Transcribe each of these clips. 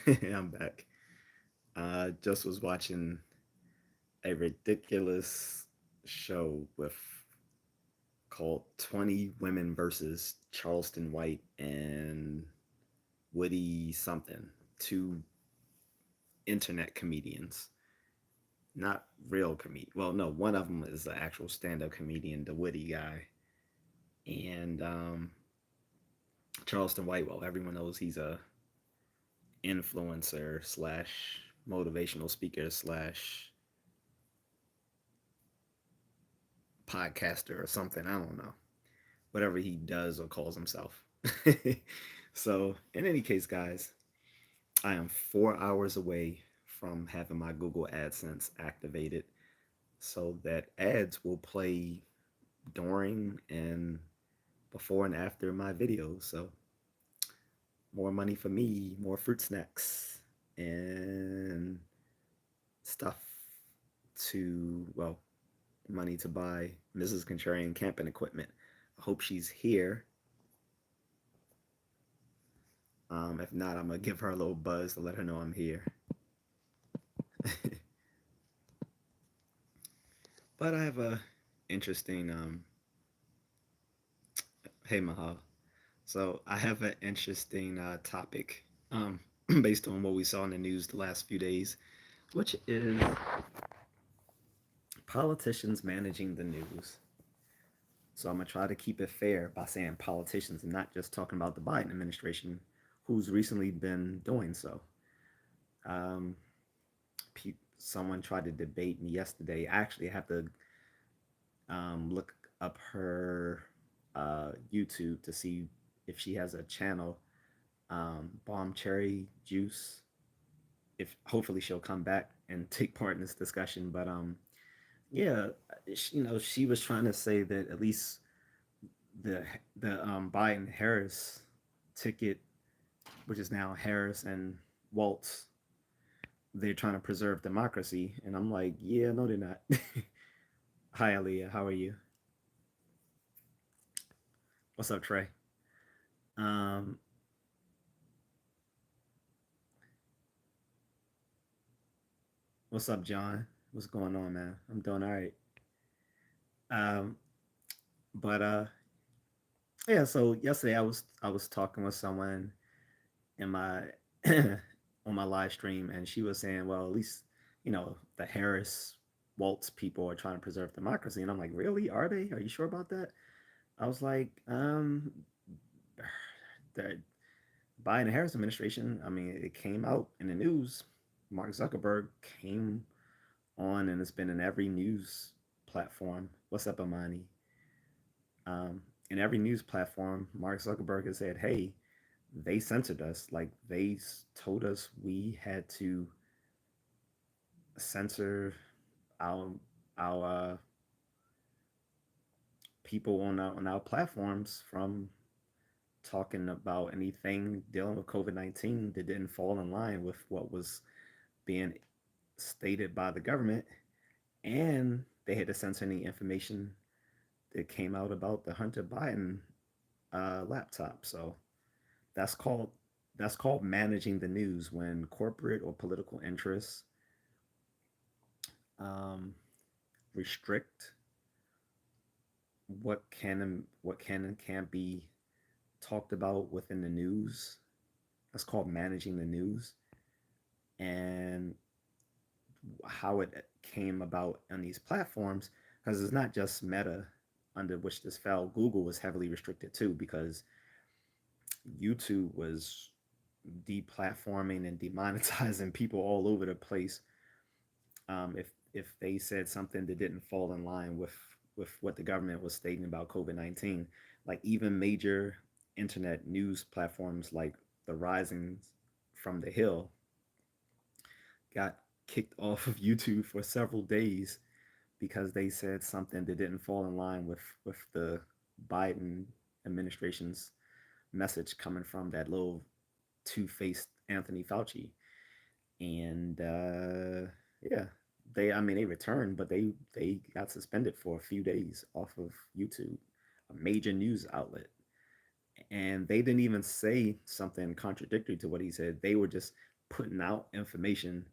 I'm back. Just was watching a ridiculous show with called 20 Women versus Charleston White and Woody something. Two internet comedians. Not real comedian. Well, no, one of them is the actual stand-up comedian, the Woody guy. And Charleston White, well, everyone knows he's a influencer slash motivational speaker slash podcaster or something. I don't know. Whatever he does or calls himself. So, in any case, guys, I am 4 hours away from having my Google AdSense activated so that ads will play during and before and after my videos. So, more money for me, more fruit snacks, and stuff well, money to buy Mrs. Contrarian camping equipment. I hope she's here. If not, I'm gonna give her a little buzz to let her know I'm here. But I have a interesting hey Mahal. So I have an interesting topic based on what we saw in the news the last few days, which is politicians managing the news. So I'm gonna try to keep it fair by saying politicians and not just talking about the Biden administration, who's recently been doing so. Um, Someone tried to debate me yesterday. I actually have to look up her YouTube to see if she has a channel, Bomb Cherry Juice. If hopefully she'll come back and take part in this discussion, but yeah, she was trying to say that at least the Biden Harris ticket, which is now Harris and Waltz, they're trying to preserve democracy, and I'm like, yeah, no, they're not. Hi, Aaliyah, how are you? What's up, Trey? Um, what's up, John? What's going on, man? I'm doing all right. Um, but yeah. So yesterday I was talking with someone in my on my live stream, and she was saying, well, at least the Harris Waltz people are trying to preserve democracy, and I'm like, really? Are they? Are you sure about that? I was like, the Biden Harris administration. I mean, it came out in the news. Mark Zuckerberg came on, and it's been in every news platform. What's up, Amani? In every news platform, Mark Zuckerberg has said, "Hey, they censored us. Like they told us we had to censor our our people on our platforms from talking about anything dealing with COVID-19 that didn't fall in line with what was being stated by the government, and they had to censor any information that came out about the Hunter Biden laptop. So that's called that's called managing the news when corporate or political interests um, restrict what can and can't be talked about within the news. That's called managing the news, and how it came about on these platforms, because it's not just Meta under which this fell. Google was heavily restricted too, because YouTube was deplatforming and demonetizing people all over the place, if they said something that didn't fall in line with what the government was stating about COVID-19. Like even major internet news platforms like the Rising from the Hill got kicked off of YouTube for several days because they said something that didn't fall in line with the Biden administration's message coming from that little two-faced Anthony Fauci. And yeah, they returned, but they got suspended for a few days off of YouTube, a major news outlet. And they didn't even say something contradictory to what he said. They were just putting out information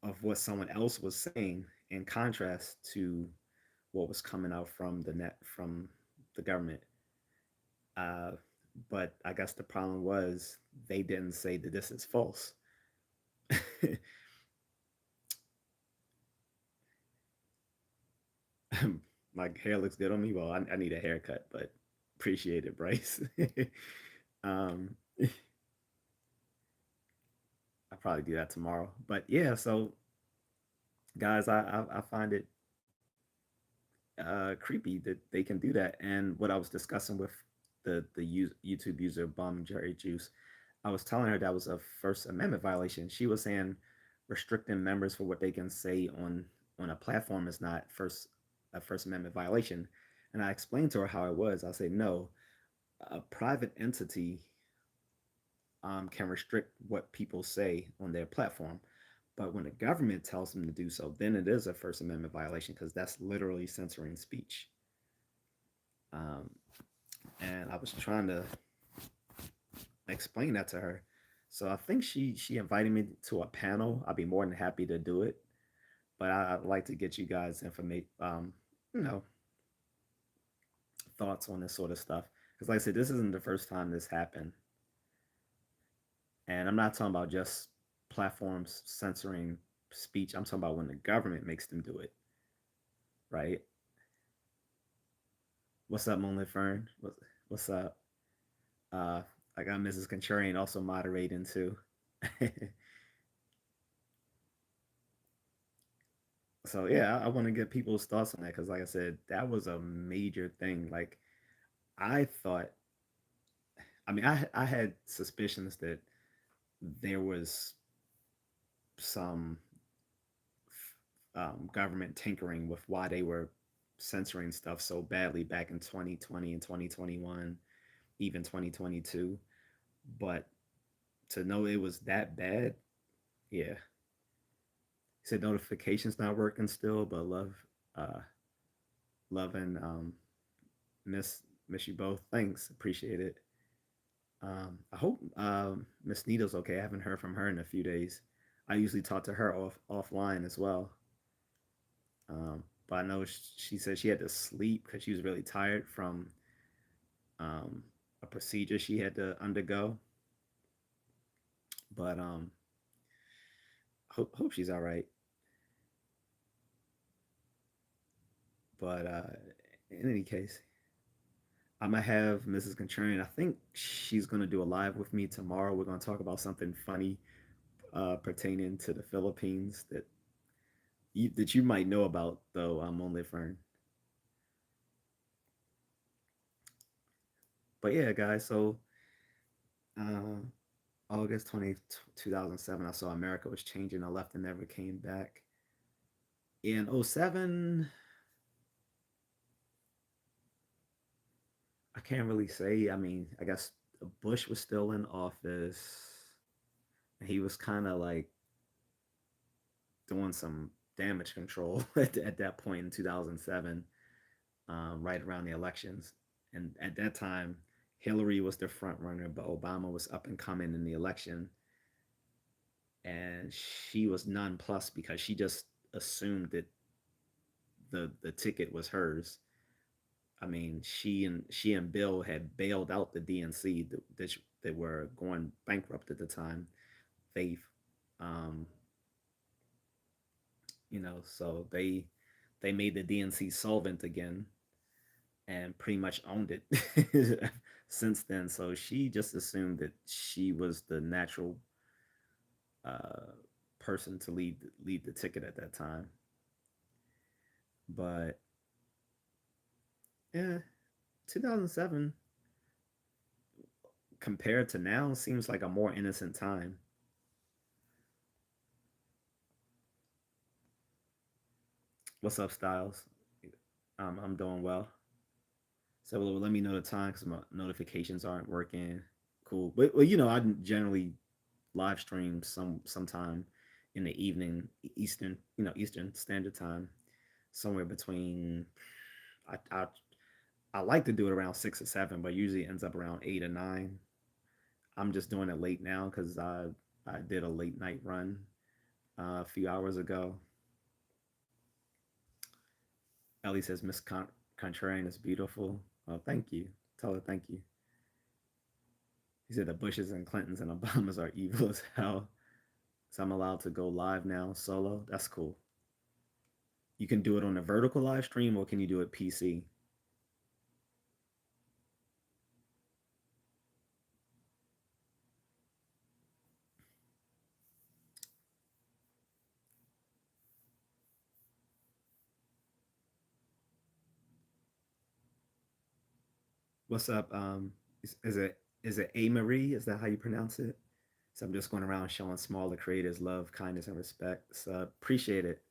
of what someone else was saying in contrast to what was coming out from the net from the government. Uh, but I guess the problem was they didn't say that this is false. My hair looks good on me. Well, I need a haircut, but appreciate it, Bryce. um, I'll probably do that tomorrow. But yeah, so guys, I find it creepy that they can do that. And what I was discussing with the YouTube user Bum Jerry Juice, I was telling her that was a First Amendment violation. She was saying restricting members for what they can say on a platform is not a First Amendment violation. And I explained to her how it was. I said, no, a private entity can restrict what people say on their platform. But when the government tells them to do so, then it is a First Amendment violation because that's literally censoring speech. Um, and I was trying to explain that to her. So I think she invited me to a panel. I'd be more than happy to do it, but I'd like to get you guys information, you know, thoughts on this sort of stuff. Because like I said, this isn't the first time this happened, and I'm not talking about just platforms censoring speech. I'm talking about when the government makes them do it, right? What's up, Moonlit Fern? What's up? Uh, I got Mrs. Contrarian also moderating too. So yeah, I want to get people's thoughts on that because, like I said, that was a major thing. Like I thought, I mean, I had suspicions that there was some government tinkering with why they were censoring stuff so badly back in 2020 and 2021, even 2022. But to know it was that bad, yeah. He said notifications not working still, but uh, love and miss you both. Thanks, appreciate it. I hope Miss Nita's okay. I haven't heard from her in a few days. I usually talk to her offline as well. But I know she said she had to sleep because she was really tired from um, a procedure she had to undergo. But hope she's all right. But in any case, I'm gonna have Mrs. Contrarian. I think she's gonna do a live with me tomorrow. We're gonna talk about something funny pertaining to the Philippines that you might know about, though. I'm only Fern. But yeah, guys. So uh, August 20th, 2007, I saw America was changing. I left and never came back. In '07, I can't really say. I mean, I guess Bush was still in office. He was kind of like doing some damage control at that point in 2007, right around the elections. And at that time, Hillary was the front runner, but Obama was up and coming in the election. And she was nonplussed because she just assumed that the ticket was hers. I mean, she and Bill had bailed out the DNC that were going bankrupt at the time. They, um, so they made the DNC solvent again and pretty much owned it since then. So she just assumed that she was the natural uh, person to lead the ticket at that time. But yeah, 2007 compared to now seems like a more innocent time. What's up, Styles? I'm doing well. So let me know the time because my notifications aren't working. Cool. But well, I generally live stream sometime in the evening, Eastern Standard Time, somewhere between. I I like to do it around 6 or 7, but usually it ends up around 8 or 9. I'm just doing it late now because I did a late night run a few hours ago. Ellie says Contrarian is beautiful. Oh, thank you. Tell her thank you. He said the Bushes and Clintons and Obamas are evil as hell. So I'm allowed to go live now solo. That's cool. You can do it on a vertical live stream or can you do it PC? What's up? Is it A Marie? Is that how you pronounce it? So I'm just going around showing smaller creators love, kindness, and respect. So appreciate it.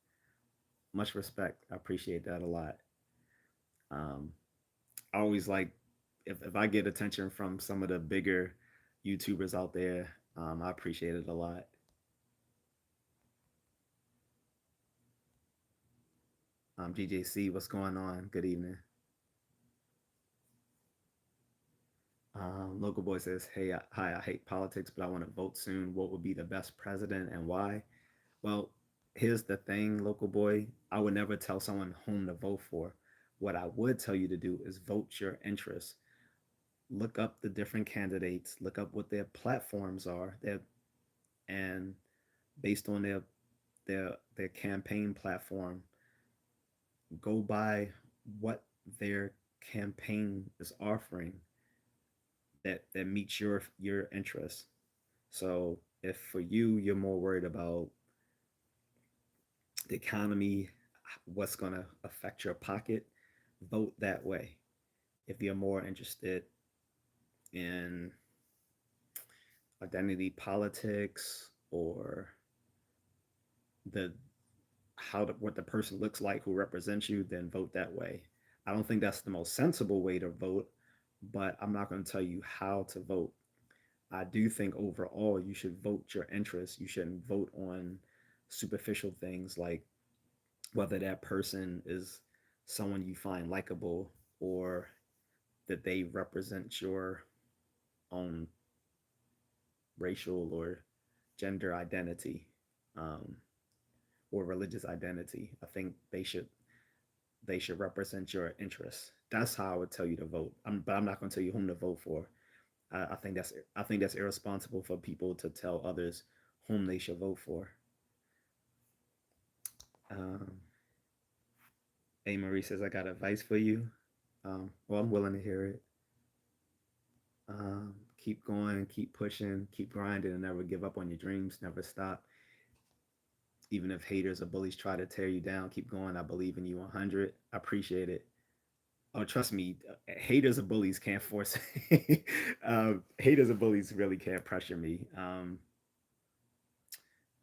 Much respect. I appreciate that a lot. Um, I always like if I get attention from some of the bigger YouTubers out there, I appreciate it a lot. J.A.C, what's going on? Good evening. Local boy says, "Hey, hi. I hate politics, but I want to vote soon. What would be the best president and why?" Well, here's the thing, local boy. I would never tell someone whom to vote for. What I would tell you to do is vote your interests. Look up the different candidates. Look up what their platforms are. And based on their campaign platform, go by what their campaign is offering that meets your interests. So if for you you're more worried about the economy, what's going to affect your pocket, vote that way. If you're more interested in identity politics or the what the person looks like who represents you, then vote that way. I don't think that's the most sensible way to vote, but I'm not going to tell you how to vote. I do think overall you should vote your interests. You shouldn't vote on superficial things like whether that person is someone you find likable or that they represent your own racial or gender identity, um, or religious identity. I think they should represent your interests. That's how I would tell you to vote. But I'm not going to tell you whom to vote for. I think that's irresponsible for people to tell others whom they should vote for. Um, A. Marie says, "I got advice for you." Well, I'm willing to hear it. Keep going, keep pushing, keep grinding, and never give up on your dreams. Never stop. Even if haters or bullies try to tear you down, keep going. I believe in you 100. I appreciate it. Oh, trust me, haters or bullies can't force. Haters or bullies really can't pressure me.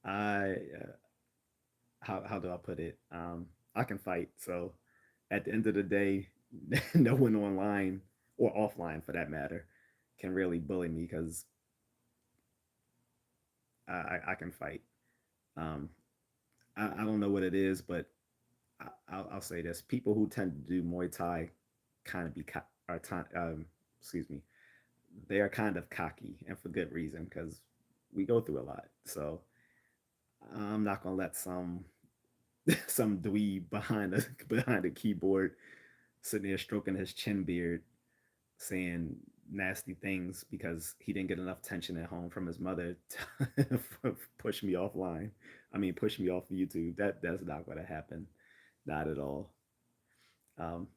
I how do I put it? I can fight. So at the end of the day, no one online or offline for that matter can really bully me because I can fight. Um, I don't know what it is, but I'll say this: people who tend to do Muay Thai kind of are excuse me, they are kind of cocky and for good reason because we go through a lot. So I'm not gonna let some dweeb behind the keyboard sitting there stroking his chin beard saying nasty things because he didn't get enough attention at home from his mother to push me offline. I mean, push me off YouTube. That's not going to happen, not at all. Um,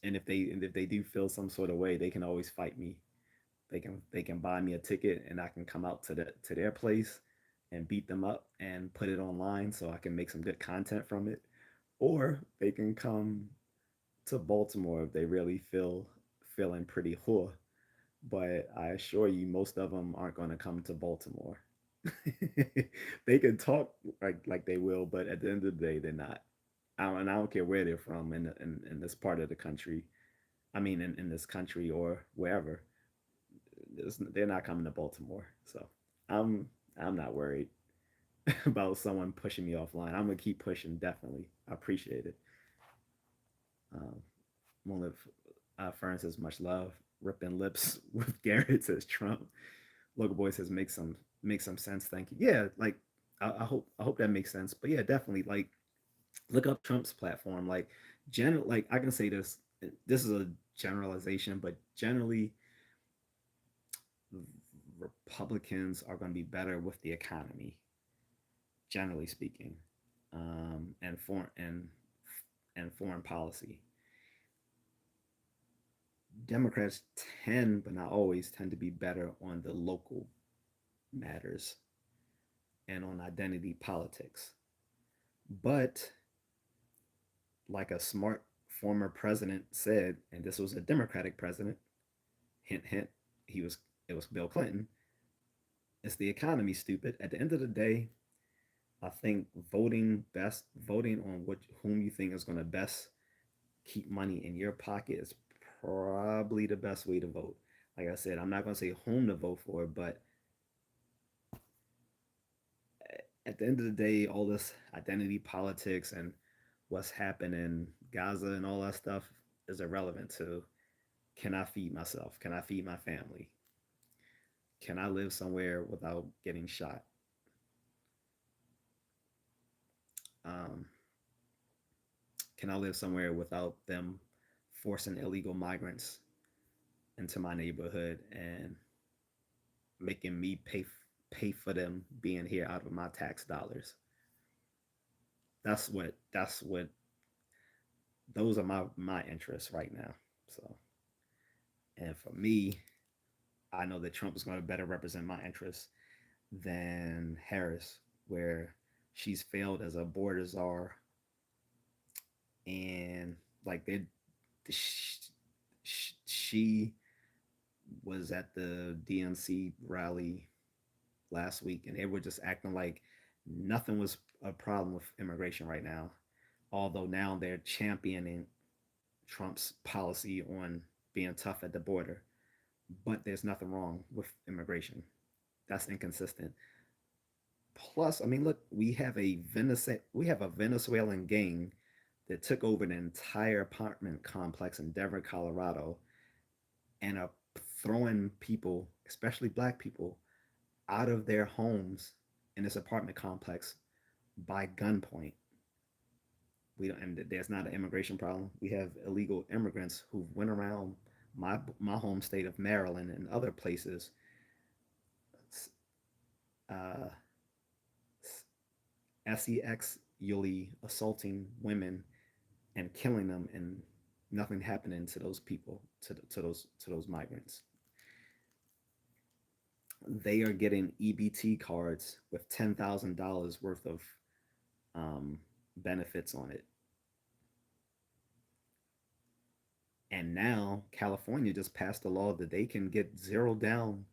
and if they do feel some sort of way, they can always fight me. They can buy me a ticket and I can come out to their place and beat them up and put it online so I can make some good content from it. Or they can come to Baltimore if they really feeling pretty whore. But I assure you, most of them aren't going to come to Baltimore. They can talk like they will, but at the end of the day, they're not. And I don't care where they're from in this part of the country. I mean, in this country or wherever, they're not coming to Baltimore. So I'm I'm not worried about someone pushing me offline. I'm gonna keep pushing. Definitely, I appreciate it. Um, One of Fern says much love. Ripping lips with Garrett says Trump. Local boy says make some sense. Thank you. Yeah, like I hope that makes sense. But yeah, definitely like look up Trump's platform. Like general, like I can say this. This is a generalization, but generally, Republicans are going to be better with the economy, generally speaking, and foreign policy. Democrats tend, but not always, tend to be better on the local matters and on identity politics. But like a smart former president said, and this was a Democratic president, hint hint, he was it was Bill Clinton. It's the economy, stupid. At the end of the day, I think voting on whom you think is going to best keep money in your pocket is probably the best way to vote. Like I said, I'm not going to say whom to vote for, but at the end of the day, all this identity politics and what's happening in Gaza and all that stuff is irrelevant to can I feed myself? Can I feed my family? Can I live somewhere without getting shot? Um, can I live somewhere without them forcing illegal migrants into my neighborhood and making me pay for them being here out of my tax dollars? That's what those are my interests right now. So, and for me, I know that Trump is going to better represent my interests than Harris, where she's failed as a border czar, and like she was at the DNC rally last week, and they were just acting like nothing was a problem with immigration right now. Although now they're championing Trump's policy on being tough at the border, but there's nothing wrong with immigration. That's inconsistent. Plus, I mean, look, we have a Venezuelan gang that took over the entire apartment complex in Denver, Colorado, and are throwing people, especially black people, out of their homes in this apartment complex by gunpoint. We don't, and there's not an immigration problem. We have illegal immigrants who went around my home state of Maryland and other places, uh, sex assaulting women and killing them, and nothing happening to those people, to those migrants. They are getting EBT cards with $10,000 worth of benefits on it. And now California just passed a law that they can get zero down.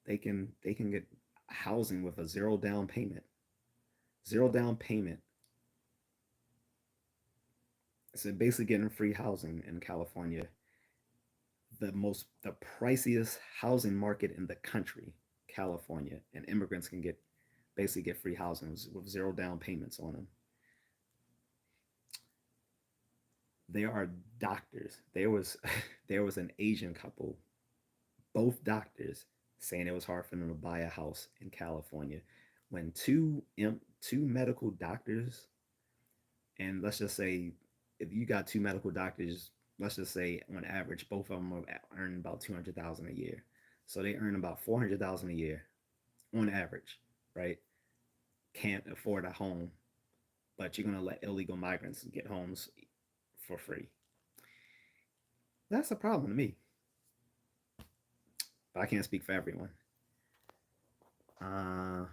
They can get housing with a zero down payment. Zero down payment. So basically getting free housing in California. The priciest housing market in the country, California, and immigrants can basically get free housing with zero down payments on them. There are doctors. there was an Asian couple, both doctors, saying it was hard for them to buy a house in California. When two medical doctors, and let's just say if you got two medical doctors, let's just say on average both of them are earning about 200,000 a year, so they earn about 400,000 a year on average, right? Can't afford a home, but you're gonna let illegal migrants get homes for free. That's a problem to me, but I can't speak for everyone. Uh,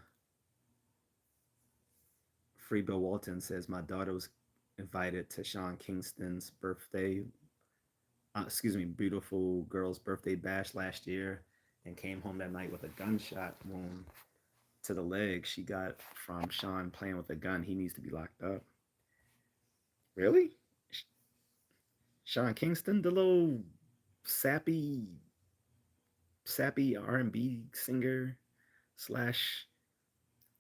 Free Bill Walton says my daughter was invited to Sean Kingston's birthday, excuse me, beautiful girl's birthday bash last year, and came home that night with a gunshot wound to the leg she got from Sean playing with a gun. He needs to be locked up. Really? Sean Kingston, the little sappy, sappy R&B singer slash,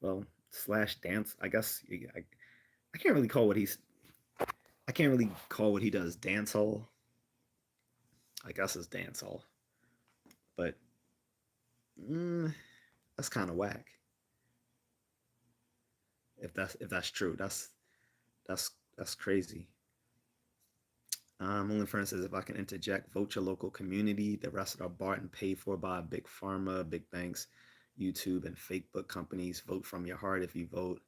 well, slash dance. I guess I can't really call what he's. I can't really call what he does dancehall. I guess it's dancehall, but mm, that's kind of whack. If that's true, that's crazy. Only for instance, if I can interject, vote your local community. The rest are bought and paid for by big pharma, big banks, YouTube, and fake book companies. Vote from your heart if you vote.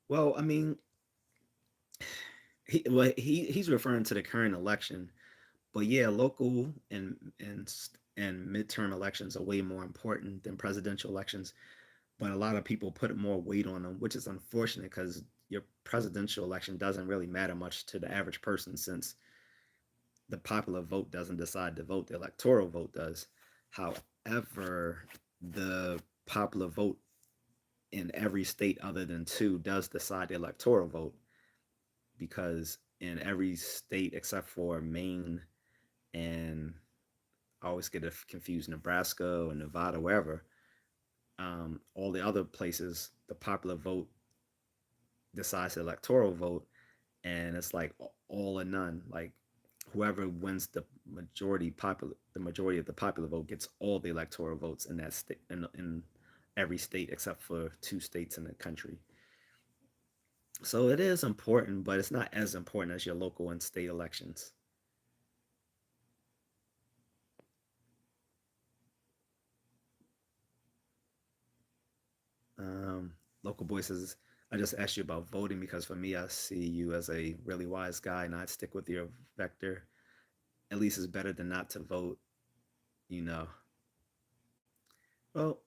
Well, I mean, he's referring to the current election, but yeah, local and midterm elections are way more important than presidential elections. But a lot of people put more weight on them, which is unfortunate because your presidential election doesn't really matter much to the average person since the popular vote doesn't decide to vote, the electoral vote does. However, the popular vote in every state other than two does decide the electoral vote because in every state except for Maine and I always get it confused, Nebraska or Nevada, wherever, all the other places, the popular vote decides the electoral vote, and it's like all or none. Like whoever wins the majority of the popular vote gets all the electoral votes in that state in every state except for two states in the country. So it is important, but it's not as important as your local and state elections. Local boy says, I just asked you about voting because for me, I see you as a really wise guy and I'd stick with your vector. At least it's better than not to vote, you know. Well,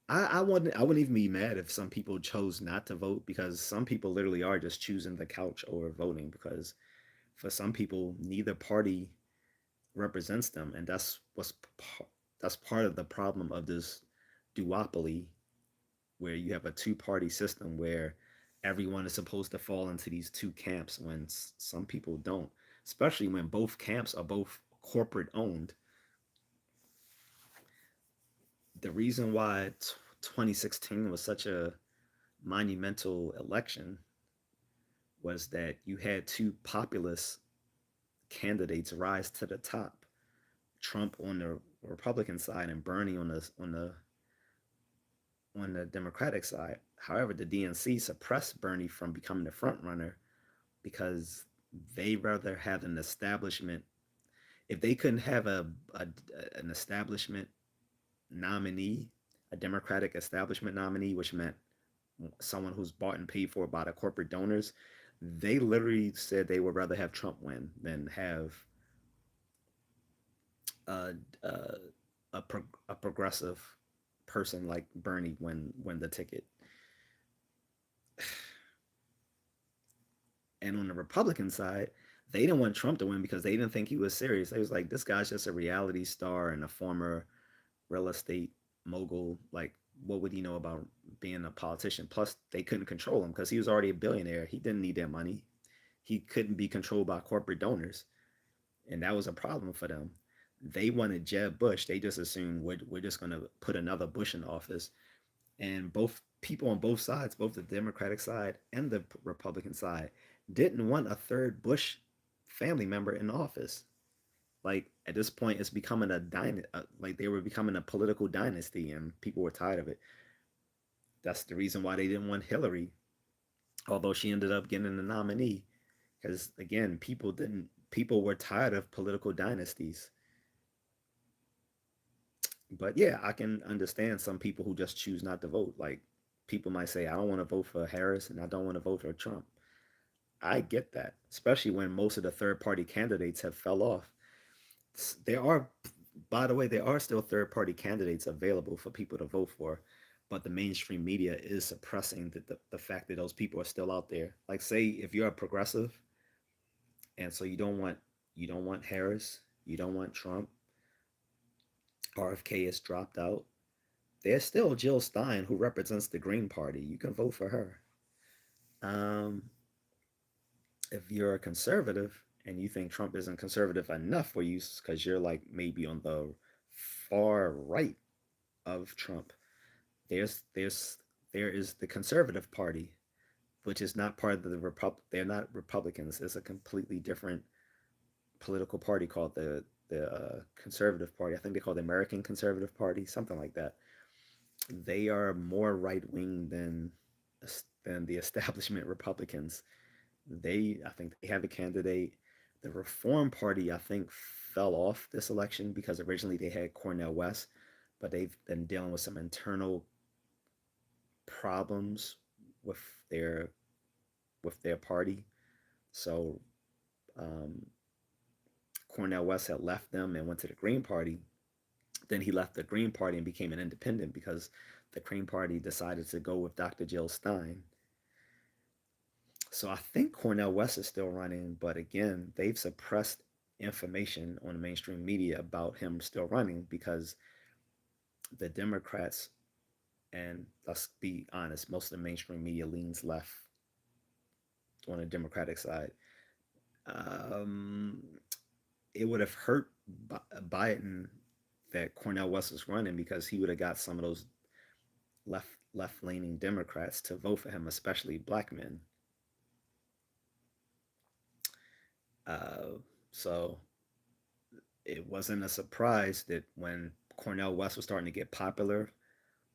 I wouldn't even be mad if some people chose not to vote because some people literally are just choosing the couch over voting because for some people neither party represents them and that's part of the problem of this duopoly where you have a two-party system where everyone is supposed to fall into these two camps when some people don't, especially when both camps are both corporate owned. The reason why 2016 was such a monumental election was that you had two populist candidates rise to the top. Trump on the Republican side and Bernie on the Democratic side. However, the DNC suppressed Bernie from becoming the front runner because they rather have an establishment. If they couldn't have a an establishment nominee, a Democratic establishment nominee, which meant someone who's bought and paid for by the corporate donors, they literally said they would rather have Trump win than have a a, a progressive person like Bernie win the ticket. And on the Republican side, they didn't want Trump to win because they didn't think he was serious. They was like, this guy's just a reality star and a former real estate mogul. Like, what would he know about being a politician? Plus, they couldn't control him because he was already a billionaire. He didn't need their money. He couldn't be controlled by corporate donors, and that was a problem for them. They wanted Jeb Bush. They just assumed we're just going to put another Bush in office. And both people on both sides, both the Democratic side and the Republican side, didn't want a third Bush family member in office. Like at this point, it's becoming like they were becoming a political dynasty, and people were tired of it. That's the reason why they didn't want Hillary, although she ended up getting the nominee. Because again, people were tired of political dynasties. But yeah, I can understand some people who just choose not to vote. Like people might say, I don't want to vote for Harris and I don't want to vote for Trump. I get that, especially when most of the third party candidates have fell off. There are, by the way, there are still third party candidates available for people to vote for, but the mainstream media is suppressing the fact that those people are still out there. Like say if you're a progressive and so you don't want Harris, you don't want Trump, RFK has dropped out. There's still Jill Stein who represents the Green Party. You can vote for her. Um, if you're a conservative and you think Trump isn't conservative enough for you because you're like maybe on the far right of Trump, there's there's there is the Conservative Party, which is not part of the Republic. They're not Republicans. It's a completely different political party called the conservative party. I think they call it the American Conservative Party, something like that. They are more right wing than the establishment Republicans. I think they have a candidate. The Reform Party, I think, fell off this election because originally they had Cornel West, but they've been dealing with some internal problems with their party. So um, Cornel West had left them and went to the Green Party. Then he left the Green Party and became an independent because the Green Party decided to go with Dr. Jill Stein. So I think Cornel West is still running, but again, they've suppressed information on the mainstream media about him still running because the Democrats, and let's be honest, most of the mainstream media leans left on the Democratic side. Um, it would have hurt Biden that Cornel West was running because he would have got some of those left leaning Democrats to vote for him, especially black men. Uh, so it wasn't a surprise that when Cornel West was starting to get popular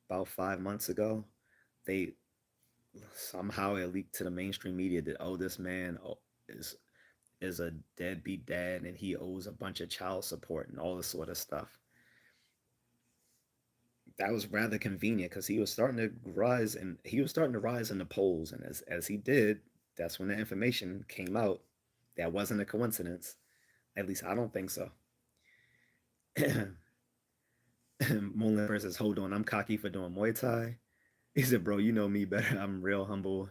about 5 months ago, they somehow it leaked to the mainstream media that this man is a deadbeat dad and he owes a bunch of child support and all this sort of stuff. That was rather convenient because he was starting to rise and he was starting to rise in the polls, and as he did, that's when the information came out. That wasn't a coincidence. At least I don't think so. Moonlight says, "Hold on, I'm cocky for doing Muay Thai." He said, "Bro, you know me better. I'm real humble.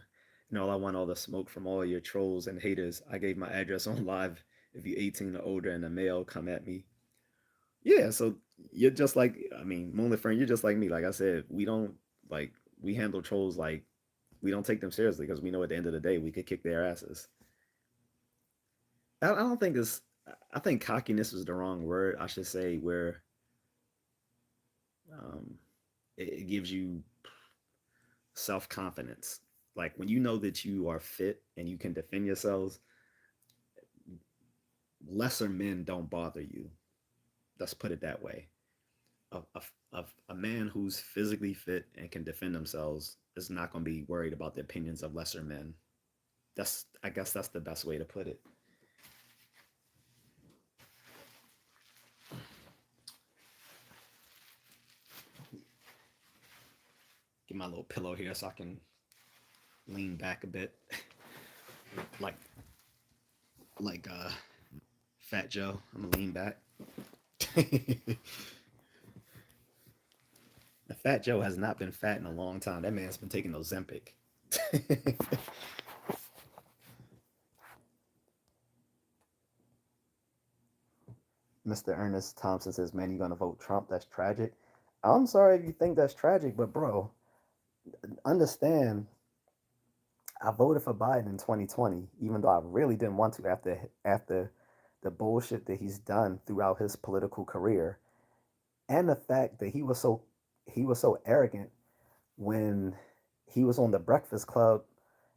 You know, I want all the smoke from all your trolls and haters. I gave my address on live. If you're 18 or older and a male, come at me." Yeah, so you're just like, I mean, Moonlit Friend, you're just like me. Like I said, like we handle trolls like we don't take them seriously because we know at the end of the day we could kick their asses. I don't think this. I think cockiness is the wrong word. I should say where um, it gives you self confidence. Like when you know that you are fit and you can defend yourselves, lesser men don't bother you. Let's put it that way. A man who's physically fit and can defend themselves is not going to be worried about the opinions of lesser men. I guess that's the best way to put it. Get my little pillow here so I can lean back a bit, like Fat Joe. I'm gonna lean back. The Fat Joe has not been fat in a long time. That man's been taking Ozempic. Mr. Ernest Thompson says, "Man, you gonna vote Trump? That's tragic." I'm sorry if you think that's tragic, but bro, understand. I voted for Biden in 2020, even though I really didn't want to after the bullshit that he's done throughout his political career, and the fact that he was so arrogant when he was on the Breakfast Club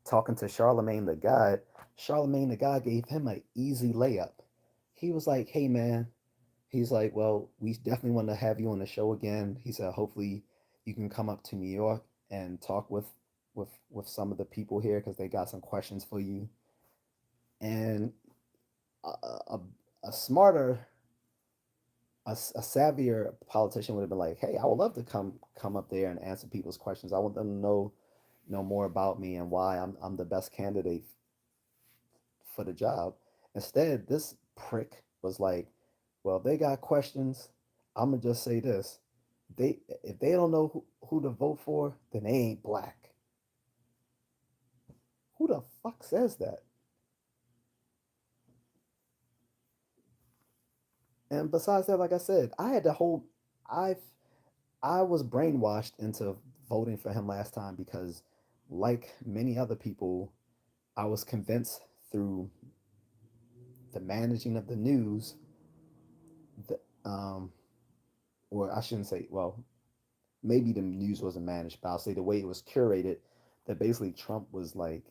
talking to Charlemagne the God. Charlemagne the God gave him an easy layup. He was like, "Hey man," he's like, "Well, we definitely want to have you on the show again." He said, "Hopefully, you can come up to New York and talk with some of the people here because they got some questions for you." And a, a, a smarter, a savvier politician would have been like, "Hey, I would love to come up there and answer people's questions. I want them to know more about me and why I'm the best candidate for the job." Instead, this prick was like, "Well, if they got questions, I'm gonna just say this: they if they don't know who to vote for, then they ain't black." Who the fuck says that? And besides that, like I said, I've I was brainwashed into voting for him last time because, like many other people, I was convinced through the managing of the news that, or I shouldn't say, well, maybe the news wasn't managed, but I'll say the way it was curated, that basically Trump was like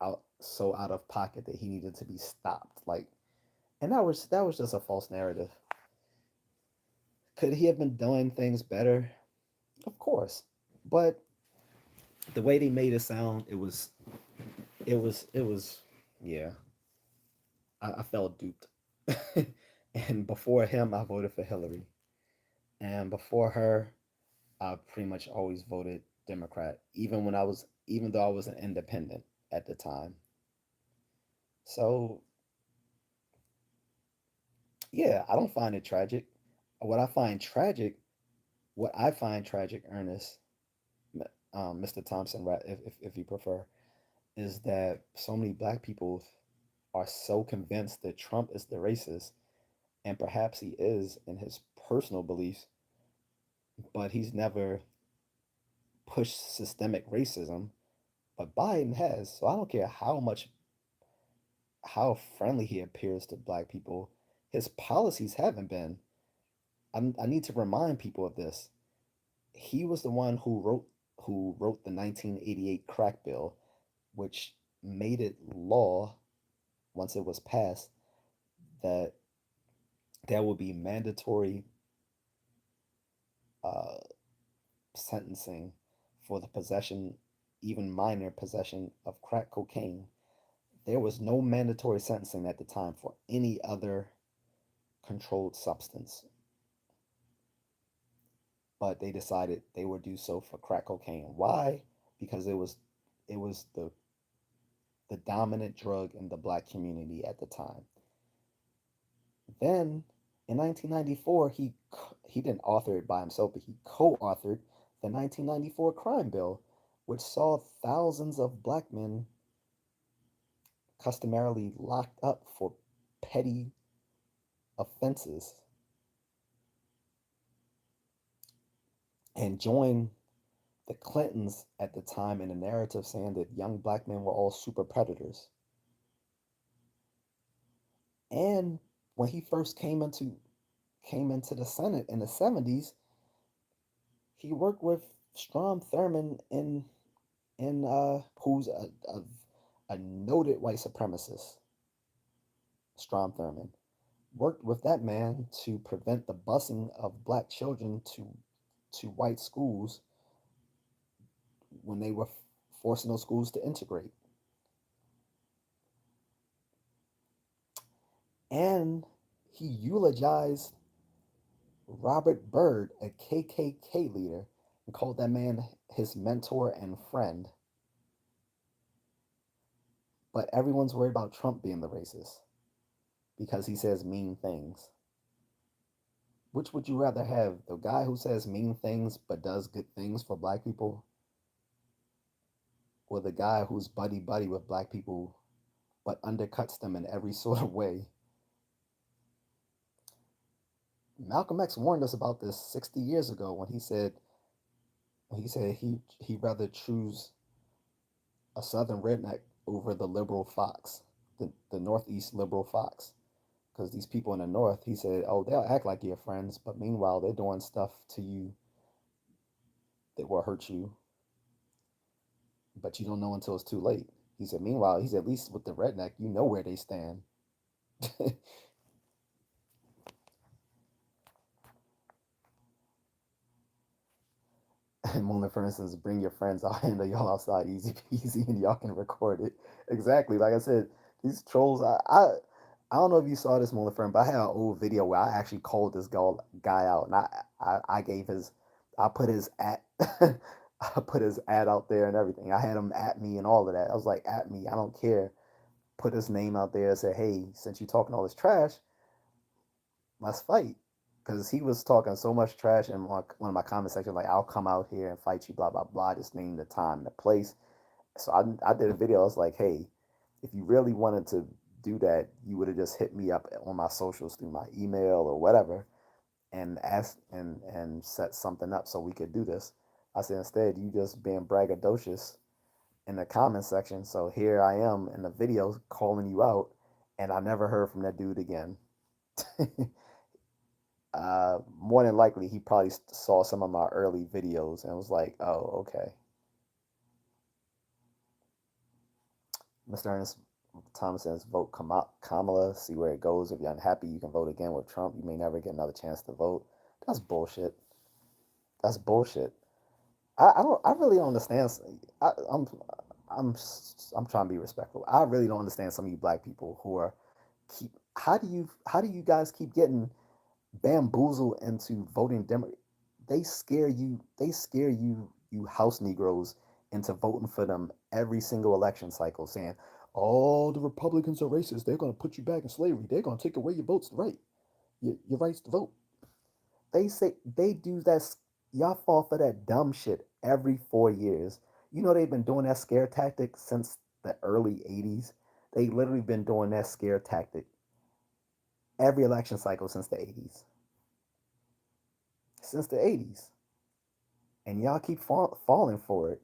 out of pocket that he needed to be stopped. Like, and that was just a false narrative. Could he have been doing things better? Of course. But the way they made it sound, it was, yeah, I felt duped. And before him, I voted for Hillary. And before her, I pretty much always voted Democrat, even though I was an independent at the time. So yeah, I don't find it tragic. What I find tragic, what I find tragic, Ernest, Mr. Thompson, right, if you prefer, is that so many black people are so convinced that Trump is the racist, and perhaps he is in his personal beliefs, but he's never pushed systemic racism. But Biden has, so I don't care how friendly he appears to black people. His policies haven't been. I need to remind people of this. He was the one who wrote the 1988 crack bill, which made it law once it was passed that there will be mandatory uh, sentencing for the possession, even minor possession of crack cocaine. There was no mandatory sentencing at the time for any other controlled substance, but they decided they would do so for crack cocaine. Why? Because it was the dominant drug in the black community at the time. Then in 1994, he didn't author it by himself, but he co-authored the 1994 crime bill, which saw thousands of black men customarily locked up for petty offenses and joined the Clintons at the time in the narrative saying that young black men were all super predators. And when he first came into the Senate in the 70s, he worked with Strom Thurmond who's a noted white supremacist. Strom Thurmond worked with that man to prevent the busing of black children to white schools when they were forcing those schools to integrate. And he eulogized Robert Byrd, a KKK leader, and called that man his mentor and friend. But everyone's worried about Trump being the racist because he says mean things. Which would you rather have? The guy who says mean things but does good things for black people, or the guy who's buddy buddy with black people but undercuts them in every sort of way? Malcolm X warned us about this 60 years ago when he'd rather choose a southern redneck over the liberal fox, the northeast liberal fox. Because these people in the north, he said, oh, they'll act like your friends, but meanwhile, they're doing stuff to you that will hurt you, but you don't know until it's too late. He said, meanwhile, he's at least with the redneck, you know where they stand. And Mona, for instance, bring your friends. I'll handle y'all outside easy peasy, and y'all can record it. Exactly. Like I said, these trolls. I don't know if you saw this, Mona, friend, but I had an old video where I actually called this guy out, and I gave his, I put his at, I put his ad out there and everything. I had him at me and all of that. I was like, at me, I don't care. Put his name out there and said, hey, since you talking all this trash, let's fight. Because he was talking so much trash in one of my comment sections, like, I'll come out here and fight you, blah, blah, blah. Just name the time and the place. So I did a video. I was like, hey, if you really wanted to do that, you would have just hit me up on my socials through my email or whatever and ask and set something up so we could do this. I said, instead, you just being braggadocious in the comment section. So here I am in the video calling you out, and I never heard from that dude again. More than likely, he probably saw some of my early videos and was like, "Oh, okay." Mr. Ernest Thomas says, "Vote Kamala. See where it goes. If you're unhappy, you can vote again with Trump. You may never get another chance to vote." That's bullshit. That's bullshit. I don't. I really don't understand. I, I'm. I'm. I'm trying to be respectful. I really don't understand some of you black people who are keep. How do you guys keep getting bamboozled into voting Democrat? They scare you. They scare you. You house Negroes into voting for them every single election cycle, saying, "Oh, the Republicans are racist. They're going to put you back in slavery. They're going to take away your votes, right? Your rights to vote." They say they do that. Y'all fall for that dumb shit every 4 years. You know they've been doing that scare tactic since the early '80s. They literally been doing that scare tactic every election cycle since the '80s. Since the '80s, and y'all keep falling for it.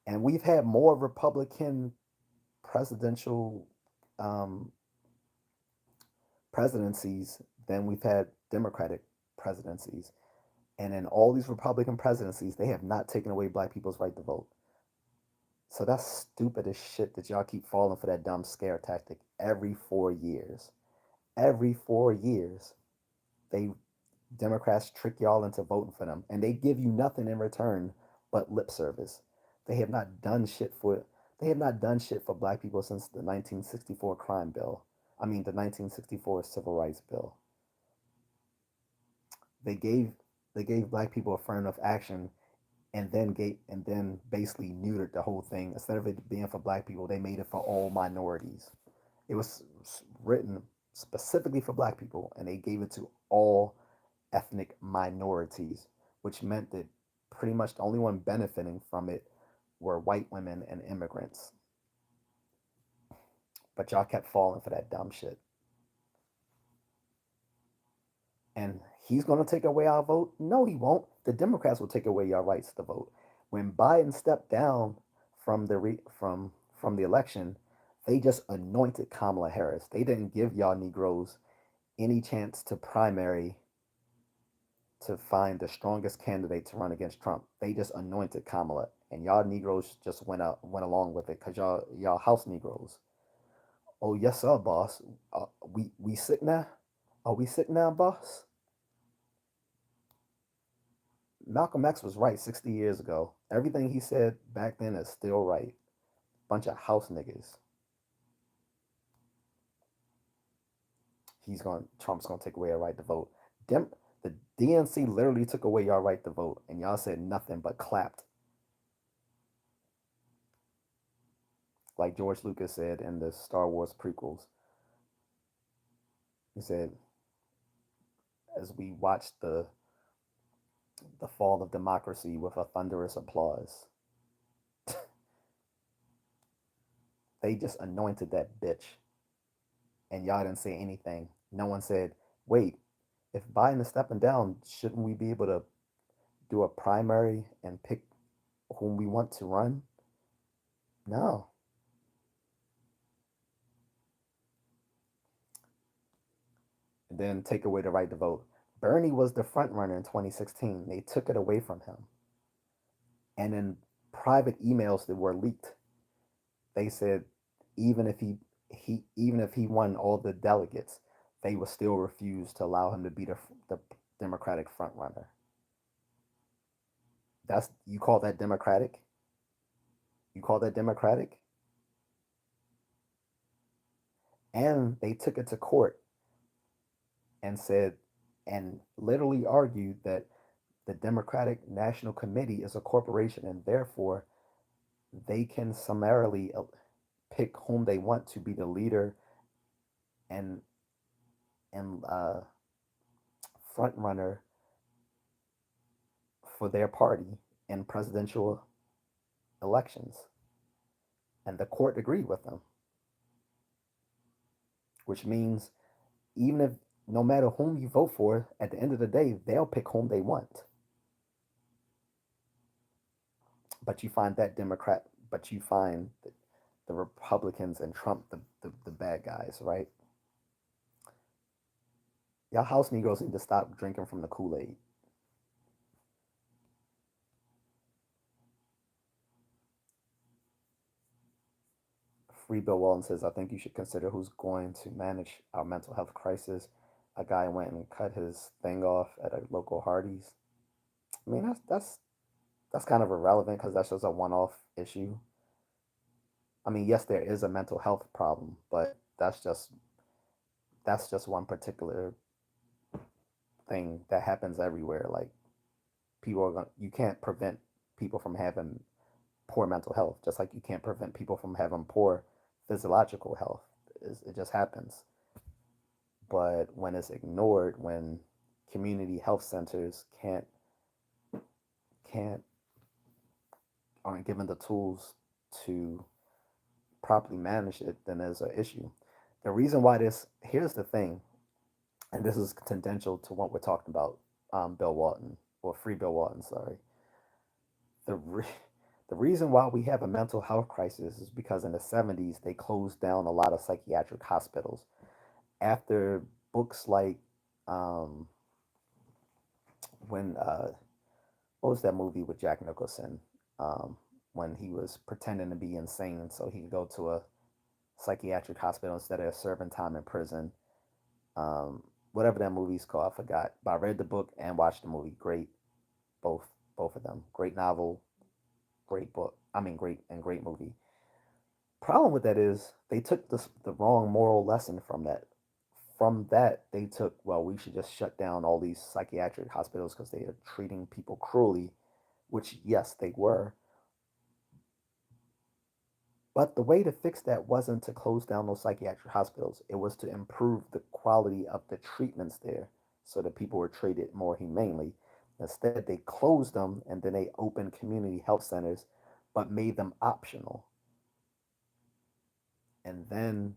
And we've had more Republican presidential um, presidencies than we've had Democratic presidencies. And in all these Republican presidencies, they have not taken away black people's right to vote. So that's stupid as shit that y'all keep falling for that dumb scare tactic every 4 years. Every 4 years, they Democrats trick y'all into voting for them, and they give you nothing in return but lip service. They have not done shit for they have not done shit for black people since the 1964 crime bill. I mean the 1964 civil rights bill. They gave they gave black people affirmative action and then basically neutered the whole thing. Instead of it being for black people, they made it for all minorities. It was written specifically for black people, and they gave it to all ethnic minorities, which meant that pretty much the only one benefiting from it were white women and immigrants. But y'all kept falling for that dumb shit. And he's going to take away our vote? No, he won't. The Democrats will take away your rights to vote. When Biden stepped down from from the election, they just anointed Kamala Harris. They didn't give y'all Negroes any chance to primary to find the strongest candidate to run against Trump. They just anointed Kamala, and y'all Negroes just went along with it because y'all House Negroes. Oh yes, sir, boss. We sick now? Are we sick now, boss? Malcolm X was right 60 years ago. Everything he said back then is still right. Bunch of house niggas. Trump's gonna take away our right to vote. The DNC literally took away your right to vote, and y'all said nothing but clapped, like George Lucas said in the Star Wars prequels. He said, as we watched the fall of democracy with a thunderous applause, they just anointed that bitch, and y'all didn't say anything. No one said, "Wait, if Biden is stepping down, shouldn't we be able to do a primary and pick whom we want to run?" No. And then take away the right to vote. Bernie was the front runner in 2016. They took it away from him. And in private emails that were leaked, they said even if he won all the delegates, they would still refuse to allow him to be the Democratic front runner. That's you call that democratic? You call that democratic? And they took it to court and said and literally argued that the Democratic National Committee is a corporation and therefore they can summarily pick whom they want to be the leader and and front runner for their party in presidential elections. And the court agreed with them, which means even if no matter whom you vote for, at the end of the day, they'll pick whom they want. But you find that Democrat, but you find the Republicans and Trump the bad guys, right? Y'all house Negroes need to stop drinking from the Kool Aid. Free Bill Walton says, I think you should consider who's going to manage our mental health crisis. a guy went and cut his thing off at a local Hardee's. I mean, that's kind of irrelevant because that's just a one-off issue. I mean, yes, there is a mental health problem, but that's just one particular thing that happens everywhere. Like people are going you can't prevent people from having poor mental health, just like you can't prevent people from having poor physiological health. It just happens. But when it's ignored, when community health centers can't aren't given the tools to properly manage it, then there's an issue. The reason why this here's the thing, and this is tangential to what we're talking about, Bill Walton or Free Bill Walton, sorry. The re- the reason why we have a mental health crisis is because in the 70s they closed down a lot of psychiatric hospitals after books like um, when what was that movie with Jack Nicholson, um, when he was pretending to be insane so he could go to a psychiatric hospital instead of serving time in prison. Um, Whatever that movie's called, I forgot. But I read the book and watched the movie. Great, both both of them. Great novel, great book. I mean, great movie. Problem with that is they took the wrong moral lesson from that. From that, they took, well, we should just shut down all these psychiatric hospitals because they are treating people cruelly, which yes, they were. But the way to fix that wasn't to close down those psychiatric hospitals. It was to improve the quality of the treatments there so that people were treated more humanely. Instead, they closed them and then they opened community health centers, but made them optional. And then,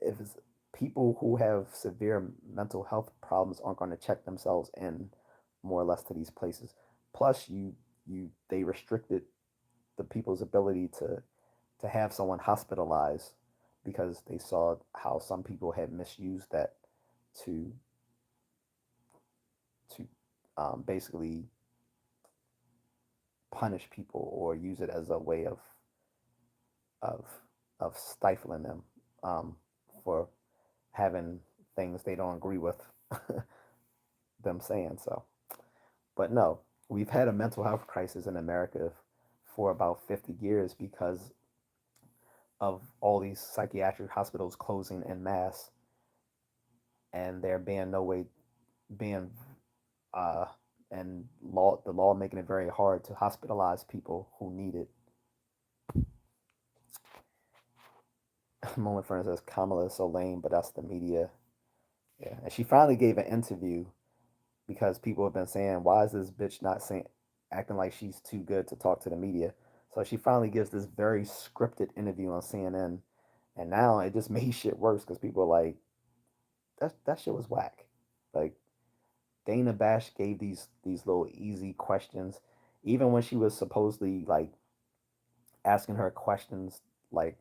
if it's people who have severe mental health problems aren't going to check themselves in more or less to these places. Plus, they restricted the people's ability to have someone hospitalized because they saw how some people had misused that to to basically punish people or use it as a way of of stifling them for having things they don't agree with them saying. So, but no, we've had a mental health crisis in America for about 50 years because of all these psychiatric hospitals closing en masse and there being no way being uh, and the law making it very hard to hospitalize people who need it. Moment friend says Kamala is so lame, but that's the media. Yeah, and she finally gave an interview because people have been saying, "Why is this bitch not saying acting like she's too good to talk to the media?" So she finally gives this very scripted interview on CNN, and now it just made shit worse because people are like, that shit was whack." Like Dana Bash gave these little easy questions, even when she was supposedly like asking her questions like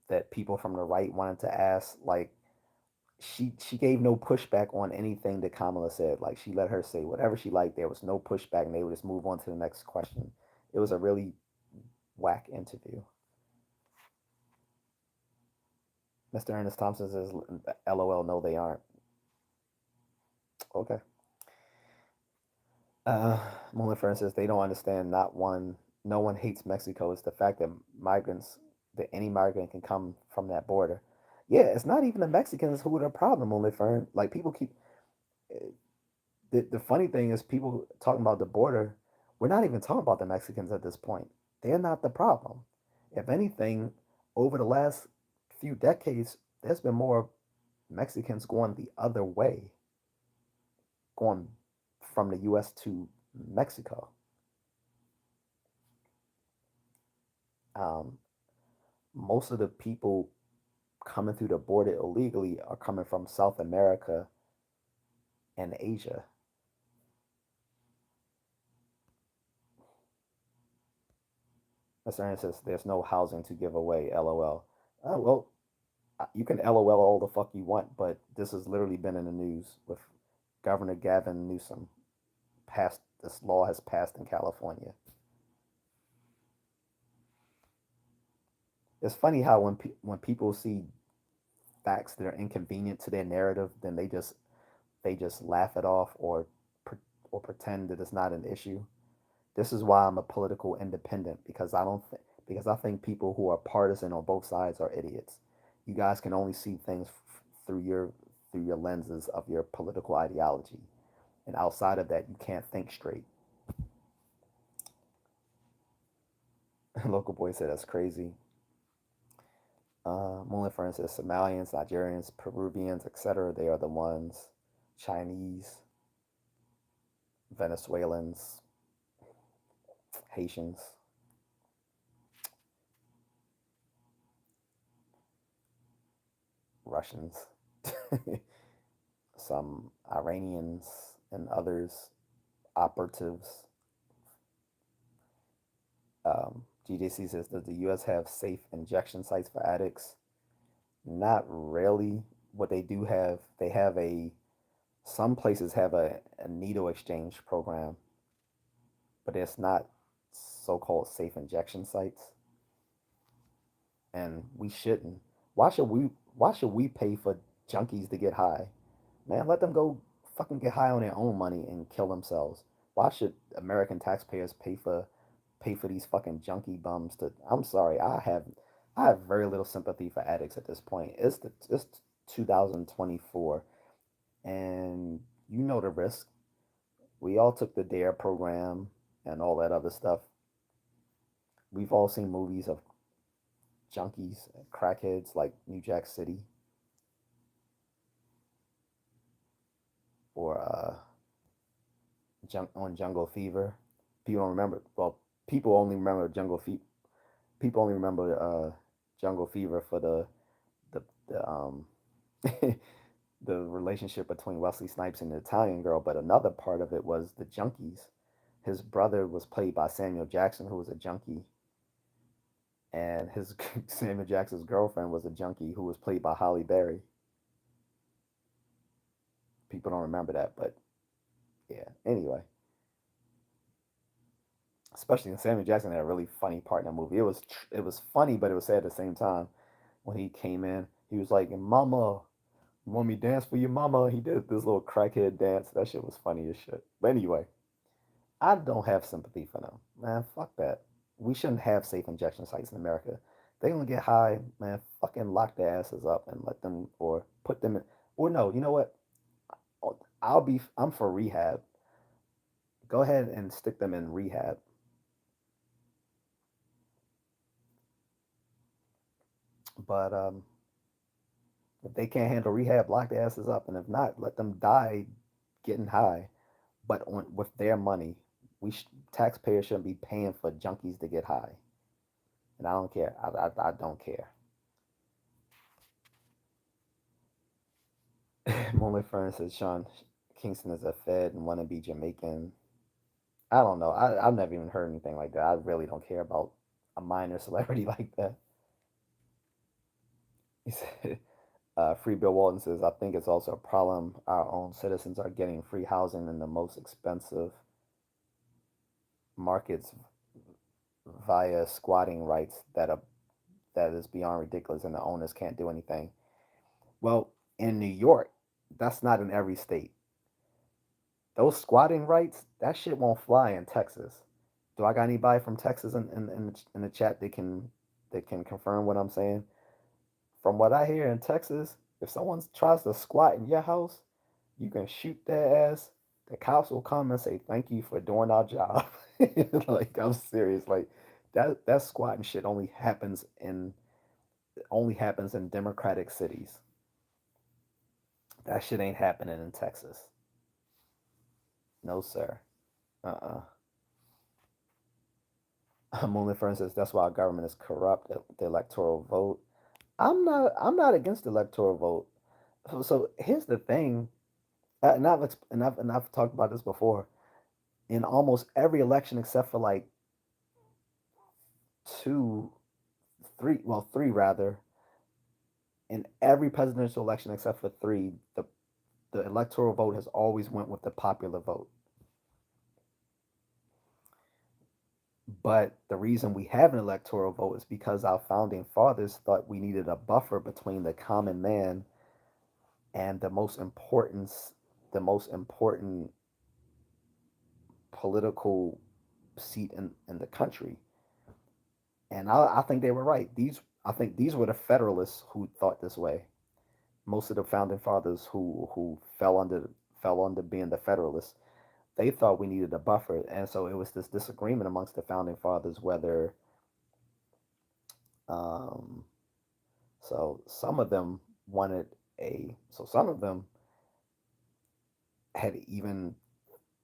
that people from the right wanted to ask. Like she gave no pushback on anything that Kamala said. Like she let her say whatever she liked. There was no pushback, and they would just move on to the next question. It was a really whack interview. Mr. Ernest Thompson says, "LOL, no, they aren't." Okay. Uh, Mullen Fern says they don't understand. Not one, no one hates Mexico. It's the fact that any migrant can come from that border. Yeah, it's not even the Mexicans who are the problem, Mullen Fern. Like people keep. The funny thing is, people talking about the border. We're not even talking about the Mexicans at this point. They're not the problem. If anything, over the last few decades, there's been more Mexicans going the other way, going from the U.S. to Mexico. Um, Most of the people coming through the border illegally are coming from South America and Asia. Mr. Ernst says there's no housing to give away. LOL. Well, you can LOL all the fuck you want, but this has literally been in the news with Governor Gavin Newsom passed this law has passed in California. It's funny how when people see facts that are inconvenient to their narrative, then they just laugh it off or pretend that it's not an issue. This is why I'm a political independent, because because I think people who are partisan on both sides are idiots. You guys can only see things through your lenses of your political ideology, and outside of that, you can't think straight. Local boy said that's crazy. Moonlit Fern says Somalians, Nigerians, Peruvians, etc. They are the ones. Chinese, Venezuelans, Haitians, Russians, some Iranians, and others, operatives. J.A.C says, does the U.S. have safe injection sites for addicts? Not really. What they do have, they have some places have a needle exchange program, but it's not so-called safe injection sites, and we shouldn't. Why should we? Why should we pay for junkies to get high? Man, let them go fucking get high on their own money and kill themselves. Why should American taxpayers pay for these fucking junkie bums to? I'm sorry, I have very little sympathy for addicts at this point. It's 2024, and you know the risk. We all took the Dare program and all that other stuff. We've all seen movies of junkies, crackheads like New Jack City or on Jungle Fever. People don't remember. Well, people only remember Jungle Fever. People only remember Jungle Fever for the the relationship between Wesley Snipes and the Italian girl. But another part of it was the junkies. His brother was played by Samuel Jackson, who was a junkie, and his Samuel Jackson's girlfriend was a junkie who was played by Holly Berry. People don't remember that, but yeah. Anyway, especially when Samuel Jackson had a really funny part in that movie. It was funny, but it was sad at the same time. When he came in, he was like, "Mama, you want me to dance for your mama?" He did this little crackhead dance. That shit was funny as shit. But anyway, I don't have sympathy for them, man. Fuck that. We shouldn't have safe injection sites in America. They gonna get high, man. Fucking lock their asses up and let them, or put them in, or no. You know what? I'm for rehab. Go ahead and stick them in rehab. But if they can't handle rehab, lock their asses up, and if not, let them die getting high, but with their money. Taxpayers shouldn't be paying for junkies to get high, and I don't care. I don't care. Moonlit Fern says Sean Kingston is a Fed and want to be Jamaican. I don't know. I've never even heard anything like that. I really don't care about a minor celebrity like that. He said, Free Bill Walton says, I think it's also a problem our own citizens are getting free housing in the most expensive markets via squatting rights that is beyond ridiculous, and the owners can't do anything. Well, in New York, that's not in every state. Those squatting rights, that shit won't fly in Texas. Do I got anybody from Texas in the chat that can confirm what I'm saying? From what I hear in Texas, if someone tries to squat in your house, you can shoot their ass. The cops will come and say thank you for doing our job. Like I'm serious. Like that squatting shit only happens in democratic cities. That shit ain't happening in Texas. No sir. Uh-uh. Moonlit Fern says that's why our government is corrupt. The electoral vote. I'm not against the electoral vote. So here's the thing, and I've talked about this before. In almost every election except for like two, three, well, three rather, in every presidential election except for three, the electoral vote has always went with the popular vote. But the reason we have an electoral vote is because our founding fathers thought we needed a buffer between the common man and the most important political seat in the country. And I think they were right. I think these were the Federalists who thought this way. Most of the founding fathers who fell under being the Federalists, they thought we needed a buffer, and so it was this disagreement amongst the founding fathers whether um, some of them wanted some of them had even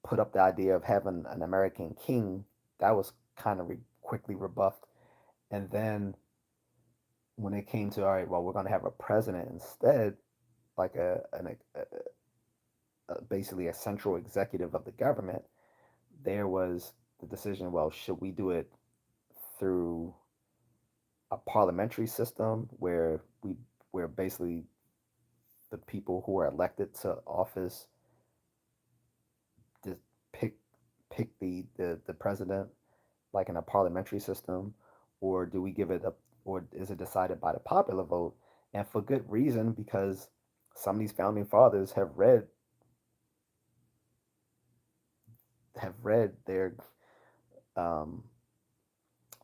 put up the idea of having an American king. That was kind of quickly rebuffed, and then when it came to, all right, well, we're going to have a president instead, like basically a central executive of the government, there was the decision, well, should we do it through a parliamentary system where basically the people who are elected to office just pick pick the president, like in a parliamentary system, or do we give it a or is it decided by the popular vote? And for good reason, because some of these founding fathers have read their um,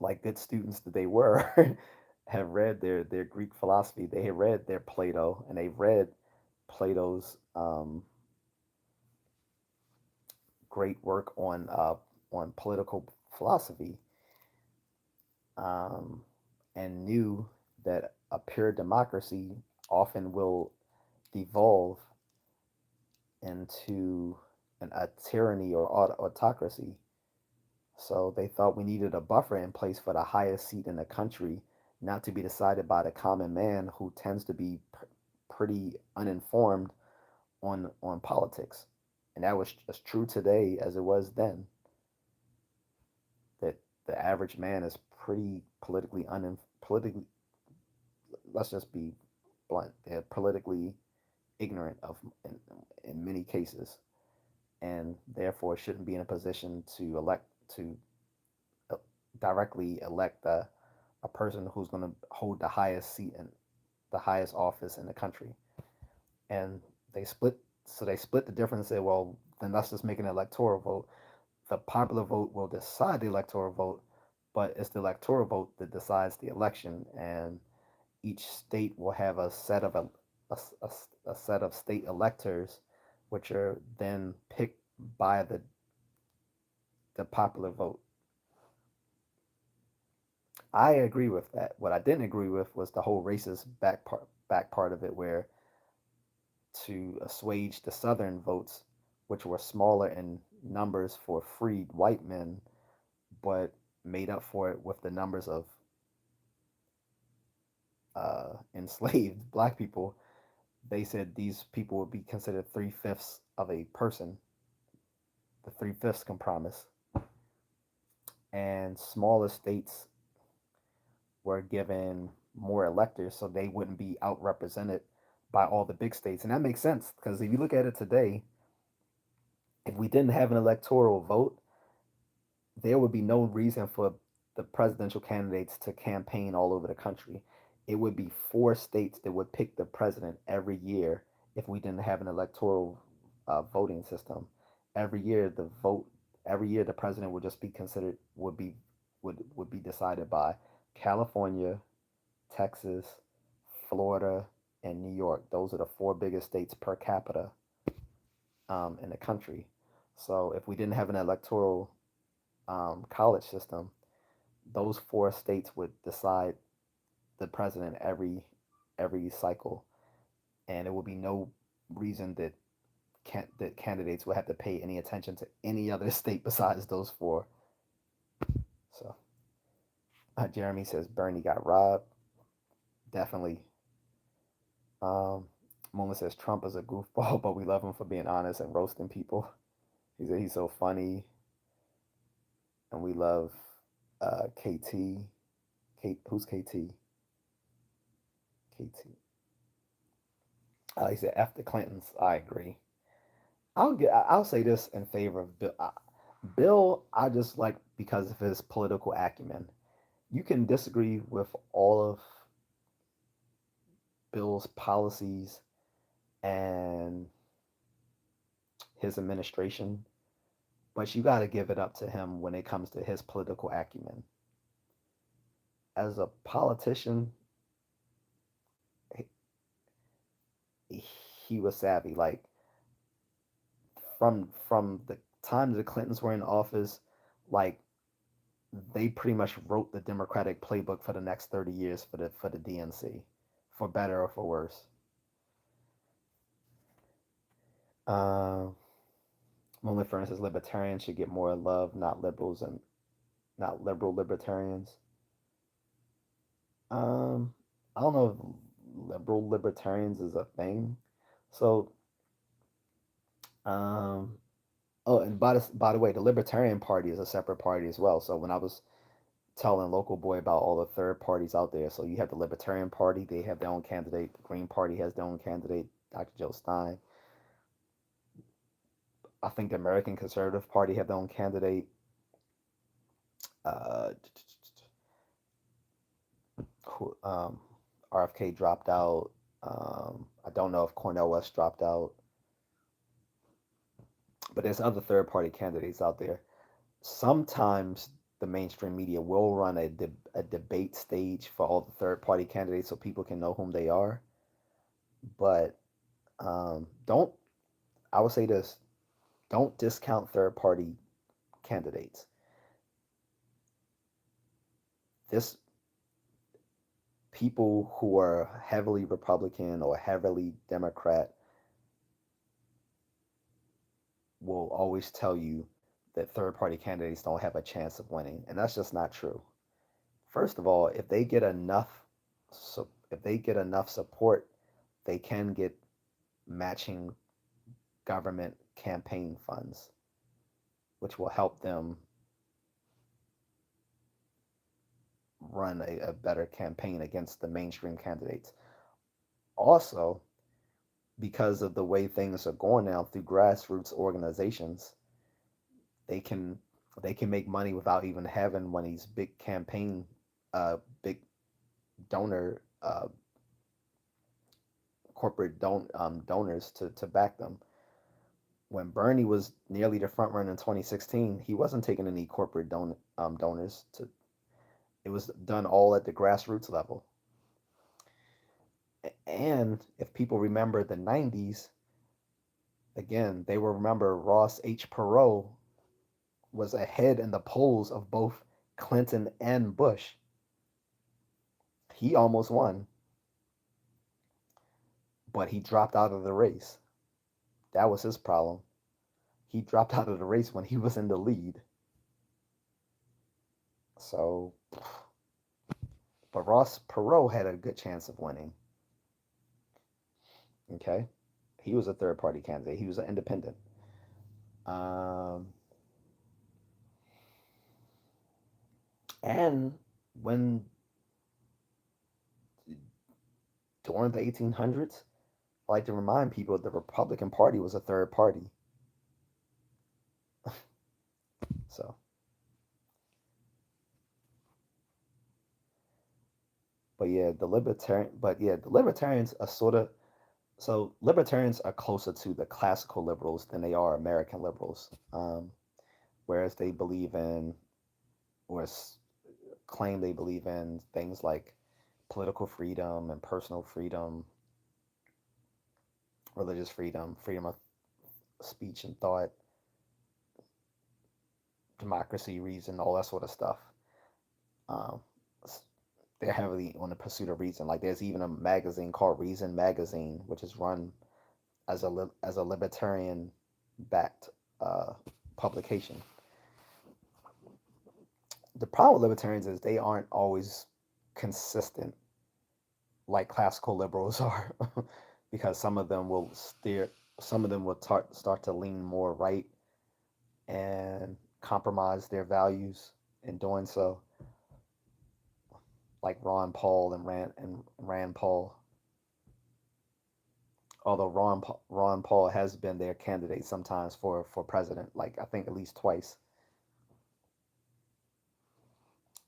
like good students that they were, have read their Greek philosophy. They have read their Plato, and they've read Plato's great work on political philosophy, um, and knew that a pure democracy often will devolve into a tyranny or autocracy. So they thought we needed a buffer in place for the highest seat in the country, not to be decided by the common man who tends to be pretty uninformed on politics. And that was as true today as it was then. That the average man is pretty politically, let's just be blunt. They're politically ignorant in many cases, and therefore shouldn't be in a position to uh, directly elect a person who's going to hold the highest seat and the highest office in the country. And they split the difference and said, well, then let's just make an electoral vote. The popular vote will decide the electoral vote, but it's the electoral vote that decides the election, and each state will have a set of state electors, which are then picked by the popular vote. I agree with that. What I didn't agree with was the whole racist back part of it, where to assuage the Southern votes, which were smaller in numbers for freed white men, but made up for it with the numbers of enslaved black people. They said these people would be considered three-fifths of a person, the three-fifths compromise. And smaller states were given more electors so they wouldn't be outrepresented by all the big states. And that makes sense because if you look at it today, if we didn't have an electoral vote, there would be no reason for the presidential candidates to campaign all over the country. It would be four states that would pick the president every year if we didn't have an electoral voting system. Every year, every year the president would just be considered would be decided by California, Texas, Florida, and New York. Those are the four biggest states per capita in the country. So if we didn't have an electoral college system, those four states would decide the president every cycle, and there would be no reason that candidates would have to pay any attention to any other state besides those four. So Jeremy says Bernie got robbed. Definitely. Um, Mona says Trump is a goofball, but we love him for being honest and roasting people. He said he's so funny, and we love KT. Kate, who's KT? KT. He said F the Clintons. I agree. I'll say this in favor of Bill. Bill, I just like because of his political acumen. You can disagree with all of Bill's policies and his administration, but you got to give it up to him when it comes to his political acumen. As a politician, he was savvy. Like from the time the Clintons were in office, like they pretty much wrote the Democratic playbook for the next 30 years for the DNC, for better or for worse. Uh, only for instance, libertarians should get more love, not liberals and not liberal libertarians. Um, I don't know if liberal libertarians is a thing. So, um, oh, and by the way, the Libertarian Party is a separate party as well. So when I was telling local boy about all the third parties out there, so you have the Libertarian Party, they have their own candidate. The Green Party has their own candidate, Dr. Joe Stein. I think the American Conservative Party have their own candidate. Uh, um, RFK dropped out. I don't know if Cornel West dropped out, but there's other third party candidates out there. Sometimes the mainstream media will run a debate stage for all the third party candidates so people can know whom they are. But don't, I would say this, don't discount third party candidates. This People who are heavily Republican or heavily Democrat will always tell you that third party candidates don't have a chance of winning, and that's just not true. First of all, if they get enough support, they can get matching government campaign funds, which will help them run a better campaign against the mainstream candidates. Also, because of the way things are going now through grassroots organizations, they can they can make money without even having one of these big campaign, big donor, corporate donors to back them. When Bernie was nearly the front runner in 2016, he wasn't taking any corporate donors. It was done all at the grassroots level. And if people remember the 90s, again, they will remember Ross H. Perot was ahead in the polls of both Clinton and Bush. He almost won, but he dropped out of the race. That was his problem. He dropped out of the race when he was in the lead. So, but Ross Perot had a good chance of winning. Okay, he was a third party candidate. He was an independent. Um, and when during the 1800s, I like to remind people the Republican Party was a third party. So, the libertarians are sort of, so libertarians are closer to the classical liberals than they are American liberals. Whereas they believe in, or claim they believe in things like political freedom and personal freedom, religious freedom, freedom of speech and thought, democracy, reason, all that sort of stuff. Um, they're heavily on the pursuit of reason. Like there's even a magazine called Reason Magazine, which is run as a libertarian backed publication. The problem with libertarians is they aren't always consistent like classical liberals are, because some of them will start to lean more right and compromise their values in doing so, like Ron Paul and Rand Paul. Although Ron Paul has been their candidate sometimes for president, like I think at least twice.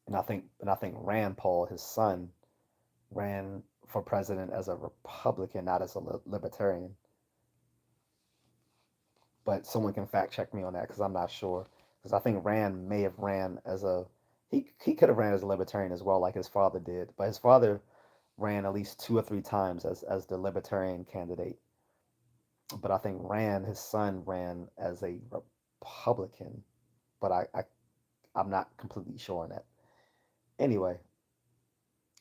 And I think Rand Paul, his son, ran for president as a Republican, not as a libertarian. But someone can fact check me on that because I'm not sure. Because I think Rand may have ran as a he could have ran as a libertarian as well, like his father did. But his father ran at least 2 or 3 times as the libertarian candidate. But I think Rand, his son, ran as a Republican. But I'm not completely sure on that. Anyway,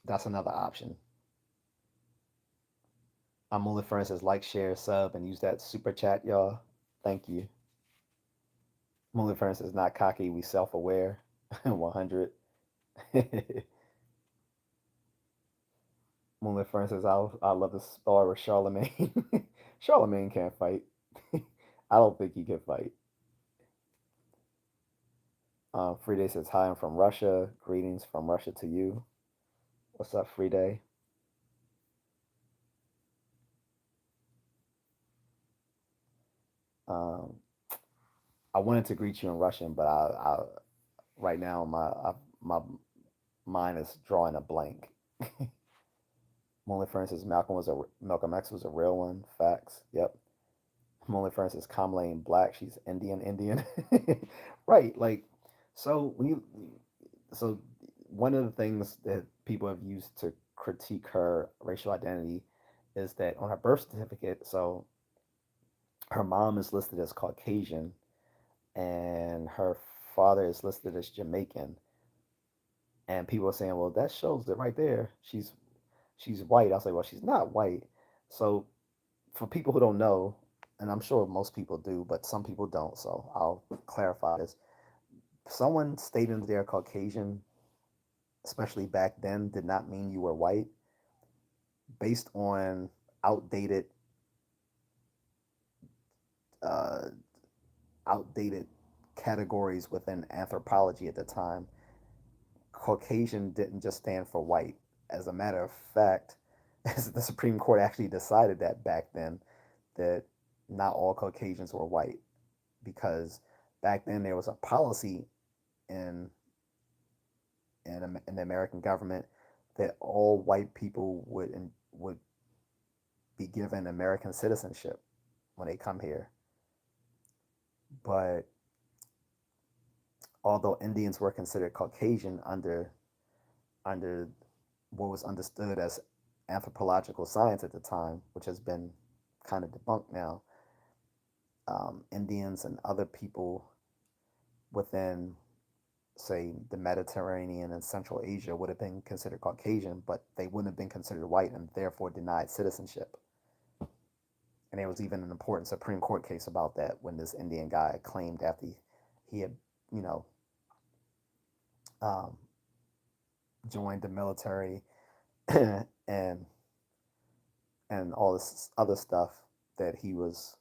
that's another option. I'm only friends as like, share, sub, and use that super chat, y'all. Thank you. I'm only friends is not cocky, we self aware. 100. Only friends is I love the spar with Charlemagne. Charlemagne can't fight. I don't think he can fight. Free says, hi, I'm from Russia. Greetings from Russia to you. What's up, Free Day? Um, I wanted to greet you in Russian, but I right now my mind is drawing a blank. Only for instance, Malcolm X was a real one. Facts. Yep. Only for instance, Kamala ain't black. She's Indian. Right. Like, so when you so one of the things that people have used to critique her racial identity is that on her birth certificate, so her mom is listed as Caucasian and her father is listed as Jamaican. And people are saying, well, that shows that right there, she's white. I say, well, she's not white. So for people who don't know, and I'm sure most people do, but some people don't, so I'll clarify this. Someone stating they're Caucasian, especially back then, did not mean you were white based on outdated uh, outdated categories within anthropology at the time. Caucasian didn't just stand for white. As a matter of fact, the Supreme Court actually decided that back then, that not all Caucasians were white, because back then there was a policy in in the American government that all white people would be given American citizenship when they come here. But although Indians were considered Caucasian under what was understood as anthropological science at the time, which has been kind of debunked now, Indians and other people within, say, the Mediterranean and Central Asia would have been considered Caucasian, but they wouldn't have been considered white and therefore denied citizenship. And there was even an important Supreme Court case about that when this Indian guy claimed after he had, you know, um, joined the military and all this other stuff, that he was,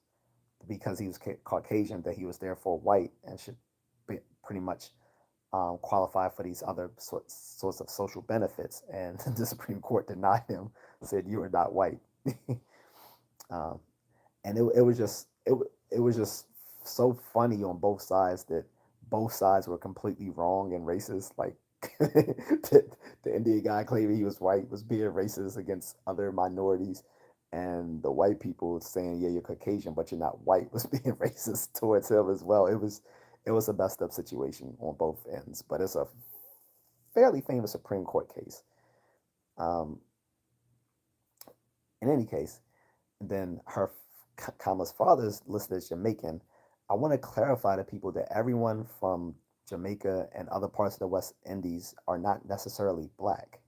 because he was Caucasian, that he was therefore white and should be pretty much qualify for these other sorts of social benefits. And the Supreme Court denied him, said you are not white. um, and it was just it was just so funny on both sides, that both sides were completely wrong and racist. Like the Indian guy claiming he was white was being racist against other minorities, and the white people saying, yeah, you're Caucasian but you're not white, was being racist towards him as well. It was a messed up situation on both ends, but it's a fairly famous Supreme Court case. um, in any case, then her Kamala's father is listed as Jamaican. I want to clarify to people that everyone from Jamaica and other parts of the West Indies are not necessarily black.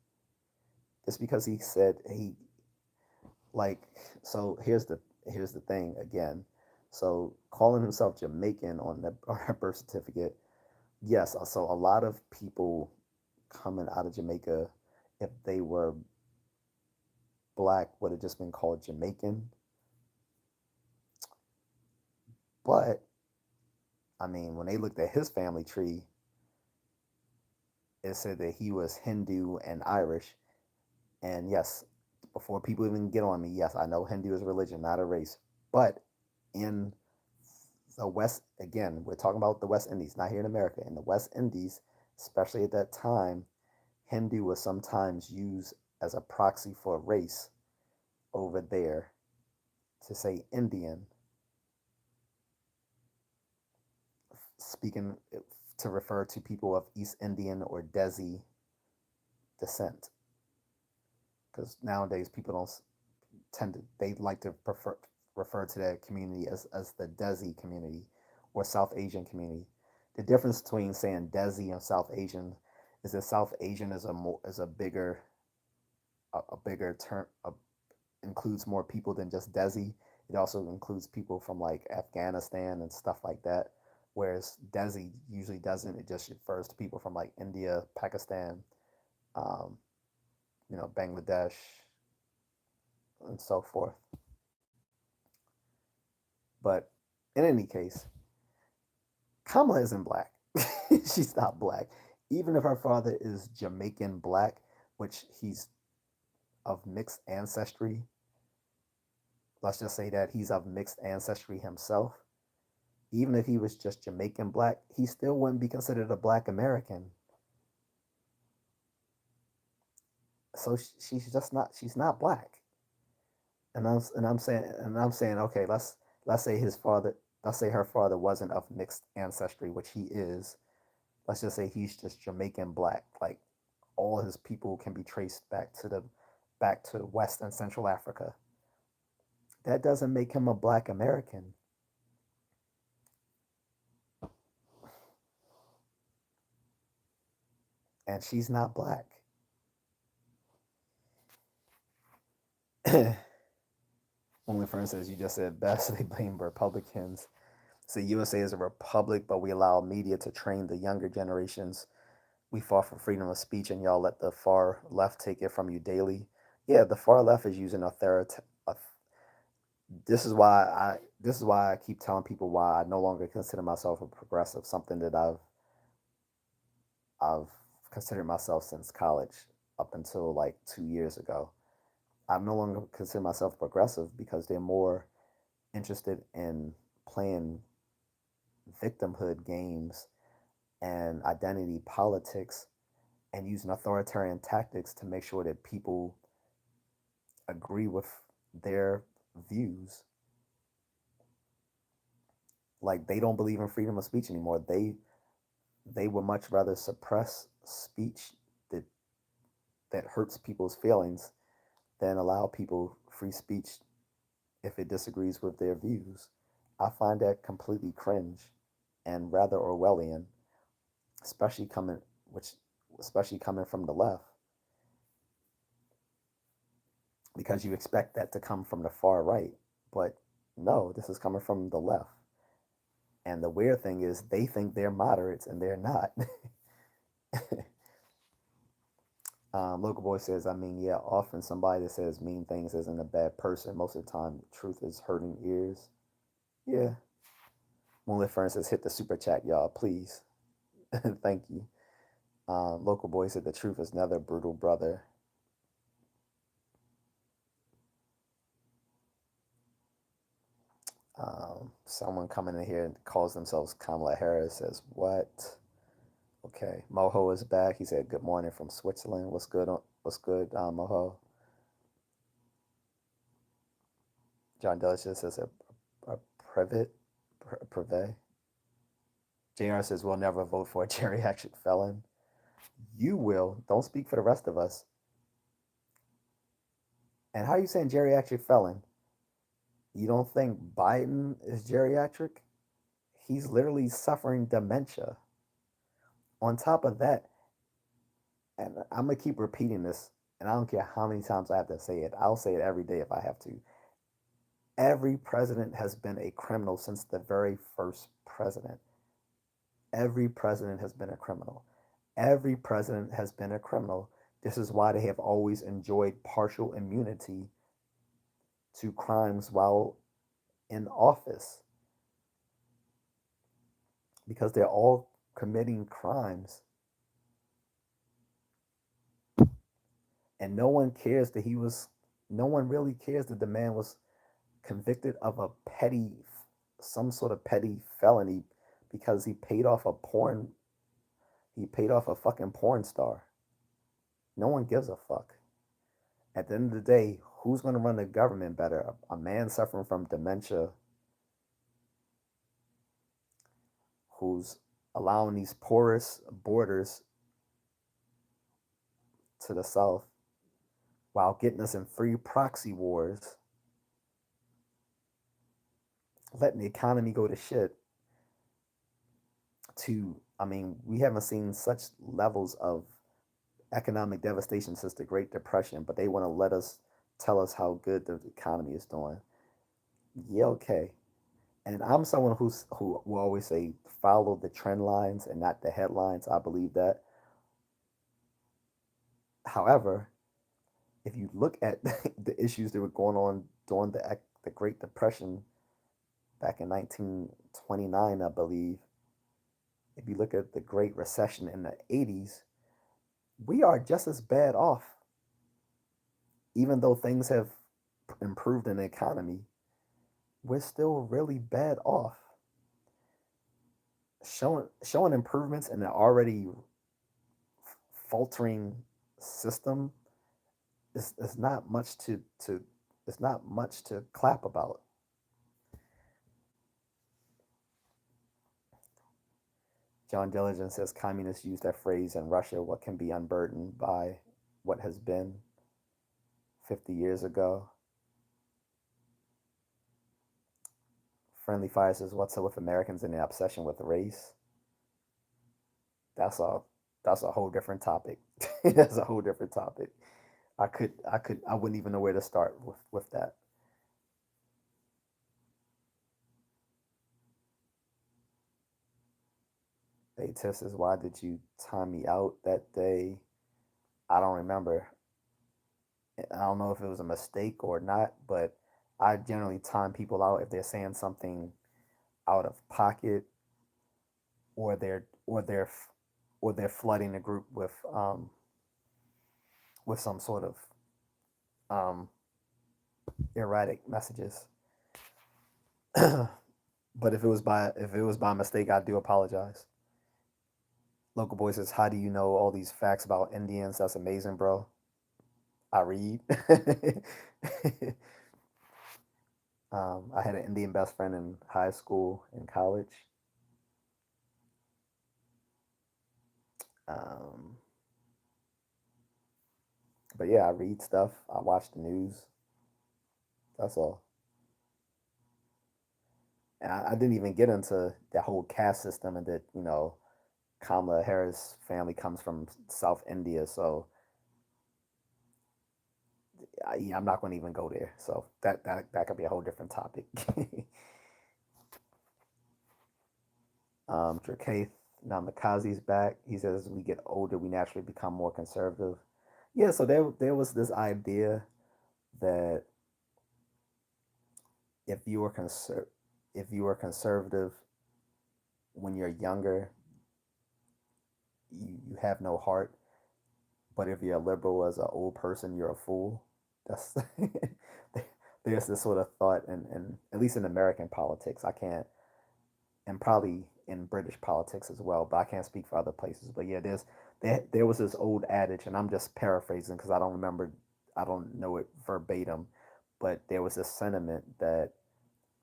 It's because he said he, like, so here's the thing again. So calling himself Jamaican on her birth certificate, yes. So a lot of people coming out of Jamaica, if they were black, would have just been called Jamaican. But I mean, when they looked at his family tree, it said that he was Hindu and Irish. And yes, before people even get on me, yes, I know Hindu is a religion, not a race. But in the West, again, we're talking about the West Indies, not here in America. In the West Indies, especially at that time, Hindu was sometimes used as a proxy for race over there to say Indian, speaking to refer to people of East Indian or Desi descent. Because nowadays people don't tend to, they like to prefer refer to that community as the Desi community or South Asian community. The difference between saying Desi and South Asian is that South Asian is a bigger bigger term, includes more people than just Desi. It also includes people from like Afghanistan and stuff like that. Whereas Desi usually doesn't. It just refers to people from like India, Pakistan, um, Bangladesh, and so forth. But in any case, Kamala isn't black. She's not black. Even if her father is Jamaican black, which he's of mixed ancestry, let's just say that he's of mixed ancestry himself. Even if he was just Jamaican black, he still wouldn't be considered a black American. So she's just not. She's not black. And I'm saying, okay, let's say his father, let's say her father wasn't of mixed ancestry, which he is. Let's just say he's just Jamaican black. Like all his people can be traced back to West and Central Africa. That doesn't make him a black American. And she's not black. Only for instance, you just said best, they blame Republicans. So USA is a republic, but we allow media to train the younger generations. We fought for freedom of speech, and y'all let the far left take it from you daily. Yeah, the far left is using authority. This is why I keep telling people why I no longer consider myself a progressive. Something that I've considered myself since college up until like 2 years ago. I no longer consider myself progressive because they're more interested in playing victimhood games and identity politics and using authoritarian tactics to make sure that people agree with their views. Like they don't believe in freedom of speech anymore. They would much rather suppress speech that hurts people's feelings than allow people free speech if it disagrees with their views. I find that completely cringe and rather Orwellian, especially coming which especially coming from the left, because you expect that to come from the far right. But no, this is coming from the left. And the weird thing is they think they're moderates and they're not. Local boy says, I mean, yeah, often somebody that says mean things isn't a bad person. Most of the time, the truth is hurting ears. Yeah. Moonlit Fern says, hit the super chat, y'all, please. Thank you. Local boy said, the truth is never brutal, brother. Someone coming in here and calls themselves Kamala Harris says, what? Okay. Moho is back. He said, good morning from Switzerland. What's good? What's good, Moho? John Delicious says, a privet. JR says, we'll never vote for a geriatric felon. You will. Don't speak for the rest of us. And how are you saying geriatric felon? You don't think Biden is geriatric? He's literally suffering dementia. On top of that, and I'm going to keep repeating this, and I don't care how many times I have to say it. I'll say it every day if I have to. Every president has been a criminal since the very first president. Every president has been a criminal. Every president has been a criminal. This is why they have always enjoyed partial immunity to crimes while in office, because they're all committing crimes. And no one really cares that the man was convicted of some sort of petty felony because he paid off He paid off a fucking porn star. No one gives a fuck. At the end of the day, who's going to run the government better? A man suffering from dementia who's allowing these porous borders to the south while getting us in free proxy wars, letting the economy go to shit. We haven't seen such levels of economic devastation since the Great Depression, but they want to let us tell us how good the economy is doing. Yeah, okay. And I'm someone who will always say follow the trend lines and not the headlines. I believe that. However, if you look at the issues that were going on during the Great Depression back in 1929, I believe, if you look at the Great Recession in the 80s, we are just as bad off, even though things have improved in the economy. We're still really bad off. Showing improvements in an already faltering system is not much to it's not much to clap about. John Diligent says communists use that phrase in Russia, what can be unburdened by what has been 50 years ago. Friendly Fire says, what's up with Americans and the obsession with race? That's a that's a whole different topic. That's a whole different topic. I wouldn't even know where to start with that. Hey, Tiff says, why did you time me out that day? I don't remember. I don't know if it was a mistake or not, but I generally time people out if they're saying something out of pocket or they're flooding the group with some sort of um, erratic messages. But if it was by mistake, I do apologize. Local boy says, "How do you know all these facts about Indians? That's amazing, bro. I read." I had an Indian best friend in high school and college. Um, but yeah, I read stuff. I watch the news. That's all. And I didn't even get into that whole caste system and that Kamala Harris family comes from South India, so I'm not going to even go there. So that could be a whole different topic. Drakaith Namikaze's back. He says, as we get older, we naturally become more conservative. Yeah, so there was this idea that if you were if you were conservative when you're younger, you have no heart. But if you're a liberal as an old person, you're a fool. That's there's this sort of thought, and at least in American politics, I can't, and probably in British politics as well, but I can't speak for other places. But yeah, there was this old adage, and I'm just paraphrasing because I don't remember, I don't know it verbatim, but there was this sentiment that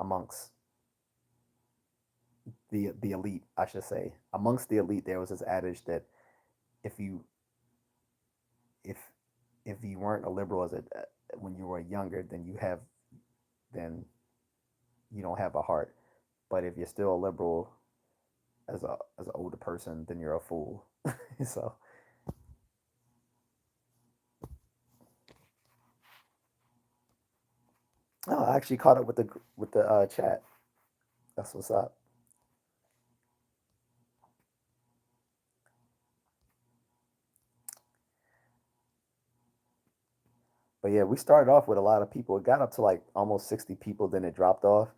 amongst the elite, I should say, amongst the elite, there was this adage that if you if if you weren't a liberal as a when you were younger, then you don't have a heart. But if you're still a liberal as an older person, then you're a fool. So oh, I actually caught up with the chat. That's what's up. But yeah, we started off with a lot of people. It got up to like almost 60 people, then it dropped off.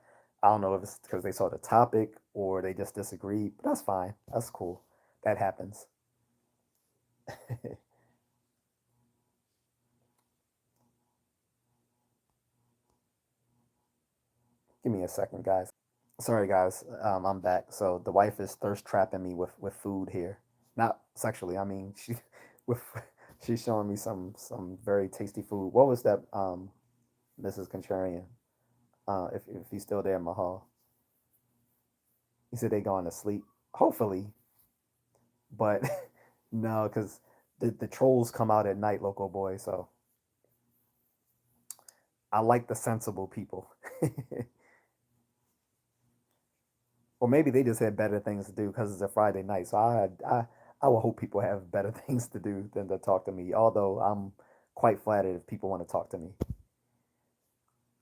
I don't know if it's because they saw the topic or they just disagreed, but that's fine. That's cool. That happens. Give me a second, guys. Sorry, guys. I'm back. So the wife is thirst trapping me with food here. Not sexually. I mean, she with she's showing me some very tasty food. What was that, Mrs. Contrarian? If he's still there, Mahal. He said they going to sleep. Hopefully, but no, because the trolls come out at night, local boy. So I like the sensible people. Or maybe they just had better things to do because it's a Friday night. So I will hope people have better things to do than to talk to me. Although I'm quite flattered if people want to talk to me.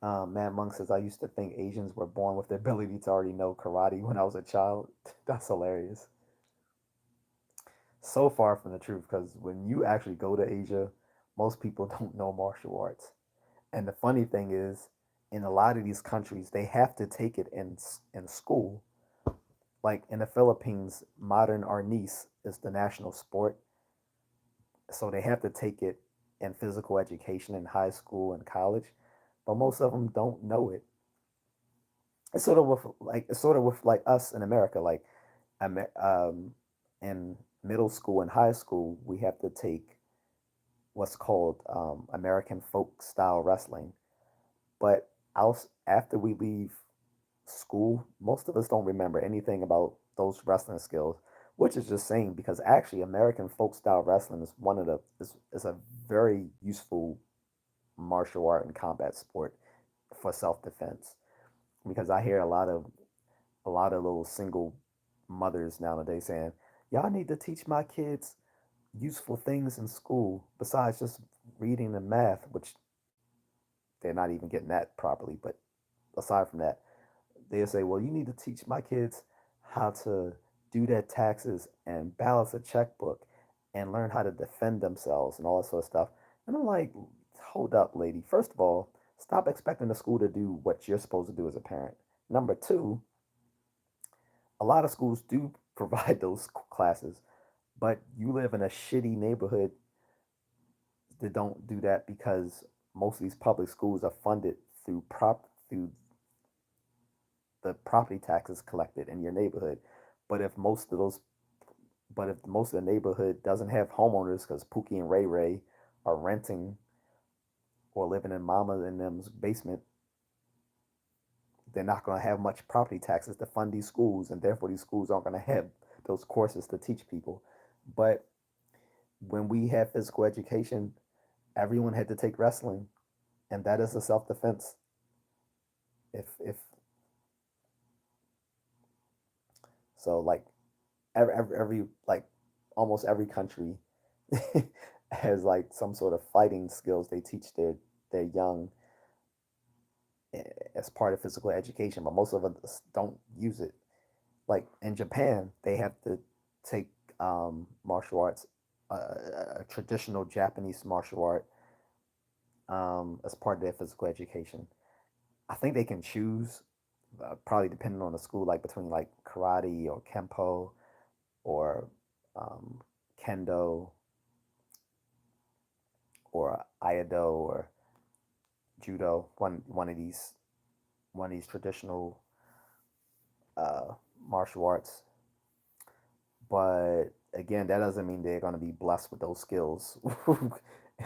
Matt Monk says I used to think Asians were born with the ability to already know karate when I was a child. That's hilarious. So far from the truth because when you actually go to Asia, most people don't know martial arts. And the funny thing is, in a lot of these countries, they have to take it in school. Like in the Philippines, modern arnis is the national sport, so they have to take it in physical education in high school and college. But most of them don't know it. It's sort of with like us in America. Like in middle school and high school, we have to take what's called American folk style wrestling. But after we leave school, most of us don't remember anything about those wrestling skills, which is just saying because actually American folk style wrestling is one of the is a very useful martial art and combat sport for self defense. Because I hear a lot of little single mothers nowadays saying, "Y'all need to teach my kids useful things in school besides just reading and math," which they're not even getting that properly. But aside from that, they'll say, well, you need to teach my kids how to do their taxes and balance a checkbook and learn how to defend themselves and all that sort of stuff. And I'm like, hold up, lady. First of all, stop expecting the school to do what you're supposed to do as a parent. Number two, a lot of schools do provide those classes, but you live in a shitty neighborhood that don't do that because most of these public schools are funded through the property taxes collected in your neighborhood. But if most of those, but if most of the neighborhood doesn't have homeowners because Pookie and Ray Ray are renting or living in Mama and them's basement, they're not going to have much property taxes to fund these schools, and therefore these schools aren't going to have those courses to teach people. But when we had physical education, everyone had to take wrestling, and that is a self defense. If so, like every like almost every country has like some sort of fighting skills they teach their young as part of physical education, but most of us don't use it. Like in Japan, they have to take martial arts, a traditional Japanese martial art, as part of their physical education. I think they can choose, probably depending on the school, like between like karate or kempo or um, kendo or aikido or judo. One of these traditional uh, martial arts. But again, that doesn't mean they're going to be blessed with those skills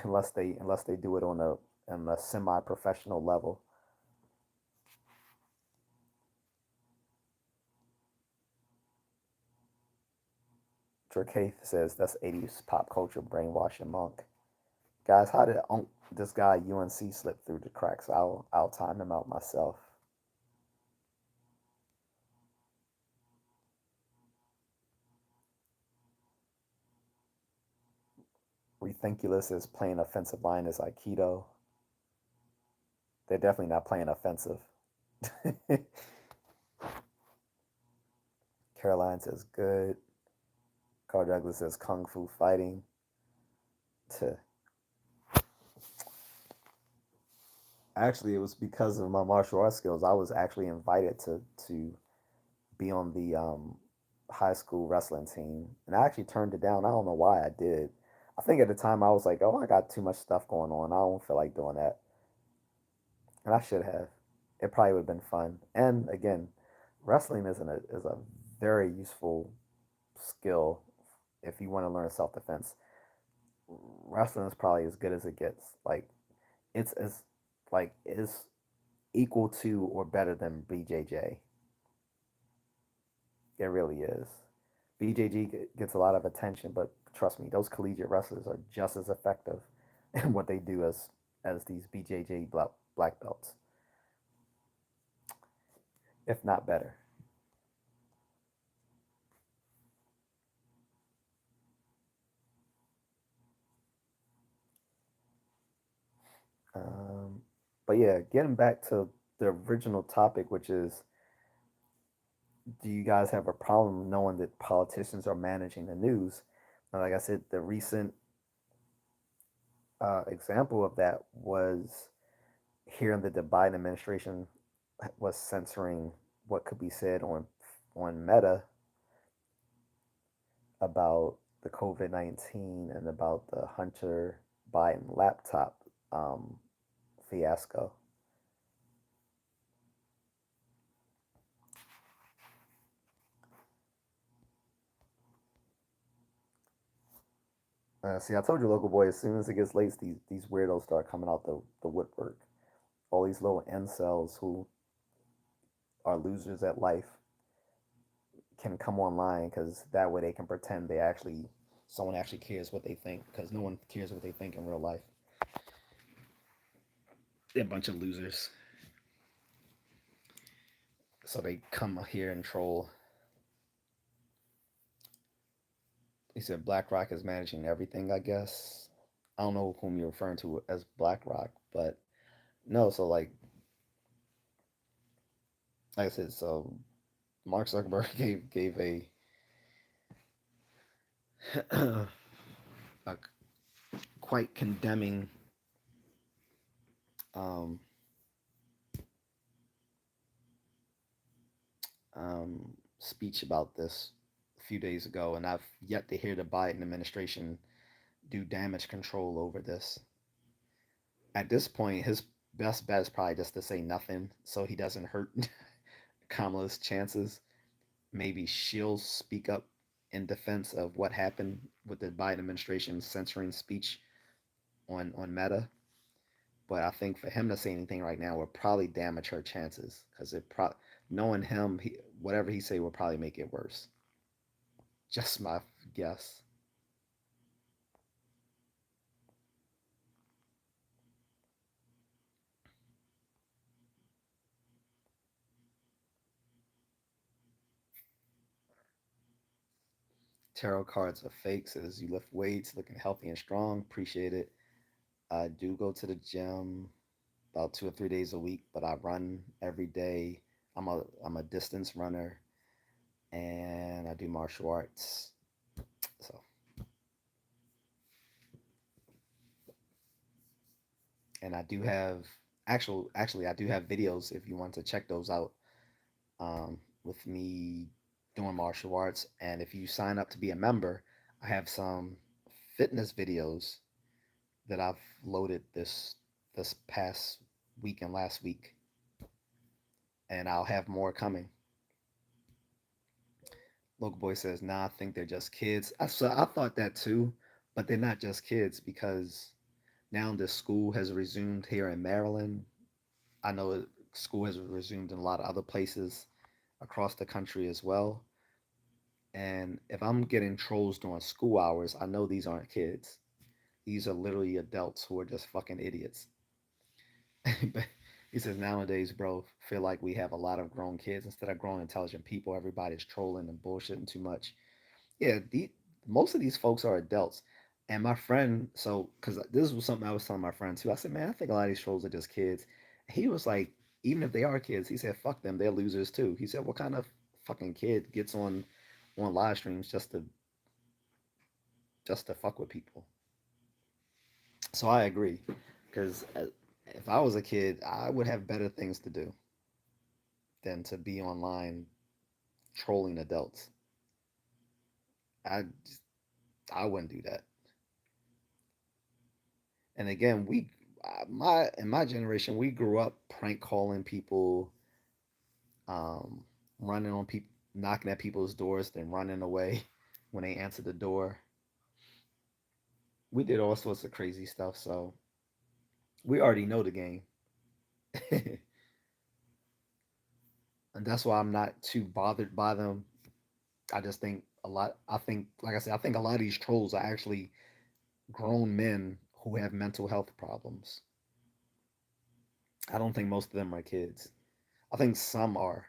unless they do it on a semi professional level. Drake says that's 80s pop culture brainwashing monk. Guys, how did this guy UNC slip through the cracks? I'll time him out myself. Rethinkulous is playing offensive line as Aikido. They're definitely not playing offensive. Caroline says good. Carl Douglas says kung fu fighting. To Actually, it was because of my martial arts skills. I was actually invited to be on the high school wrestling team, and I actually turned it down. I don't know why I did. I think at the time I was like, "Oh, I got too much stuff going on. I don't feel like doing that," and I should have. It probably would have been fun. And again, wrestling is a very useful skill if you want to learn self defense, wrestling is probably as good as it gets. Like it's as like it's equal to or better than BJJ. It really is. BJJ gets a lot of attention, but trust me, those collegiate wrestlers are just as effective in what they do as these BJJ black belts, if not better. Um, but yeah, getting back to the original topic, which is, do you guys have a problem knowing that politicians are managing the news? Like I said, the recent example of that was hearing that the Biden administration was censoring what could be said on Meta about the COVID-19 and about the Hunter Biden laptop um, fiasco. See, I told you, local boy, as soon as it gets late, these weirdos start coming out the woodwork. All these little incels who are losers at life can come online because that way they can pretend they actually someone actually cares what they think, because no one cares what they think in real life. They're a bunch of losers. So they come here and troll. He said BlackRock is managing everything, I guess. I don't know whom you're referring to as BlackRock, but no, so like I said, so Mark Zuckerberg gave a quite condemning um, speech about this a few days ago, and I've yet to hear the Biden administration do damage control over this. At this point, his best bet is probably just to say nothing so he doesn't hurt Kamala's chances. Maybe she'll speak up in defense of what happened with the Biden administration censoring speech on Meta. But I think for him to say anything right now will probably damage her chances, because knowing him, whatever he say will probably make it worse. Just my guess. Tarot cards are fake. Says you lift weights, looking healthy and strong. Appreciate it. I do go to the gym about 2 or 3 days a week, but I run every day. I'm a distance runner, and I do martial arts. So, and I do have actually I do have videos if you want to check those out, with me doing martial arts. And if you sign up to be a member, I have some fitness videos that I've loaded this past week and last week, and I'll have more coming. Local boy says, "Nah, I think they're just kids." I thought that too, but they're not just kids, because now the school has resumed here in Maryland. I know school has resumed in a lot of other places across the country as well. And if I'm getting trolls during school hours, I know these aren't kids. These are literally adults who are just fucking idiots. He says, nowadays, bro, feel like we have a lot of grown kids instead of grown intelligent people. Everybody's trolling and bullshitting too much. Yeah, most of these folks are adults. And my friend, so because this was something I was telling my friend too. I said, man, I think a lot of these trolls are just kids. He was like, even if they are kids, he said, fuck them, they're losers too. He said, what kind of fucking kid gets on live streams just to fuck with people? So I agree, because if I was a kid, I would have better things to do than to be online trolling adults. I I wouldn't do that. And again, we my in my generation, we grew up prank calling people, um, running on people, knocking at people's doors, then running away. when they answered the door. We did all sorts of crazy stuff, so we already know the game. And that's why I'm not too bothered by them. I just think a lot, I think, like I said, I think a lot of these trolls are actually grown men who have mental health problems. I don't think most of them are kids. I think some are,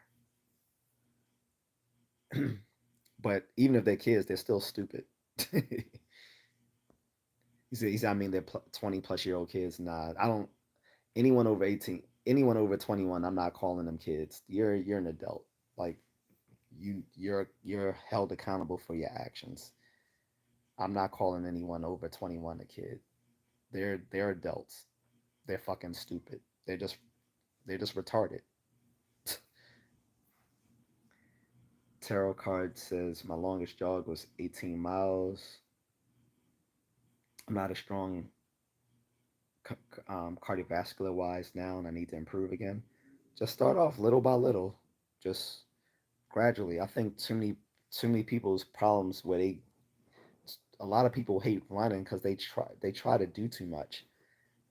but even if they're kids, they're still stupid. I mean, they're 20 plus year old kids. Nah, I don't. Anyone over 18, anyone over 21, I'm not calling them kids. You're an adult. Like you're held accountable for your actions. I'm not calling anyone over 21 a kid. They're adults. They're fucking stupid. They're just retarded. Tarot card says my longest jog was 18 miles. I'm not as strong cardiovascular wise now, and I need to improve again. Just start off little by little, just gradually. I think too many people's problems where a lot of people hate running because they try to do too much.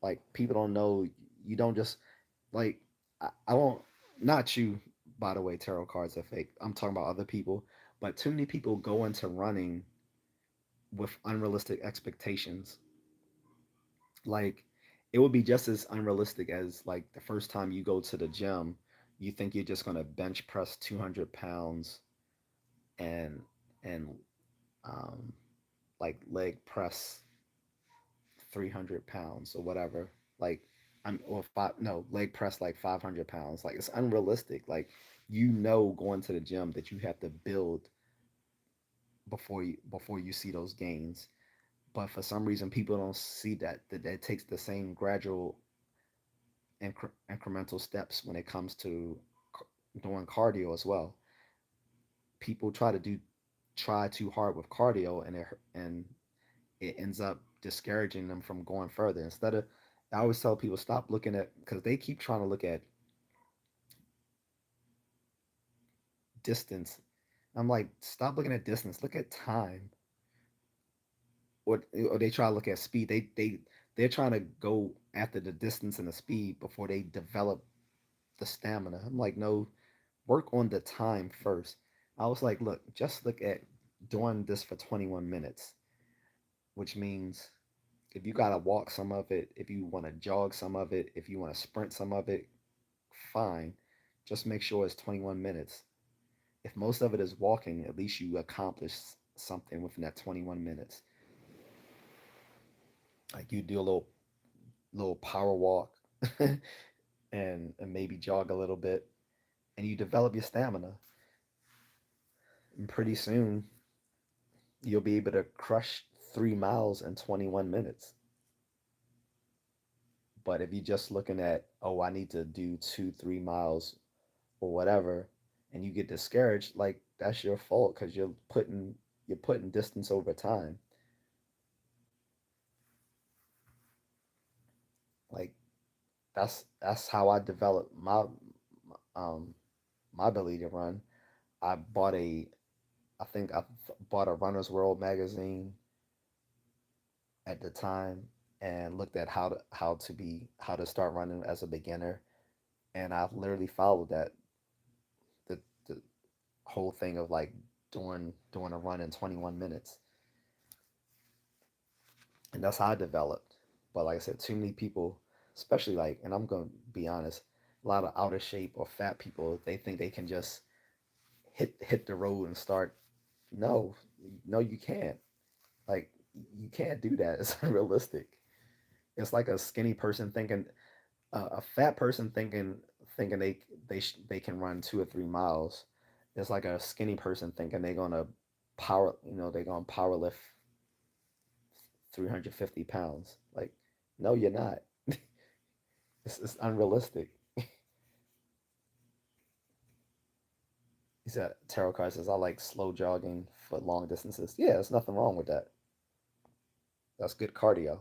Like people don't know you don't just like I won't not you by the way tarot cards are fake. I'm talking about other people, but too many people go into running with unrealistic expectations. Like it would be just as unrealistic as like the first time you go to the gym, you think you're just gonna bench press 200 pounds and and um, like leg press 300 pounds or whatever. Like I'm or five no leg press like 500 pounds. Like it's unrealistic. Like going to the gym that you have to build before you see those gains. But for some reason, people don't see that takes the same gradual incremental steps when it comes to doing cardio as well. People try too hard with cardio, and it ends up discouraging them from going further. Instead of, I always tell people stop looking at because they keep trying to look at distance. I'm like, stop looking at distance. Look at time. Or they try to look at speed. They're trying to go after the distance and the speed before they develop the stamina. I'm like, no, work on the time first. I was like, look, just look at doing this for 21 minutes, which means if you got to walk some of it, if you want to jog some of it, if you want to sprint some of it, fine. Just make sure it's 21 minutes. If most of it is walking, at least you accomplish something within that 21 minutes. Like you do a little power walk and maybe jog a little bit and you develop your stamina. And pretty soon you'll be able to crush 3 miles in 21 minutes. But if you're just looking at, oh, I need to do 2, 3 miles or whatever, and you get discouraged, like that's your fault because you're putting distance over time. Like that's how I developed um my ability to run. I bought a I think I bought a Runner's World magazine at the time and looked at how to start running as a beginner, and I literally followed the whole thing of like doing a run in 21 minutes, and that's how I developed. But like I said, too many people, especially like, and I'm gonna be honest, a lot of out of shape or fat people, they think they can just hit the road and start. No, no, you can't. Like you can't do that. It's unrealistic. It's like a skinny person thinking, a fat person thinking they can run 2 or 3 miles. It's like a skinny person thinking they're gonna they're gonna power lift 350 pounds. Like, no, you're not. It's unrealistic. He said tarot card says I like slow jogging for long distances. Yeah, there's nothing wrong with that. That's good cardio.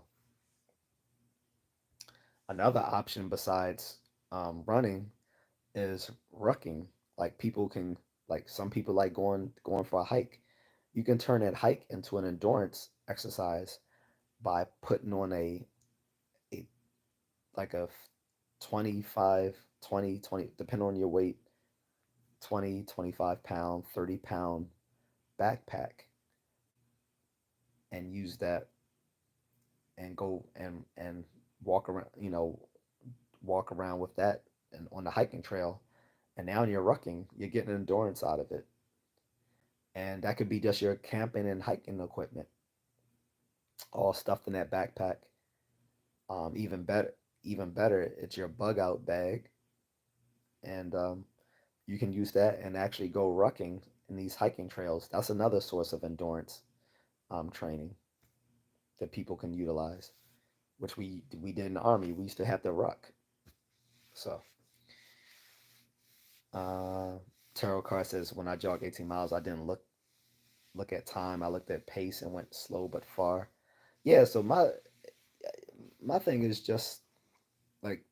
Another option besides running is rucking. Like people can like some people like going for a hike. you can turn that hike into an endurance exercise by putting on a like a 25, 20, 20, depending on your weight, 20, 25 pound, 30 pound backpack, and use that and go and walk around, walk around with that and on the hiking trail. And now you're rucking, you're getting endurance out of it. And that could be just your camping and hiking equipment, all stuffed in that backpack. Even better, it's your bug out bag, and you can use that and actually go rucking in these hiking trails. That's another source of endurance training that people can utilize, which we did in the army. We used to have to ruck. So, uh, tarot card says when I jogged 18 miles, I didn't look at time. I looked at pace and went slow but far. Yeah. So my thing is just like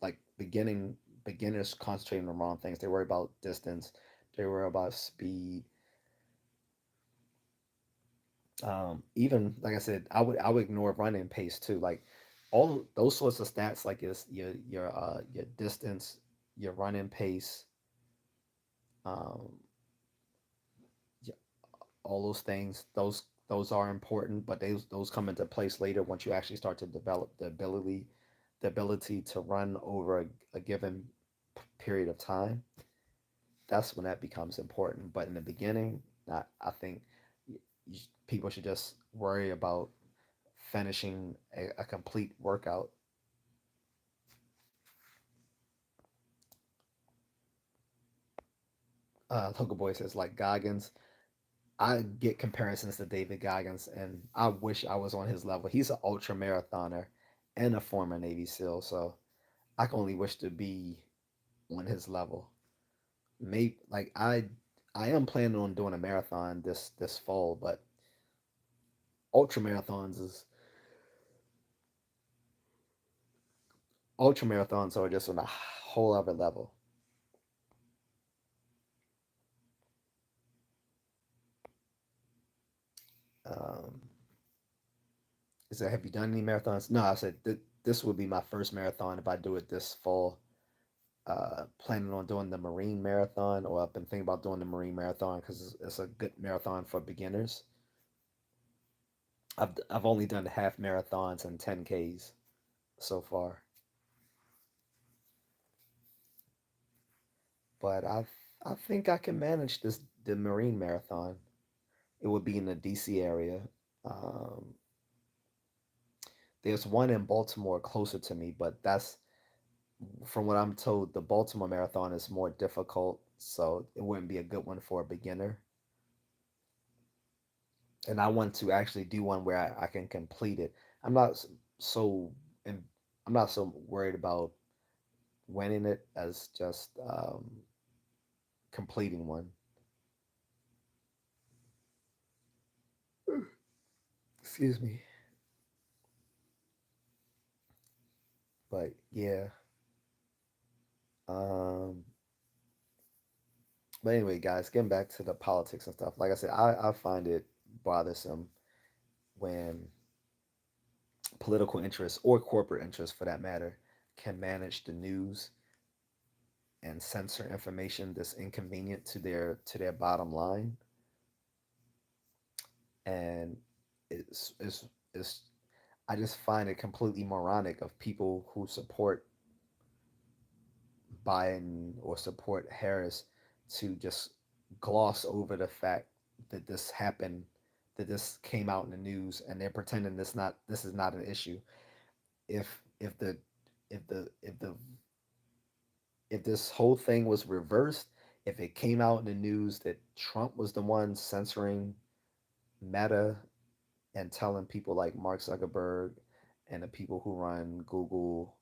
like beginners concentrating on the wrong things. They worry about distance. They worry about speed. Even like I said, I would ignore running pace too. Like all those sorts of stats, like your distance, your running pace, um, all those things. Those are important, but those come into place later once you actually start to develop the ability to run over a given period of time. That's when that becomes important. But in the beginning, I think people should just worry about finishing a complete workout. Local Boy says, like Goggins. I get comparisons to David Goggins, and I wish I was on his level. He's an ultra marathoner and a former Navy SEAL, so I can only wish to be on his level. Maybe like I am planning on doing a marathon this fall, but ultra marathons is ultra marathons are just on a whole other level. Um, is that have you done any marathons? No, I said this would be my first marathon if I do it this fall. Planning on doing the Marine Marathon, or I've been thinking about doing the Marine Marathon because it's a good marathon for beginners. I've only done half marathons and 10Ks so far, but I think I can manage the Marine Marathon. It would be in the DC area. Um, there's one in Baltimore closer to me, but that's from what I'm told. The Baltimore Marathon is more difficult, so it wouldn't be a good one for a beginner. And I want to actually do one where I can complete it. I'm not so and I'm not so worried about winning it as just completing one. Excuse me. But yeah. Um, but anyway, guys, getting back to the politics and stuff. Like I said, I find it bothersome when political interests or corporate interests, for that matter, can manage the news and censor information that's inconvenient to their bottom line. And it's I just find it completely moronic of people who support Biden or support Harris to just gloss over the fact that this happened, that this came out in the news, and they're pretending this is not an issue. If the if the if the if this whole thing was reversed, if it came out in the news that Trump was the one censoring Meta and telling people like Mark Zuckerberg and the people who run Google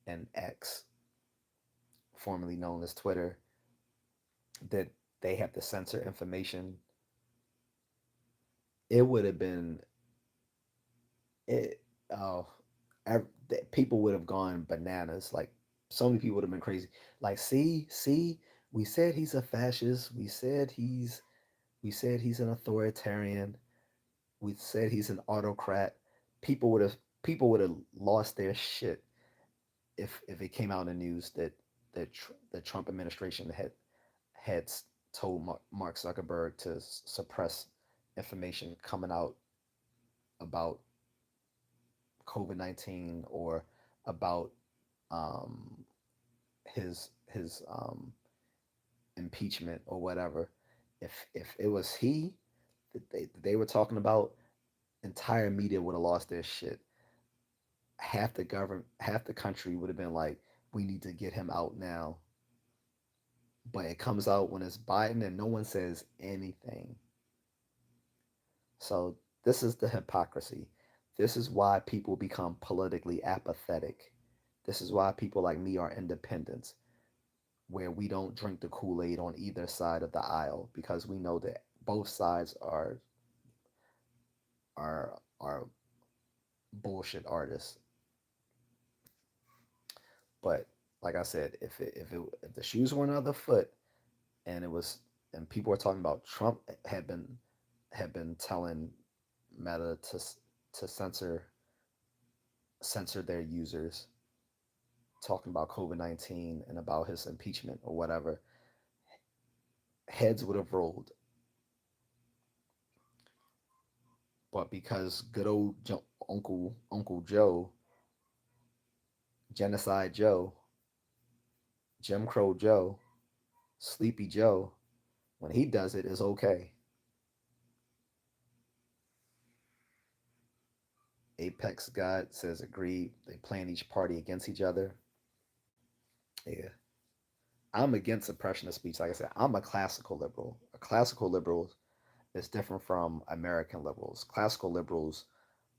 and X, formerly known as Twitter, that they have to censor information, it would have been it. Oh, people would have gone bananas. Like so many people would have been crazy. Like, see, we said he's a fascist. We said he's We said he's an authoritarian. We said he's an autocrat. People would have people would have lost their shit if it came out in the news that the Trump administration had told Mark Zuckerberg to suppress information coming out about COVID-19 or about um, his impeachment or whatever. If it was he that they were talking about, entire media would have lost their shit. Half the country would have been like, we need to get him out now. But it comes out when it's Biden and no one says anything. So this is the hypocrisy. This is why people become politically apathetic. This is why people like me are independents, where we don't drink the Kool-Aid on either side of the aisle because we know that both sides are bullshit artists. But like I said, if the shoes were on the other foot and it was and people were talking about Trump had been telling Meta to censor their users, talking about COVID-19 and about his impeachment or whatever, heads would have rolled. But because good old Uncle Joe, Genocide Joe, Jim Crow Joe, Sleepy Joe, when he does it, it's okay. Apex God says agreed. They plan each party against each other. Yeah. I'm against suppression of speech. Like I said, I'm a classical liberal. A classical liberal is different from American liberals. Classical liberals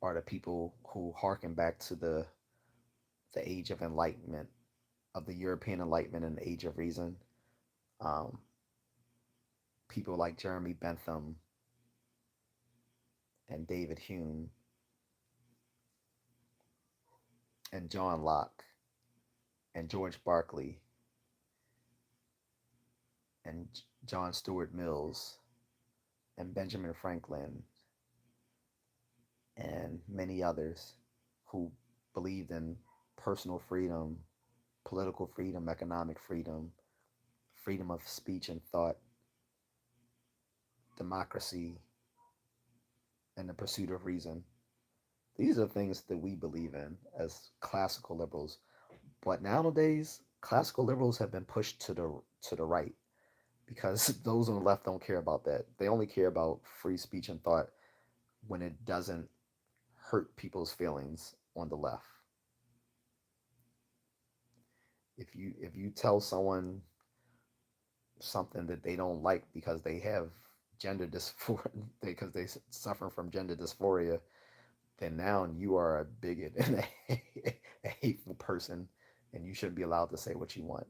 are the people who harken back to the age of enlightenment, of the European Enlightenment and the Age of Reason. Um, People like Jeremy Bentham and David Hume and John Locke and George Berkeley and John Stuart Mills and Benjamin Franklin and many others who believed in personal freedom, political freedom, economic freedom, freedom of speech and thought, democracy, and the pursuit of reason. These are things that we believe in as classical liberals. But nowadays, classical liberals have been pushed to the right because those on the left don't care about that. They only care about free speech and thought when it doesn't hurt people's feelings on the left. If you tell someone something that they don't like because they have gender dysphoria, because they suffer from gender dysphoria, then now you are a bigot and a hateful person, and you shouldn't be allowed to say what you want.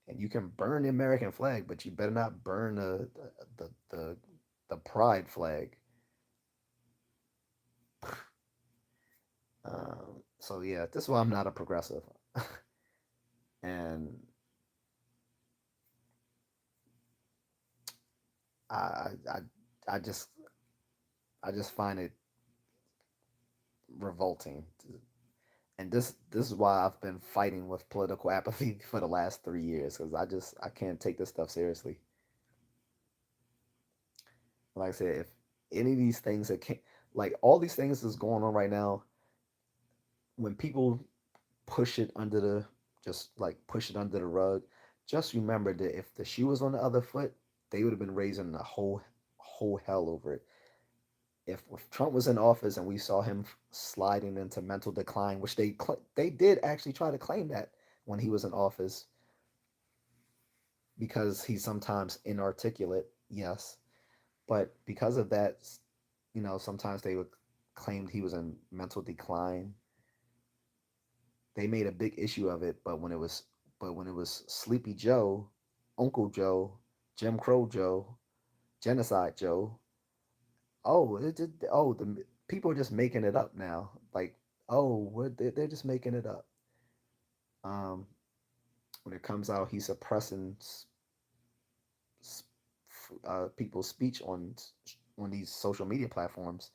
And you can burn the American flag, but you better not burn the the, the pride flag. So yeah, this is why I'm not a progressive, and I I I just I just find it revolting. And this is why I've been fighting with political apathy for the last 3 years because I can't take this stuff seriously. Like I said, if any of these things that can like all these things that's going on right now, when people push it under the just like push it under the rug, just remember that if the shoe was on the other foot, they would have been raising a whole hell over it. If Trump was in office and we saw him sliding into mental decline, which they did actually try to claim that when he was in office because he's sometimes inarticulate, yes, but because of that, sometimes they would claim he was in mental decline. They made a big issue of it, but when it was Sleepy Joe, Uncle Joe, Jim Crow Joe, Genocide Joe, the people are just making it up now. Like, oh, they're just making it up. Um, when it comes out, he's suppressing people's speech on these social media platforms.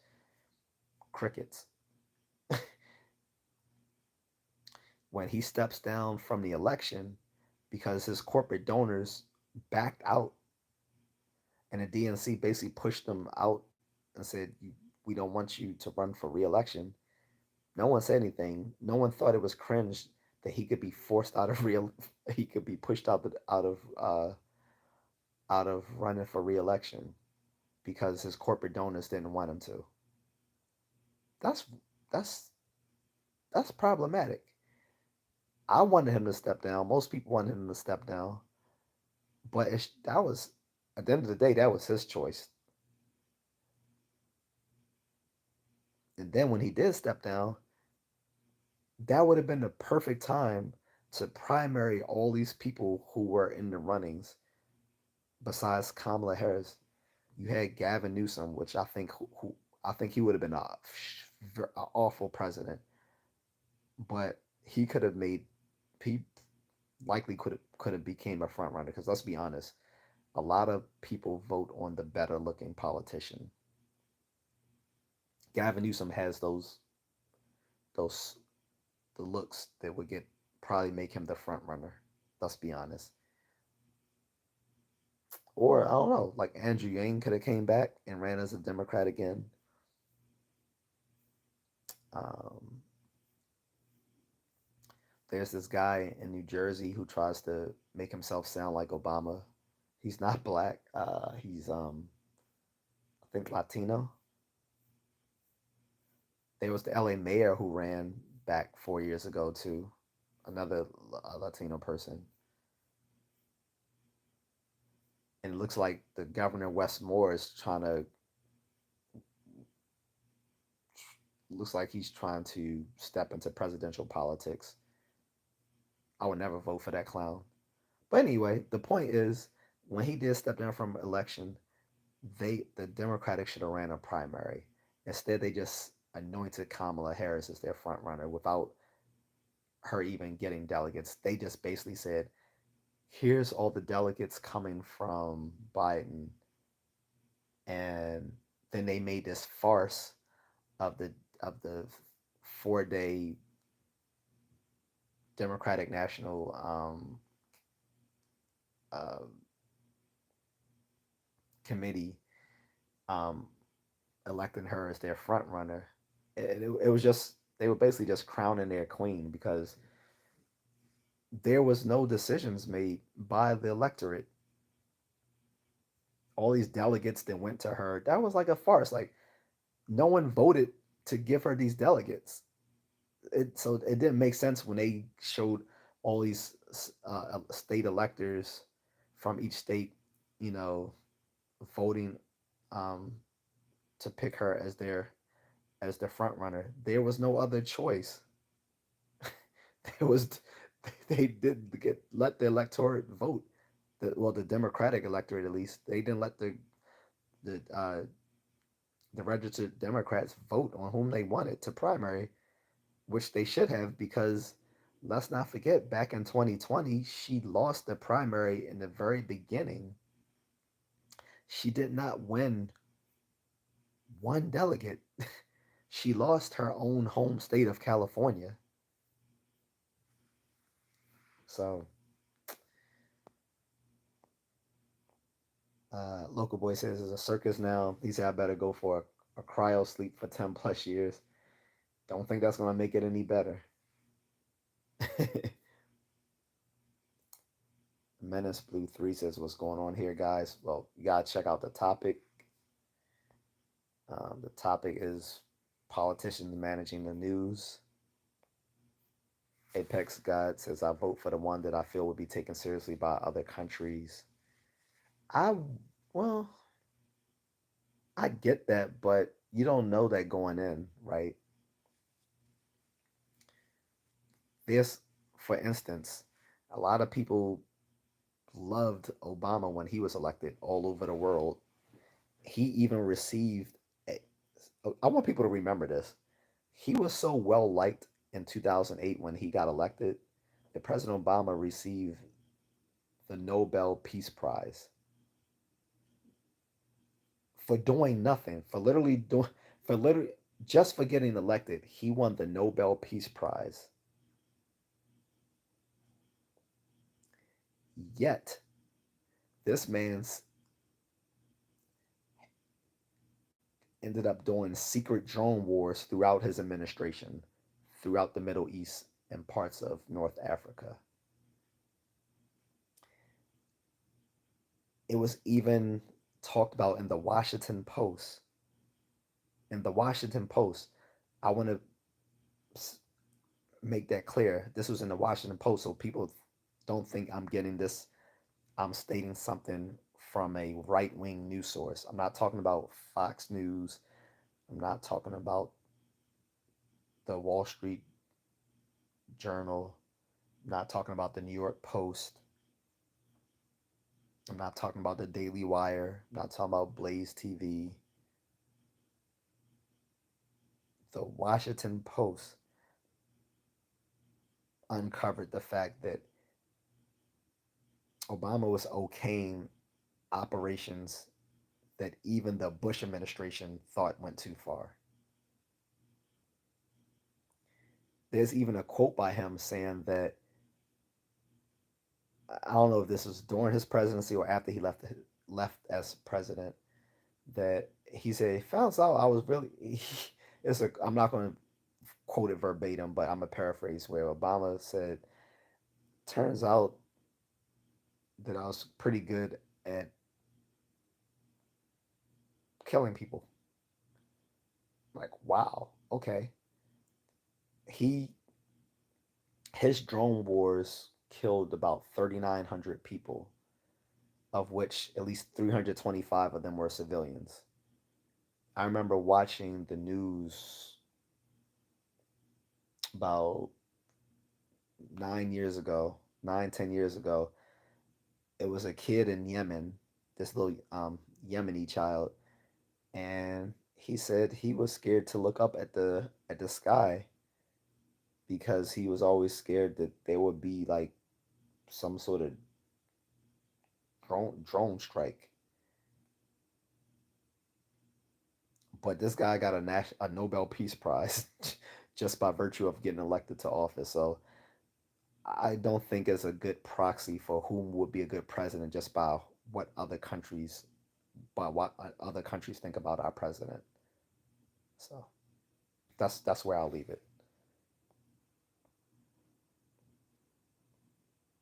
Crickets. When he steps down from the election because his corporate donors backed out, and the DNC basically pushed them out and said, "We don't want you to run for reelection." No one said anything. No one thought it was cringe that he could be forced out of real. He could be pushed out of running for reelection because his corporate donors didn't want him to. That's that's that's problematic. I wanted him to step down. Most people wanted him to step down, but that was at the end of the day that was his choice. And then when he did step down, that would have been the perfect time to primary all these people who were in the runnings besides Kamala Harris. You had Gavin Newsom, which I think he would have been a awful president, but he could have made he likely could have became a front runner because let's be honest, a lot of people vote on the better looking politician. Gavin Newsom has those the looks that would get probably make him the front runner. Let's be honest. Or I don't know, like Andrew Yang could have came back and ran as a Democrat again. Um, there's this guy in New Jersey who tries to make himself sound like Obama. He's not black. He's I think Latino. There was the LA mayor who ran back 4 years ago too, another Latino person. And it looks like the governor Wes Moore is trying to looks like he's trying to step into presidential politics. I would never vote for that clown. But anyway, the point is, when he did step down from election, the Democratic should have ran a primary. Instead, they just anointed Kamala Harris as their front runner without her even getting delegates. They just basically said, "Here's all the delegates coming from Biden," and then they made this farce of the 4 day Democratic National uh, Committee um, electing her as their front runner. It was just they were basically just crowning their queen because there was no decisions made by the electorate. All these delegates that went to her, that was like a farce. Like no one voted to give her these delegates. So it didn't make sense when they showed all these state electors from each state, you know, voting um, to pick her as their front runner. There was no other choice. There was they did get let the electorate vote. The Democratic electorate at least they didn't let the the registered Democrats vote on whom they wanted to primary, which they should have because let's not forget back in 2020 she lost the primary in the very beginning. She did not win one delegate. She lost her own home state of California. So, local boy says it's a circus now. He said I better go for a cryo sleep for 10 plus years. Don't think that's going to make it any better. Menace Blue 3 says, what's going on here, guys? Well, you got to check out the topic. The topic is politicians managing the news. Apex God says, I vote for the one that I feel would be taken seriously by other countries. I, well, I get that, but you don't know that going in, right? This, for instance, a lot of people loved Obama when he was elected all over the world. He even received, a, I want people to remember this. He was so well liked in 2008 when he got elected that President Obama received the Nobel Peace Prize. for doing nothing, for literally doing, for literally just for getting elected, he won the Nobel Peace Prize. Yet, this man's ended up doing secret drone wars throughout his administration, throughout the Middle East and parts of North Africa. It was even talked about in the Washington Post. In the Washington Post, I want to make that clear. This was in the Washington Post, so people don't think I'm getting this. I'm stating something from a right wing news source. I'm not talking about Fox News. I'm not talking about the Wall Street Journal. I'm not talking about the New York Post. I'm not talking about the Daily Wire. I'm not talking about Blaze TV. The Washington Post uncovered the fact that Obama was okaying operations that even the Bush administration thought went too far. There's even a quote by him saying that, I don't know if this was during his presidency or after he left as president, that he said he found out I was really it's a I'm not going to quote it verbatim, but I'm a paraphrase where Obama said, turns out that I was pretty good at killing people. Like, wow, okay. He his drone wars killed about 3,900 people, of which at least 325 of them were civilians. I remember watching the news about 9 years ago, 9, 10 years ago. It was a kid in Yemen, this little Yemeni child, and he said he was scared to look up at the sky because he was always scared that there would be like some sort of drone strike. But this guy got a Nobel Peace Prize just by virtue of getting elected to office. So I don't think it's a good proxy for whom would be a good president just by what other countries by what other countries think about our president. So that's where I'll leave it.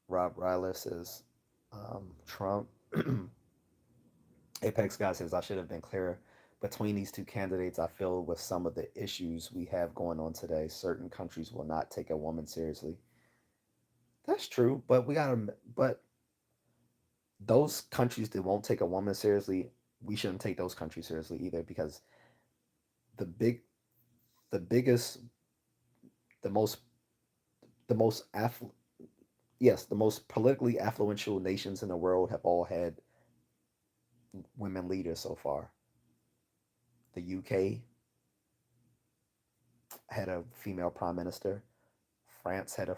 Rob Ryler says, Trump. Apex Guy says, I should have been clearer. Between these two candidates, I feel with some of the issues we have going on today, certain countries will not take a woman seriously. That's true, but but those countries that won't take a woman seriously, we shouldn't take those countries seriously either because the big, the biggest, the most, the most yes, the most politically affluential nations in the world have all had women leaders so far. The UK had a female prime minister. France had a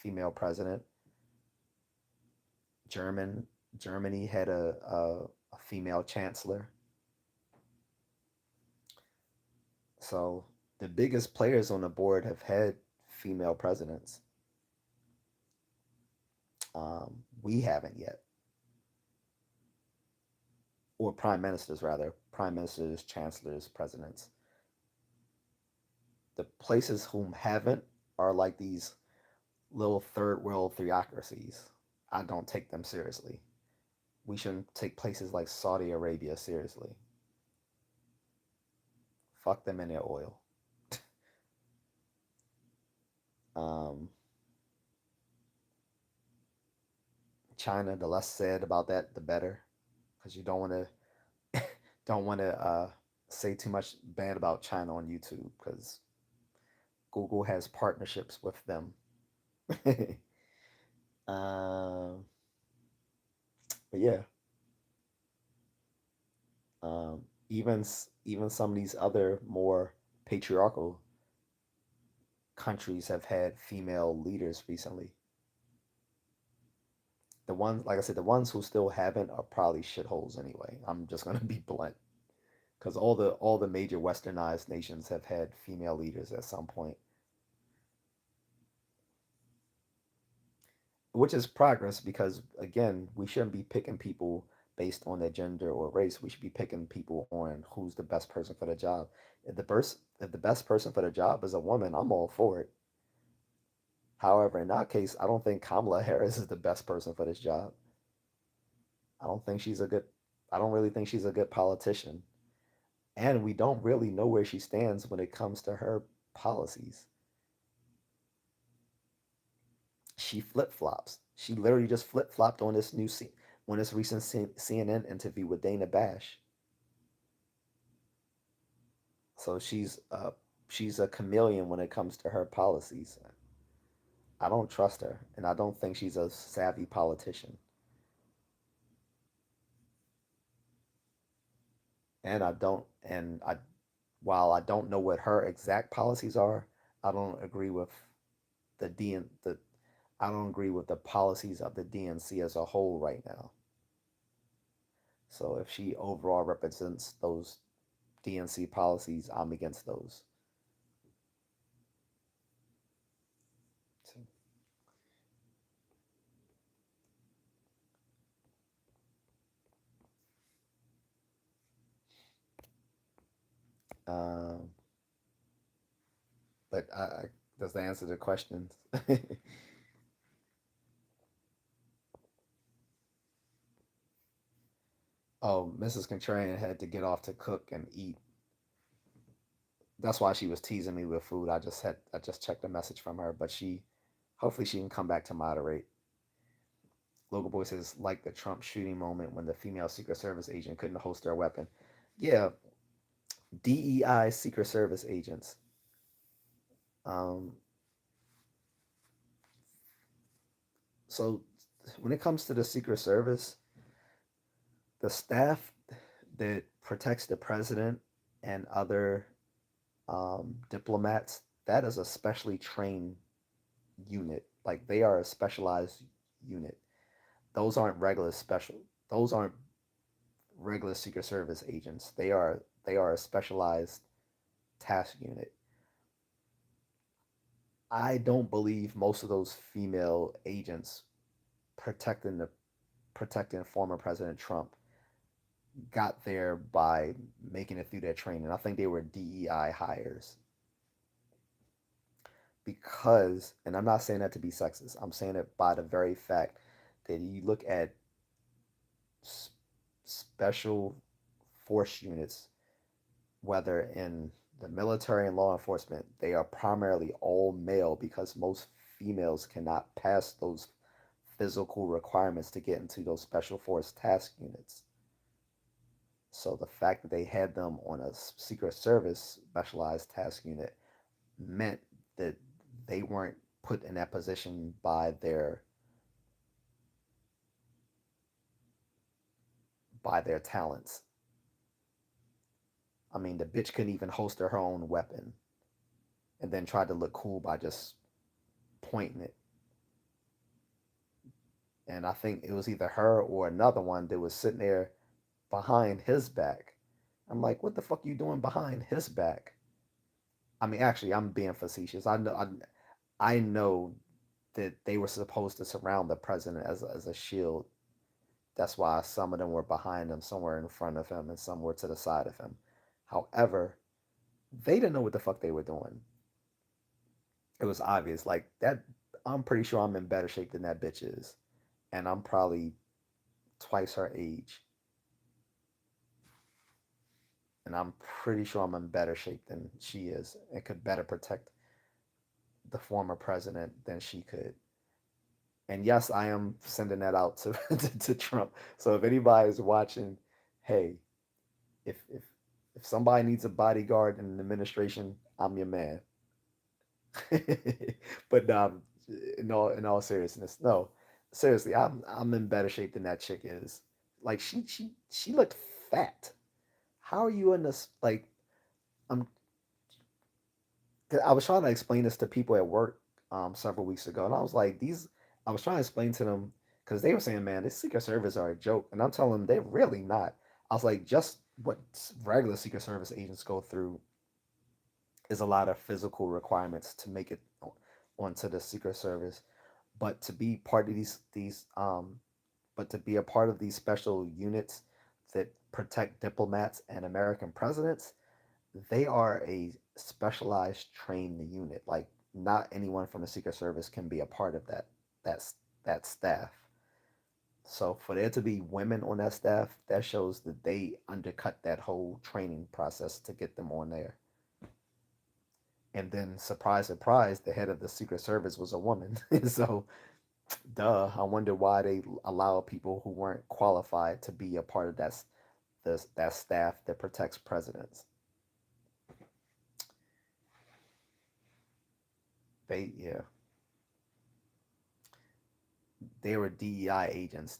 female president. German Germany had a female chancellor. So the biggest players on the board have had female presidents. We haven't yet, or prime ministers rather, prime ministers, chancellors, presidents. The places whom haven't are like these little third world theocracies. I don't take them seriously. We shouldn't take places like Saudi Arabia seriously. Fuck them and their oil. Um, China, the less said about that, the better, because you don't want to say too much bad about China on YouTube because Google has partnerships with them. um, but yeah, even some of these other more patriarchal countries have had female leaders recently. The ones, like I said, the ones who still haven't are probably shitholes anyway. I'm just gonna be blunt, because all the major westernized nations have had female leaders at some point, which is progress because again, we shouldn't be picking people based on their gender or race. We should be picking people on who's the best person for the job. If the best person for the job is a woman, I'm all for it. However, in that case, I don't think Kamala Harris is the best person for this job. I don't think she's a good I don't really think she's a good politician. And we don't really know where she stands when it comes to her policies. She flip flops. She literally just flip flopped on this recent CNN interview with Dana Bash. So she's a chameleon when it comes to her policies. I don't trust her, and I don't think she's a savvy politician. And I don't, and I, while I don't know what her exact policies are, I don't agree with the DN the I don't agree with the policies of the DNC as a whole right now. So if she overall represents those DNC policies, I'm against those. Um, but does that answer the questions? Oh, Mrs. Contrarian had to get off to cook and eat. That's why she was teasing me with food. I just checked a message from her, but she hopefully she can come back to moderate. Local Boy says like the Trump shooting moment when the female Secret Service agent couldn't holster a weapon. Yeah, DEI Secret Service agents. Um, so when it comes to the Secret Service, the staff that protects the president and other diplomats, that is a specially trained unit. Like they are a specialized unit. Those aren't regular special. Those aren't regular Secret Service agents. They are a specialized task unit. I don't believe most of those female agents protecting the protecting former President Trump got there by making it through their training. I think they were DEI hires because, and I'm not saying that to be sexist. I'm saying it by the very fact that you look at special force units, whether in the military and law enforcement, they are primarily all male because most females cannot pass those physical requirements to get into those special force task units. So the fact that they had them on a Secret Service specialized task unit meant that they weren't put in that position by their talents. I mean, the bitch couldn't even holster her own weapon and then tried to look cool by just pointing it. And I think it was either her or another one that was sitting there behind his back. I'm like, what the fuck are you doing behind his back? I mean, actually, I'm being facetious. I know that they were supposed to surround the president as a shield. That's why some of them were behind him, somewhere in front of him, and some were to the side of him. However, they didn't know what the fuck they were doing. It was obvious. Like that, I'm pretty sure I'm in better shape than that bitch is, and I'm probably twice her age, and I'm pretty sure I'm in better shape than she is, and could better protect the former president than she could. And yes, I am sending that out to to Trump. So if anybody's watching, hey, if if somebody needs a bodyguard in an administration, I'm your man. But in all seriousness, no, seriously, I'm in better shape than that chick is. Like she looked fat. How are you in this? Like I'm. I was trying to explain this to people at work several weeks ago, and I was like, these. I was trying to explain to them because they were saying, man, this Secret Service are a joke, and I'm telling them they're really not. I was like, just what regular Secret Service agents go through is a lot of physical requirements to make it onto the Secret Service, but to be part of but to be a part of these special units that protect diplomats and American presidents, they are a specialized trained unit. Like not anyone from the Secret Service can be a part of that that staff. So for there to be women on that staff, that shows that they undercut that whole training process to get them on there. And then surprise, surprise, the head of the Secret Service was a woman. So duh, I wonder why they allow people who weren't qualified to be a part of that staff that protects presidents. Yeah, they were DEI agents,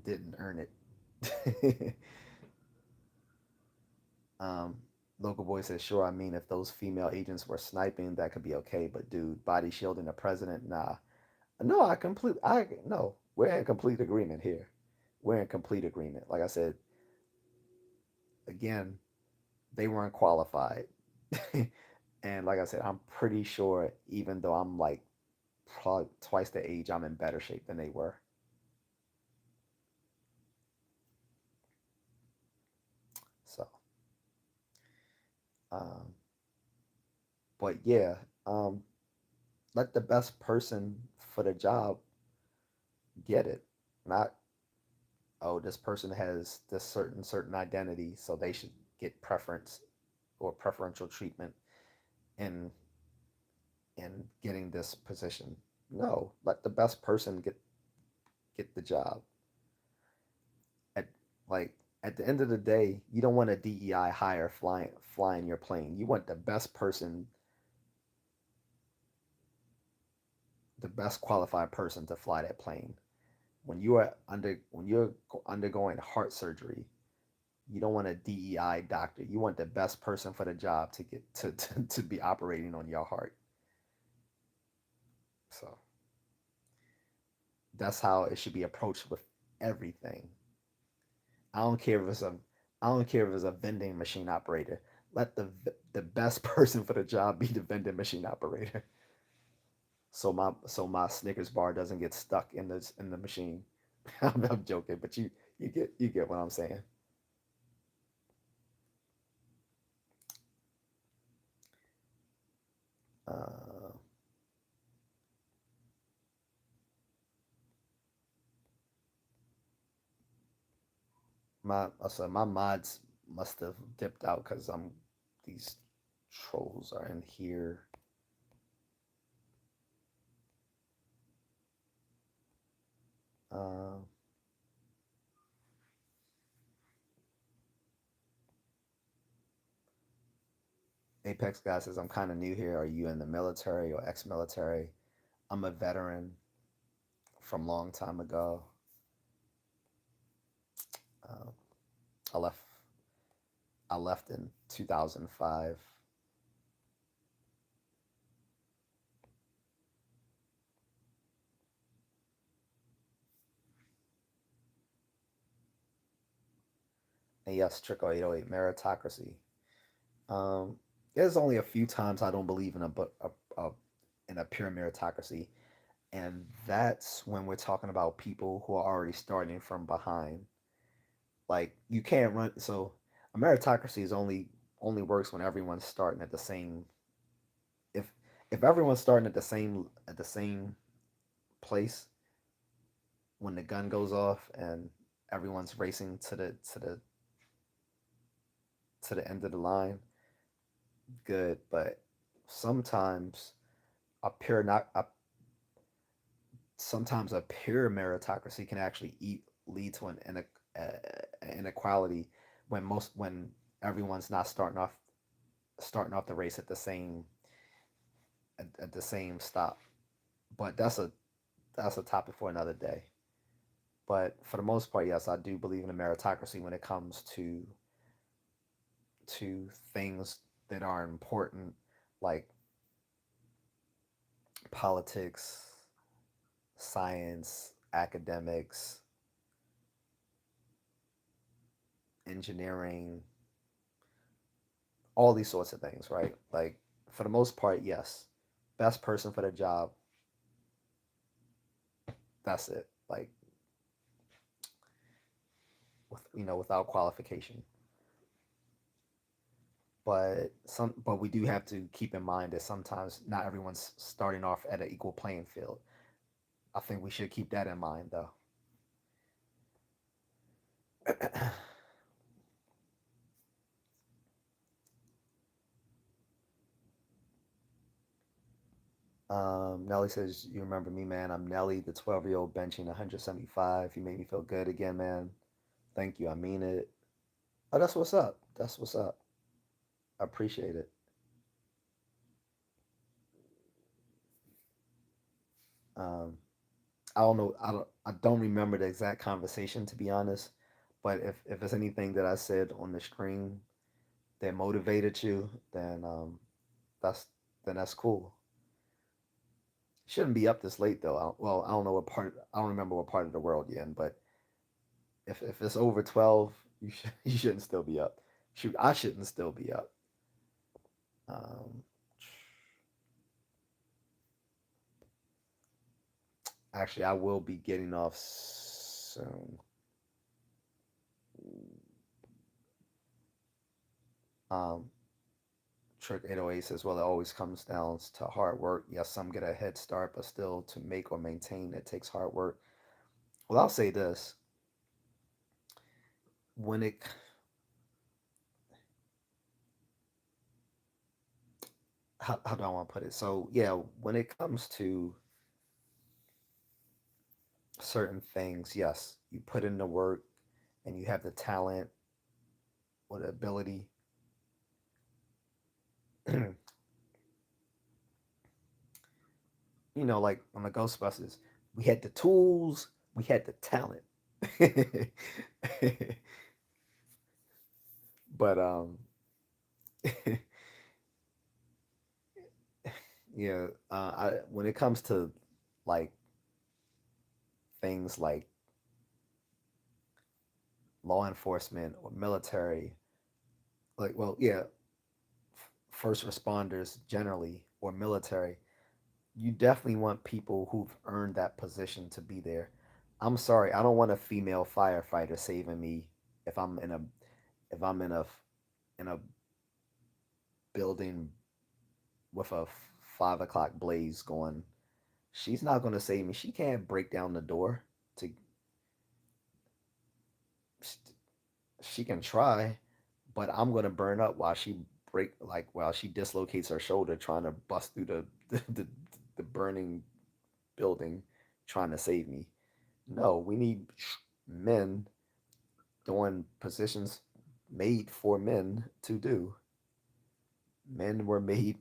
didn't earn it. um, Local boy says, sure. I mean, if those female agents were sniping, that could be okay. But dude, body shielding the president, nah. No, I no. We're in complete agreement here. We're in complete agreement. Like I said, again, they weren't qualified. And like I said, I'm pretty sure even though I'm like probably twice the age, I'm in better shape than they were. So, um, but yeah, um, let the best person for the job get it. Not, oh, this person has this certain identity, so they should get preference or preferential treatment in in getting this position. No, let the best person get the job. At like at the end of the day, you don't want a DEI hire flying your plane. You want the best qualified person to fly that plane. When you're undergoing heart surgery, you don't want a DEI doctor. You want the best person for the job to get to be operating on your heart. So that's how it should be approached with everything. I don't care if it's a I don't care if it's a vending machine operator. Let the best person for the job be the vending machine operator. So my Snickers bar doesn't get stuck in the machine. I'm joking, but you get what I'm saying. Uh, my mods must have dipped out because I'm these trolls are in here. Uh, Apex guy says I'm kind of new here. Are you in the military or ex-military? I'm a veteran from long time ago. Uh, I left I left in 2005. And yes, Trickle 808 Meritocracy. Um, there's only a few times I don't believe in in a pure meritocracy, and that's when we're talking about people who are already starting from behind. Like you can't run. So a meritocracy is only works when everyone's starting at the same. If if everyone's starting at the same place when the gun goes off and everyone's racing to the end of the line, good. But sometimes a pure not a sometimes a pure meritocracy can actually lead to inequality when everyone's not starting off the race at the same stop. But that's a topic for another day. But for the most part, yes, I do believe in a meritocracy when it comes to things that are important, like politics, science, academics, engineering, all these sorts of things, right? Like, for the most part, yes, best person for the job, that's it. Like, without qualification. But we do have to keep in mind that sometimes not everyone's starting off at an equal playing field. I think we should keep that in mind, though. Nelly says, "You remember me, man? I'm Nelly, the 12-year-old benching 175. You made me feel good again, man. Thank you. I mean it. Oh, that's what's up. That's what's up. I appreciate it. Um, I don't know. I don't remember the exact conversation, to be honest. But if it's anything that I said on the stream that motivated you, that's then that's cool. Shouldn't be up this late though. Well, I don't know what part. I don't remember what part of the world you're in. But if it's over 12, you shouldn't still be up. Shoot, I shouldn't still be up. Um, Actually, I will be getting off soon. Um, Trick 808 says, well, it always comes down to hard work. Yes, some get a head start, but still to make or maintain it takes hard work. Well, I'll say this. When it, how do I want to put it? So, yeah, when it comes to certain things, yes, you put in the work and you have the talent or the ability. Like on the Ghostbusters, we had the tools, we had the talent. But yeah, when it comes to like things like law enforcement or military, like, well, yeah, first responders generally or military, you definitely want people who've earned that position to be there. I'm sorry, I don't want a female firefighter saving me if I'm in a if I'm in a building with a 5 o'clock blaze going. She's not going to save me. She can't break down the door. To she can try, but I'm going to burn up while she dislocates her shoulder trying to bust through the burning building trying to save me. No, we need men doing positions made for men to do. Men were made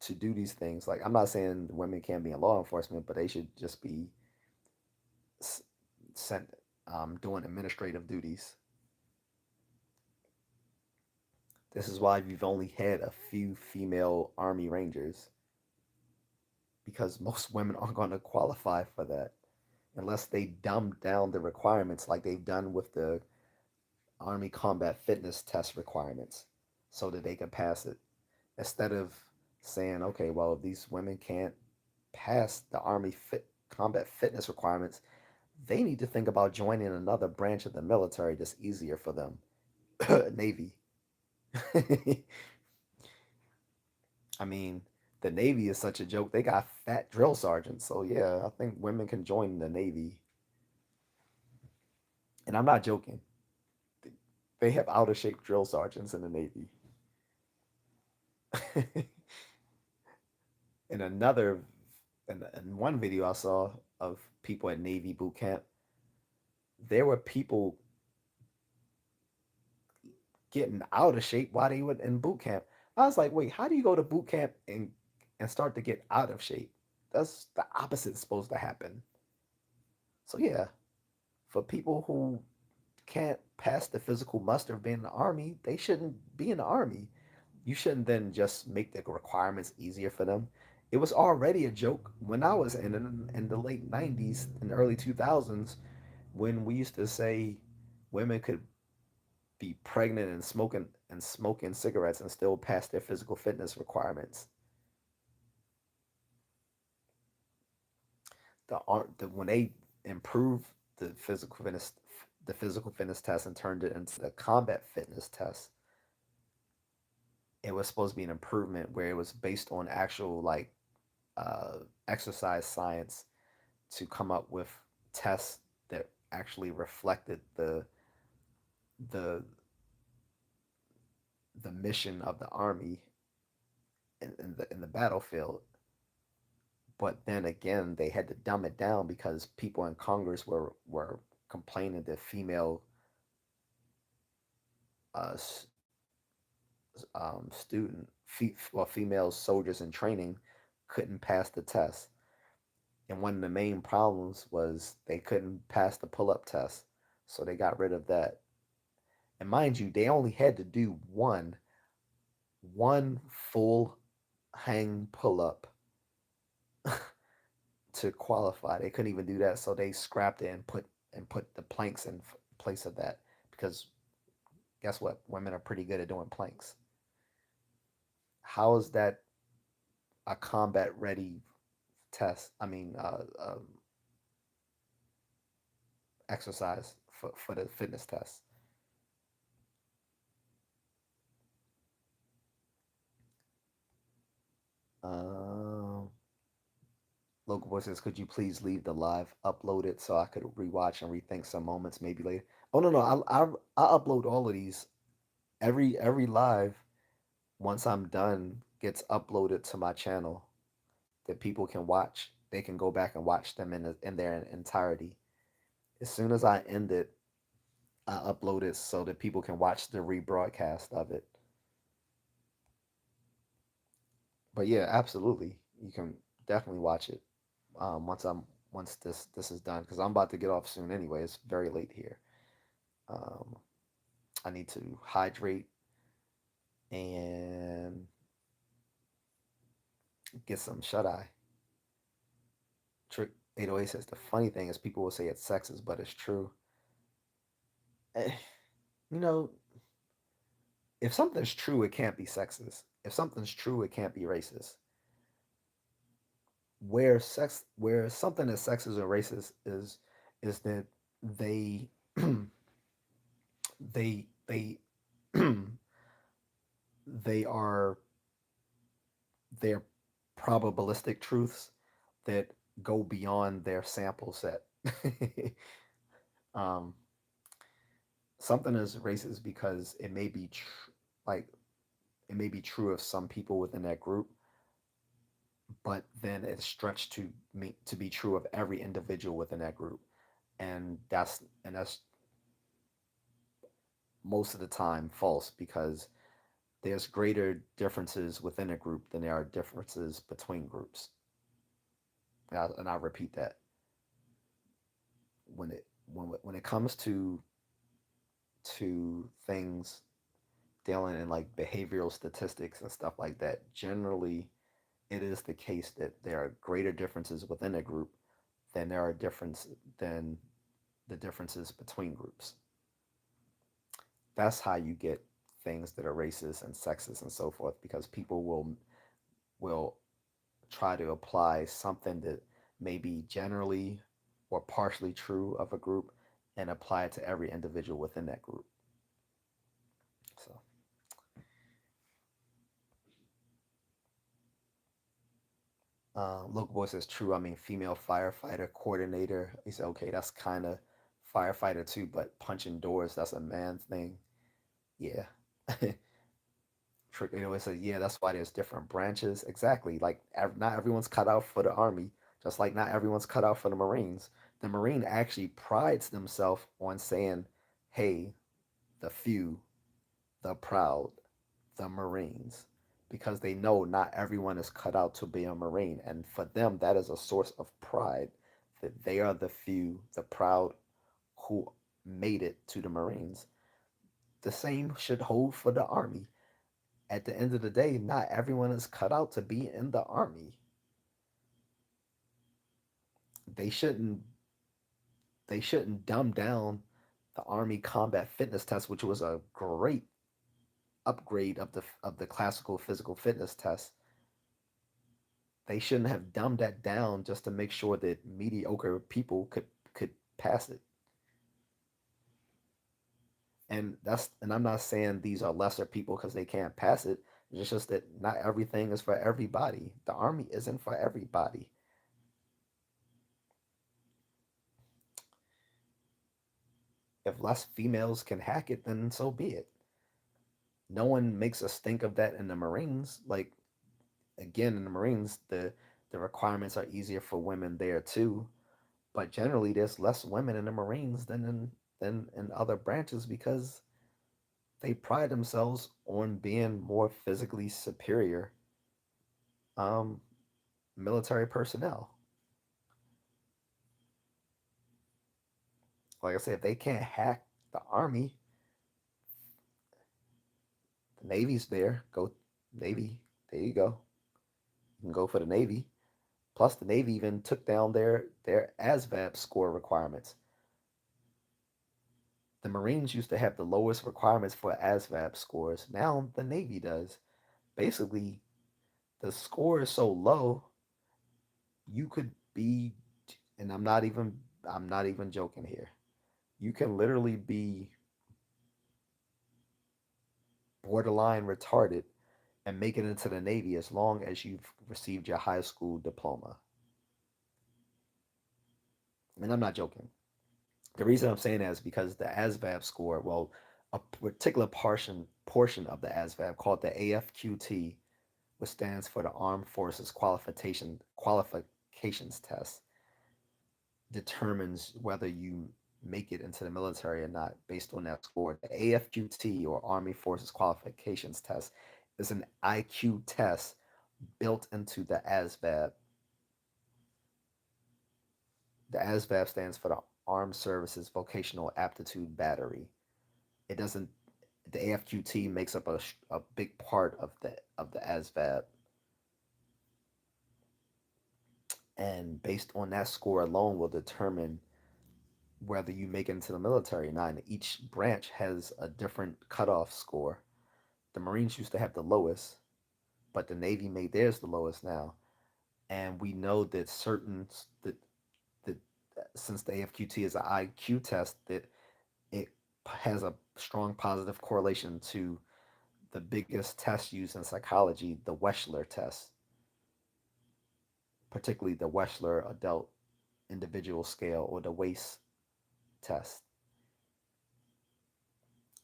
to do these things. Like, I'm not saying women can't be in law enforcement, but they should just be sent doing administrative duties. This is why you've only had a few female Army Rangers, because most women aren't going to qualify for that unless they dumb down the requirements like they've done with the Army Combat Fitness Test requirements so that they can pass it. Instead of saying, okay, well, if these women can't pass the Combat Fitness requirements, they need to think about joining another branch of the military that's easier for them. Navy. I mean, the Navy is such a joke. They got fat drill sergeants. So, yeah, I think women can join the Navy. And I'm not joking. They have out of shape drill sergeants in the Navy. in another, in one video I saw of people at Navy boot camp, there were people getting out of shape while they were in boot camp. I was like, wait, how do you go to boot camp and start to get out of shape? That's the opposite supposed to happen. So yeah, for people who can't pass the physical muster of being in the army, they shouldn't be in the army. You shouldn't then just make the requirements easier for them It was already a joke when I was in the late '90s and early 2000s when we used to say women could be pregnant and smoking cigarettes and still pass their physical fitness requirements. When they improved the physical fitness test and turned it into the combat fitness test, it was supposed to be an improvement where it was based on actual like uh, exercise science to come up with tests that actually reflected the the mission of the army in the battlefield. But then again, they had to dumb it down because people in Congress were complaining that uh, female soldiers in training couldn't pass the test. And one of the main problems was they couldn't pass the pull up test. So they got rid of that. And mind you, they only had to do one full hang pull up to qualify. They couldn't even do that, so they scrapped it and put the planks in place of that because guess what? Women are pretty good at doing planks. How is that a combat ready test? I mean, exercise for the fitness test. Um, Local boy says, "Could you please leave the live uploaded so I could rewatch and rethink some moments maybe later?" Oh no, no, I upload all of these. Every live once I'm done gets uploaded to my channel that people can watch. They can go back and watch them in their entirety. As soon as I end it, I upload it so that people can watch the rebroadcast of it. But yeah, absolutely, you can definitely watch it once this is done because I'm about to get off soon anyway. It's very late here. Um, I need to hydrate and get some shut eye. Trick 808 says the funny thing is people will say it's sexist, but it's true. Eh, you know, if something's true, it can't be sexist. If something's true, it can't be racist. Where something is sexist or racist is that they they they are they're probabilistic truths that go beyond their sample set. um, Something is racist because like it may be true of some people within that group, but then it's stretched to be true of every individual within that group, and that's most of the time false because there's greater differences within a group than there are differences between groups. And I repeat that when it comes to things dealing in like behavioral statistics and stuff like that, generally it is the case that there are greater differences within a group than there are difference than the differences between groups. That's how you get things that are racist and sexist and so forth because people will try to apply something that may be generally or partially true of a group and apply it to every individual within that group. So, local boy says true. I mean, female firefighter coordinator. He said, okay, that's kind of firefighter too, but punching doors, that's a man thing. Yeah. Trick always says, yeah, that's why there's different branches. Exactly. Like, not everyone's cut out for the army, just like not everyone's cut out for the Marines. The Marine actually prides themselves on saying, hey, the few, the proud, the Marines, because they know not everyone is cut out to be a Marine. And for them, that is a source of pride that they are the few, the proud who made it to the Marines. The same should hold for the Army. At the end of the day, not everyone is cut out to be in the Army. they shouldn't they shouldn't dumb down the Army Combat Fitness Test, which was a great upgrade of the classical physical fitness test. They shouldn't have dumbed that down just to make sure that mediocre people could pass it. And I'm not saying these are lesser people because they can't pass it. It's just that not everything is for everybody. The Army isn't for everybody. If less females can hack it, then so be it. No one makes us think of that in the Marines. Like, again, in the Marines, the requirements are easier for women there too. But generally, there's less women in the Marines than in other branches because they pride themselves on being more physically superior um, military personnel. Like I said, if they can't hack the Army, the Navy's there. Go Navy. There you go. You can go for the Navy. Plus, the Navy even took down their ASVAB score requirements. The Marines used to have the lowest requirements for ASVAB scores. Now the Navy does. Basically, the score is so low, you could be, and I'm not even joking here. You can literally be borderline retarded and make it into the Navy as long as you've received your high school diploma. And I'm not joking. The reason I'm saying that is because the ASVAB score, well, a particular portion of the ASVAB called the AFQT, which stands for the Armed Forces Qualifications Test, determines whether you make it into the military or not based on that score. The AFQT, or Army Forces Qualifications Test, is an IQ test built into the ASVAB. The ASVAB stands for the Armed Services Vocational Aptitude Battery. It doesn't. The AFQT makes up a big part of the ASVAB, and based on that score alone will determine whether you make it into the military or not. And each branch has a different cutoff score. The Marines used to have the lowest, but the Navy made theirs the lowest now. And we know that that since the AFQT is an IQ test, that it has a strong positive correlation to the biggest test used in psychology, the Wechsler test, particularly the Wechsler Adult Individual Scale, or the WACE test.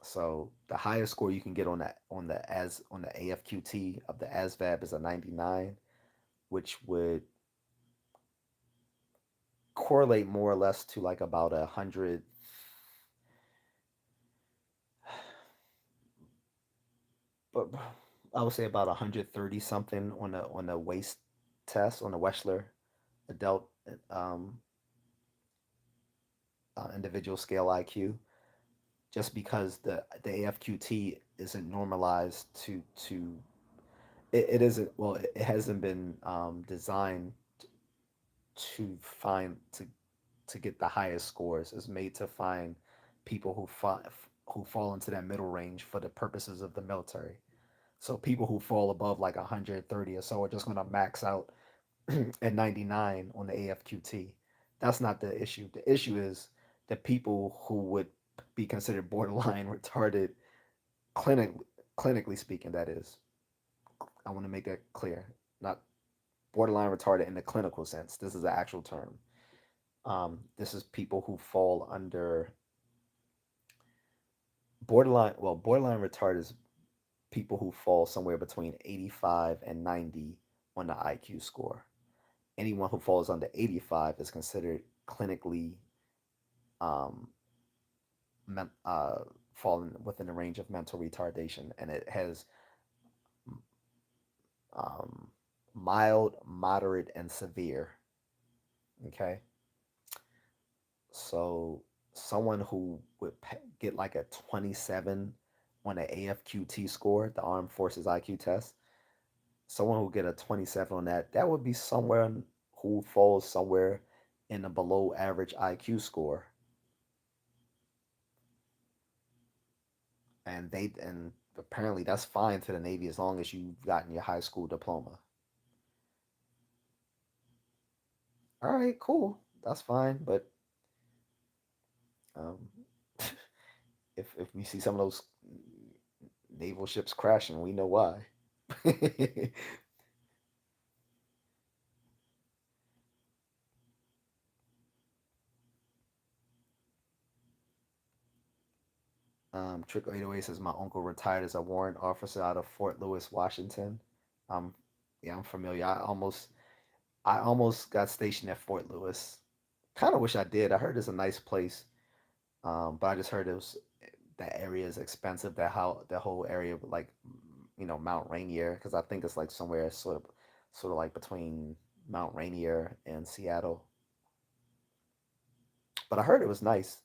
So the highest score you can get on the AFQT of the ASVAB is a 99, which would correlate more or less to like about 100, but I would say about 130 something on the WACE test, on the Wechsler Adult um, Individual Scale IQ, just because the AFQT isn't normalized to it isn't, well, it hasn't been designed to find to get the highest scores. It's made to find people who fall into that middle range for the purposes of the military. So people who fall above like 130 or so are just going to max out at 99 on the AFQT. That's not the issue. The issue is the people who would be considered borderline retarded, clinic clinically speaking. That is, I want to make that clear. Not borderline retarded in the clinical sense. This is an actual term. This is people who fall under borderline. Well, borderline retarded is people who fall somewhere between 85 and 90 on the IQ score. Anyone who falls under 85 is considered clinically um, uh, fallen within the range of mental retardation, and it has um, mild, moderate, and severe. Okay, so someone who would get like a 27 on an AFQT score, the Armed Forces IQ test, someone who get a 27 on that, that would be someone who falls somewhere and a below average IQ score, and apparently that's fine to the Navy as long as you've gotten your high school diploma. All right, cool, that's fine. But um, if we see some of those naval ships crashing, we know why. Trick 808 says my uncle retired as a warrant officer out of Fort Lewis, Washington. Um, yeah, I'm familiar. I almost got stationed at Fort Lewis. Kind of wish I did. I heard it's a nice place, but I just heard that area is expensive. The whole area, like Mount Rainier, because I think it's like somewhere sort of like between Mount Rainier and Seattle. But I heard it was nice.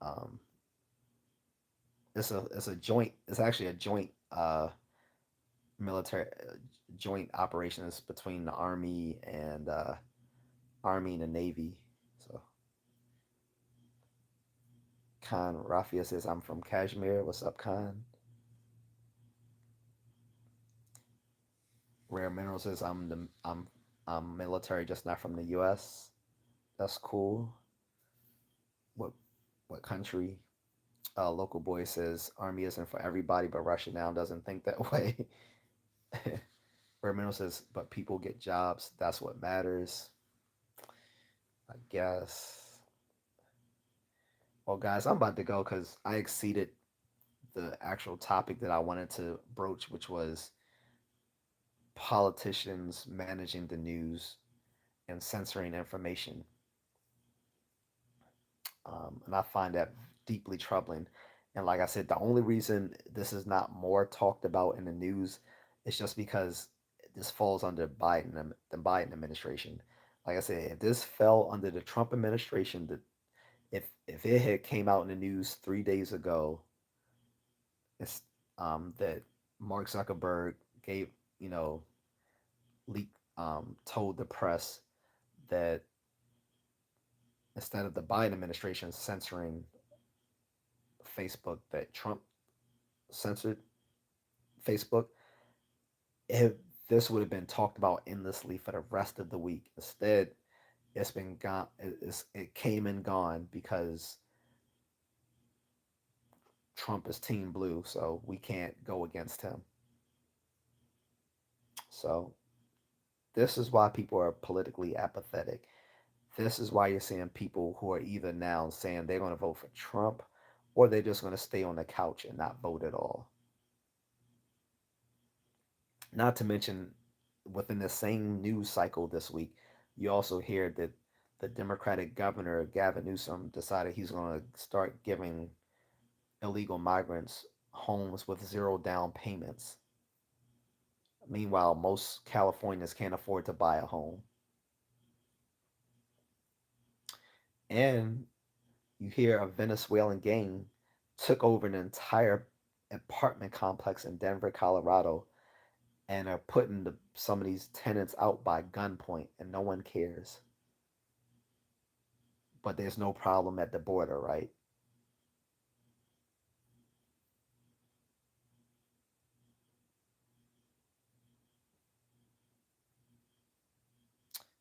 Um, it's a joint. It's actually a joint military joint operations between the army and the navy. So Khan Rafia says I'm from Kashmir. What's up, Khan? Rare Mineral says I'm military, just not from the U.S. That's cool. What what country? Local boy says army isn't for everybody, but Russia now doesn't think that way. Rare Mineral says, but people get jobs. That's what matters. I guess. Well, guys, I'm about to go because I exceeded the actual topic that I wanted to broach, which was politicians managing the news and censoring information. And I find that deeply troubling. And like I said, the only reason this is not more talked about in the news is just because this falls under the Biden administration. Like I said, if this fell under the Trump administration, if it had came out in the news 3 days ago, it's that Mark Zuckerberg gave you know leak told the press that instead of the Biden administration censoring Facebook, that Trump censored Facebook, if this would have been talked about endlessly for the rest of the week. Instead, it's been gone. It came and gone because Trump is Team Blue, so we can't go against him. So this is why people are politically apathetic. This is why you're seeing people who are either now saying they're going to vote for Trump or they're just going to stay on the couch and not vote at all. Not to mention, within the same news cycle this week, you also hear that the Democratic governor, Gavin Newsom, decided he's going to start giving illegal migrants homes with zero down payments. Meanwhile, most Californians can't afford to buy a home. And you hear a Venezuelan gang took over an entire apartment complex in Denver, Colorado, and are putting some of these tenants out by gunpoint, and no one cares. But there's no problem at the border, right?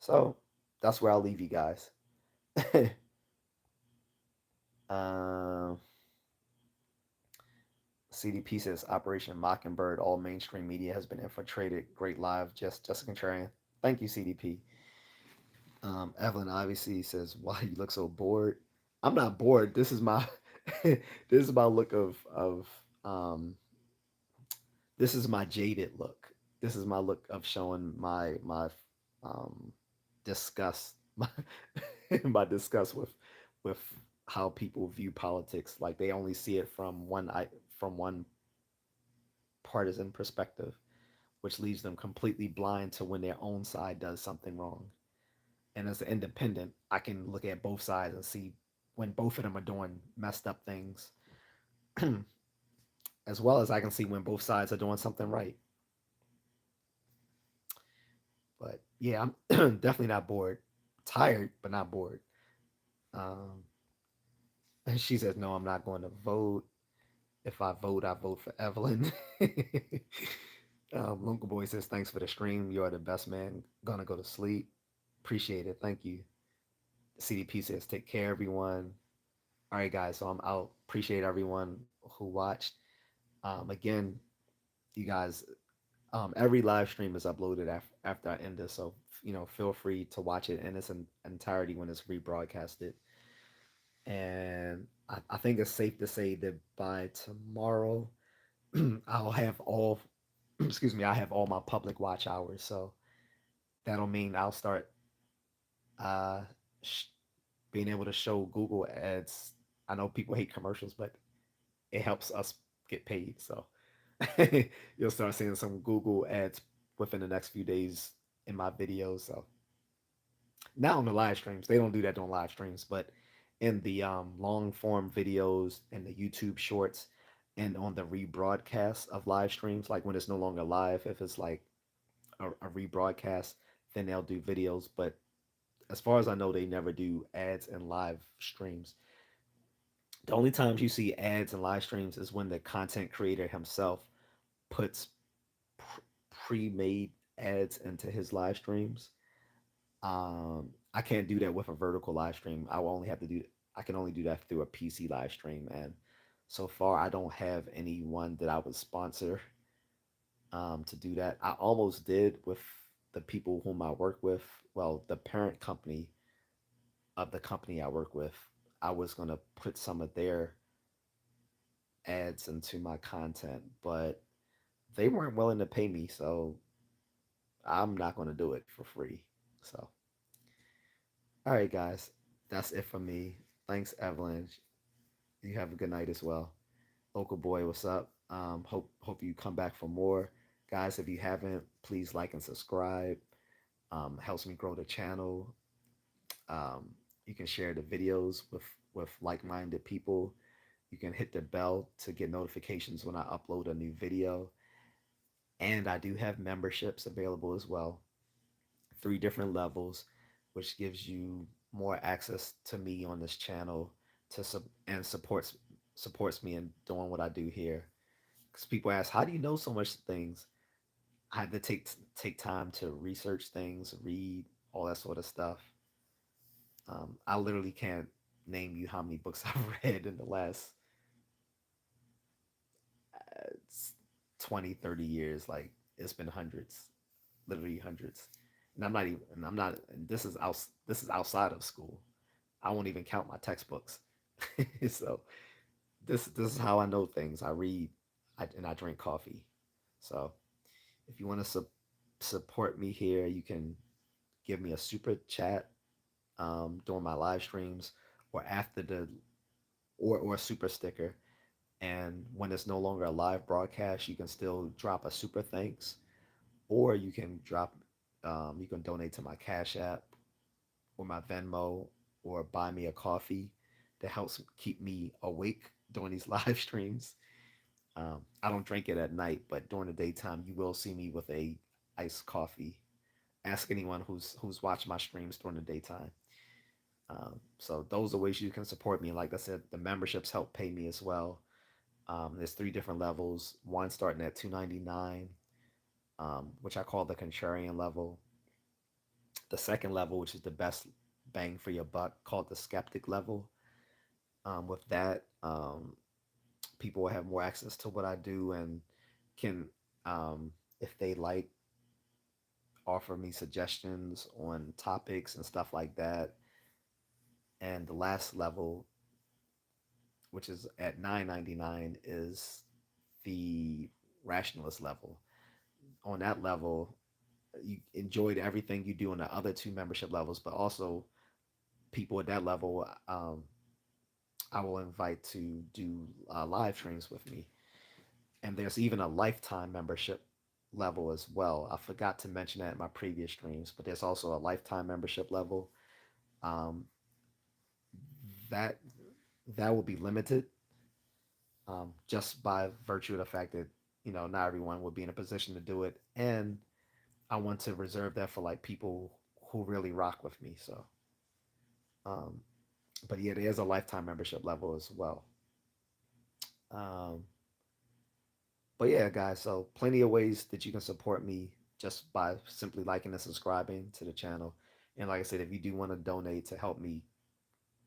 So that's where I'll leave you guys. um, CDP says Operation Mockingbird, all mainstream media has been infiltrated. Great live, just a contrarian. Thank you, CDP. Evelyn obviously says, "Why you look so bored?" I'm not bored. This is my this is my look of this is my jaded look. This is my look of showing my um disgust my disgust with how people view politics. Like they only see it from one partisan perspective, which leaves them completely blind to when their own side does something wrong. And as an independent, I can look at both sides and see when both of them are doing messed up things, as well as I can see when both sides are doing something right. But yeah, I'm definitely not bored. tired but not bored. Um, and she says, "No, I'm not going to vote. If I vote for Evelyn." Uncle Boy says, "Thanks for the stream. You are the best man. Gonna go to sleep. Appreciate it. Thank you." CDP says, "Take care, everyone." All right, guys. So I'm out. Appreciate everyone who watched. Again, you guys, every live stream is uploaded after I end this, so feel free to watch it in its entirety when it's rebroadcasted. And I think it's safe to say that by tomorrow, I'll have all, excuse me, I have all my public watch hours. So that'll mean I'll start uh, sh- being able to show Google ads. I know people hate commercials, but it helps us get paid. So you'll start seeing some Google ads within the next few days in my videos. So not on the live streams, they don't do that on live streams, but in the long form videos and the YouTube shorts and on the rebroadcast of live streams, like when it's no longer live, if it's like a rebroadcast, then they'll do videos. But as far as I know, they never do ads in live streams. The only times you see ads in live streams is when the content creator himself puts pre-made ads into his live streams. I can't do that with a vertical live stream. I can only do that through a PC live stream, and so far I don't have anyone that I would sponsor to do that. I almost did with the people whom I work with. Well, the parent company of the company I work with, I was gonna put some of their ads into my content, but they weren't willing to pay me, so I'm not gonna do it for free. So, all right, guys, that's it for me. Thanks, Evelyn. You have a good night as well. Local boy, what's up? Hope you come back for more, guys. If you haven't, please like and subscribe. Helps me grow the channel. Um, you can share the videos with like-minded people. You can hit the bell to get notifications when I upload a new video. And I do have memberships available as well, 3 different levels, which gives you more access to me on this channel and supports me in doing what I do here. Because people ask, how do you know so much things? I had to take time to research things, read all that sort of stuff. I literally can't name you how many books I've read in the last uh, 20, 30 years. Like it's been hundreds, literally hundreds. And I'm not even, and I'm not, and this is outside of school. I won't even count my textbooks. So this is how I know things. I read, and I drink coffee. So if you want to support me here, you can give me a super chat during my live streams or after the or a super sticker. And when it's no longer a live broadcast, you can still drop a super thanks, or you can donate to my Cash App or my Venmo or buy me a coffee that helps keep me awake during these live streams. I don't drink it at night, but during the daytime, you will see me with a iced coffee. Ask anyone who's watched my streams during the daytime. So those are ways you can support me. Like I said, the memberships help pay me as well. There's 3 different levels. One starting at $2.99, which I call the contrarian level. The second level, which is the best bang for your buck, called the skeptic level. With that, people will have more access to what I do and can, if they like, offer me suggestions on topics and stuff like that. And the last level, which is at $9.99, is the rationalist level. On that level, you enjoyed everything you do in the other 2 membership levels, but also people at that level, I will invite to do live streams with me. And there's even a lifetime membership level as well. I forgot to mention that in my previous streams, but there's also a lifetime membership level. Um, that that will be limited just by virtue of the fact that not everyone will be in a position to do it, and I want to reserve that for like people who really rock with me. So Um, but yeah, there's a lifetime membership level as well. Um, but yeah, guys, so plenty of ways that you can support me just by simply liking and subscribing to the channel. And like I said, if you do want to donate to help me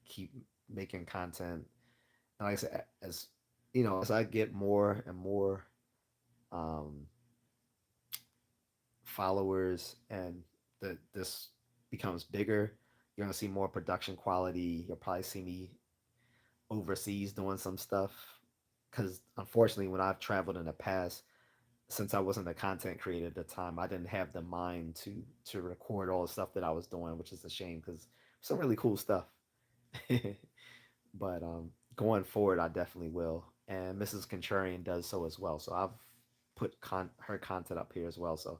keep making content, and like I said, as you know, as I get more and more um, followers and this becomes bigger, you're gonna see more production quality. You'll probably see me overseas doing some stuff because unfortunately, when I've traveled in the past, since I wasn't a content creator at the time, I didn't have the mind to record all the stuff that I was doing, which is a shame because some really cool stuff. But going forward, I definitely will, and Mrs. Contrarian does so as well. So I've put her content up here as well. So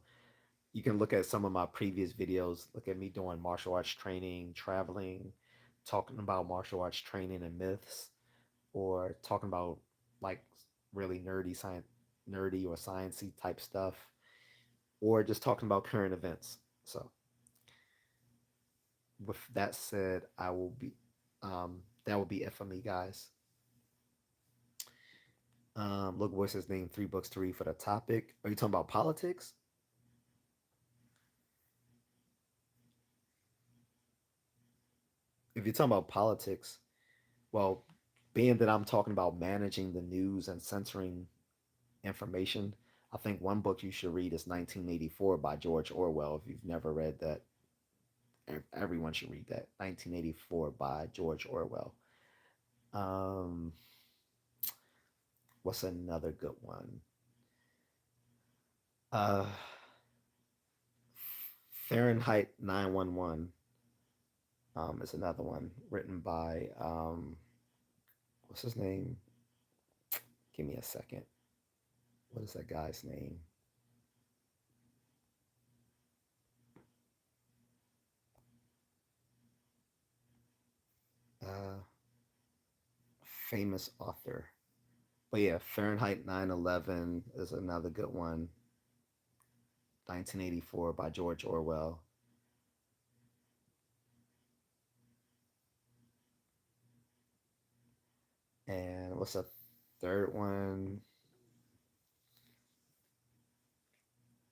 you can look at some of my previous videos. Look at me doing martial arts training, traveling, talking about martial arts training and myths, or talking about like really nerdy or sciencey type stuff, or just talking about current events. So with that said, I will be that will be it for me, guys. Look, what's his name? 3 books to read for the topic. Are you talking about politics? If you're talking about politics, well, being that I'm talking about managing the news and censoring information, I think one book you should read is 1984 by George Orwell. If you've never read that, everyone should read that. 1984 by George Orwell. Um, what's another good one? Uh, Fahrenheit 911 is another one written by, what's his name? Give me a second. What is that guy's name? Uh, famous author. But yeah, Fahrenheit 9/11 is another good one. 1984 by George Orwell. And what's the third one?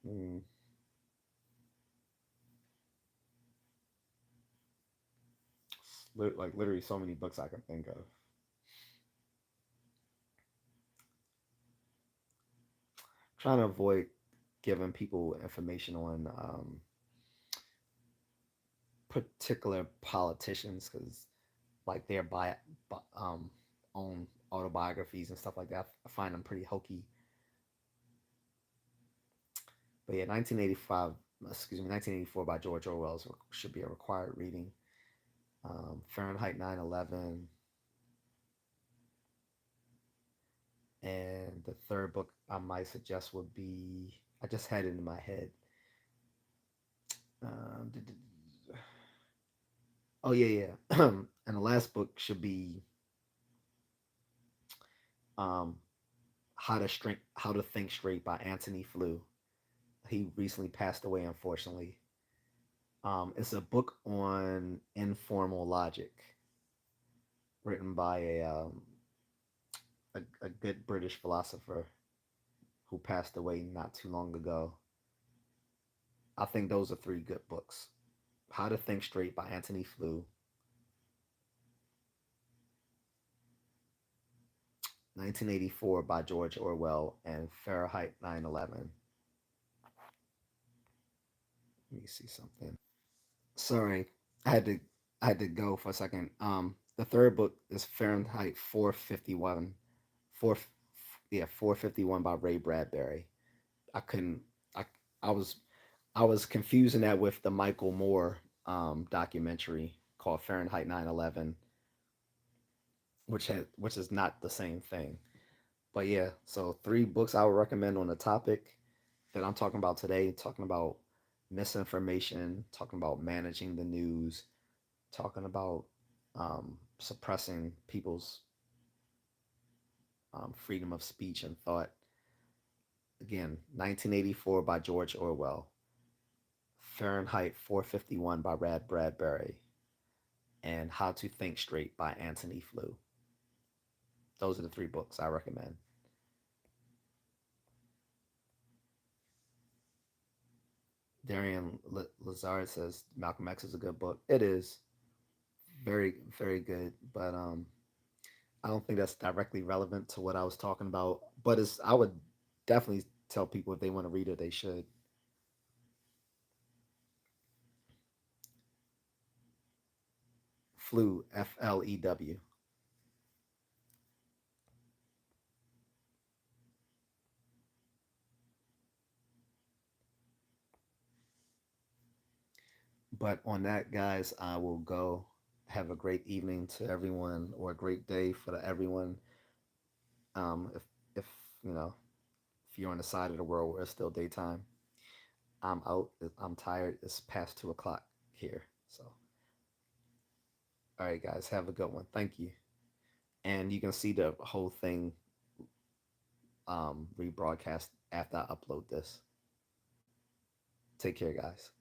Hmm, like literally so many books I can think of. Trying to avoid giving people information on particular politicians because like their um, own autobiographies and stuff like that. I find them pretty hokey. But yeah, 1985, excuse me, 1984 by George Orwell should be a required reading. Fahrenheit 9/11, and the third book I might suggest would be, I just had it in my head. Um, oh yeah, yeah. And the last book should be um, How to Think Straight by Anthony Flew. He recently passed away, unfortunately. It's a book on informal logic, written by a good British philosopher who passed away not too long ago. I think those are 3 good books: How to Think Straight by Anthony Flew, 1984 by George Orwell, and Fahrenheit 9/11. Let me see something. Sorry, I had to I had to go for a second. The third book is Fahrenheit 451. Four, yeah, 451 by Ray Bradbury. I couldn't. I I was I was confusing that with the Michael Moore documentary called Fahrenheit 9/11, which is not the same thing. But yeah, so 3 books I would recommend on the topic that I'm talking about today, talking about misinformation, talking about managing the news, talking about suppressing people's freedom of speech and thought. Again, 1984 by George Orwell, Fahrenheit 451 by Rad Bradbury, and How to Think Straight by Anthony Flew. Those are the three books I recommend. Darian Lazard says Malcolm X is a good book. It is very, very good, but I don't think that's directly relevant to what I was talking about. But it's I would definitely tell people if they want to read it, they should. Flew, Flew. But on that, guys, I will go. Have a great evening to everyone, or a great day for everyone. If you know, if you're on the side of the world where it's still daytime, I'm out. I'm tired. It's past 2 o'clock here. So, all right, guys, have a good one. Thank you. And you can see the whole thing rebroadcast after I upload this. Take care, guys.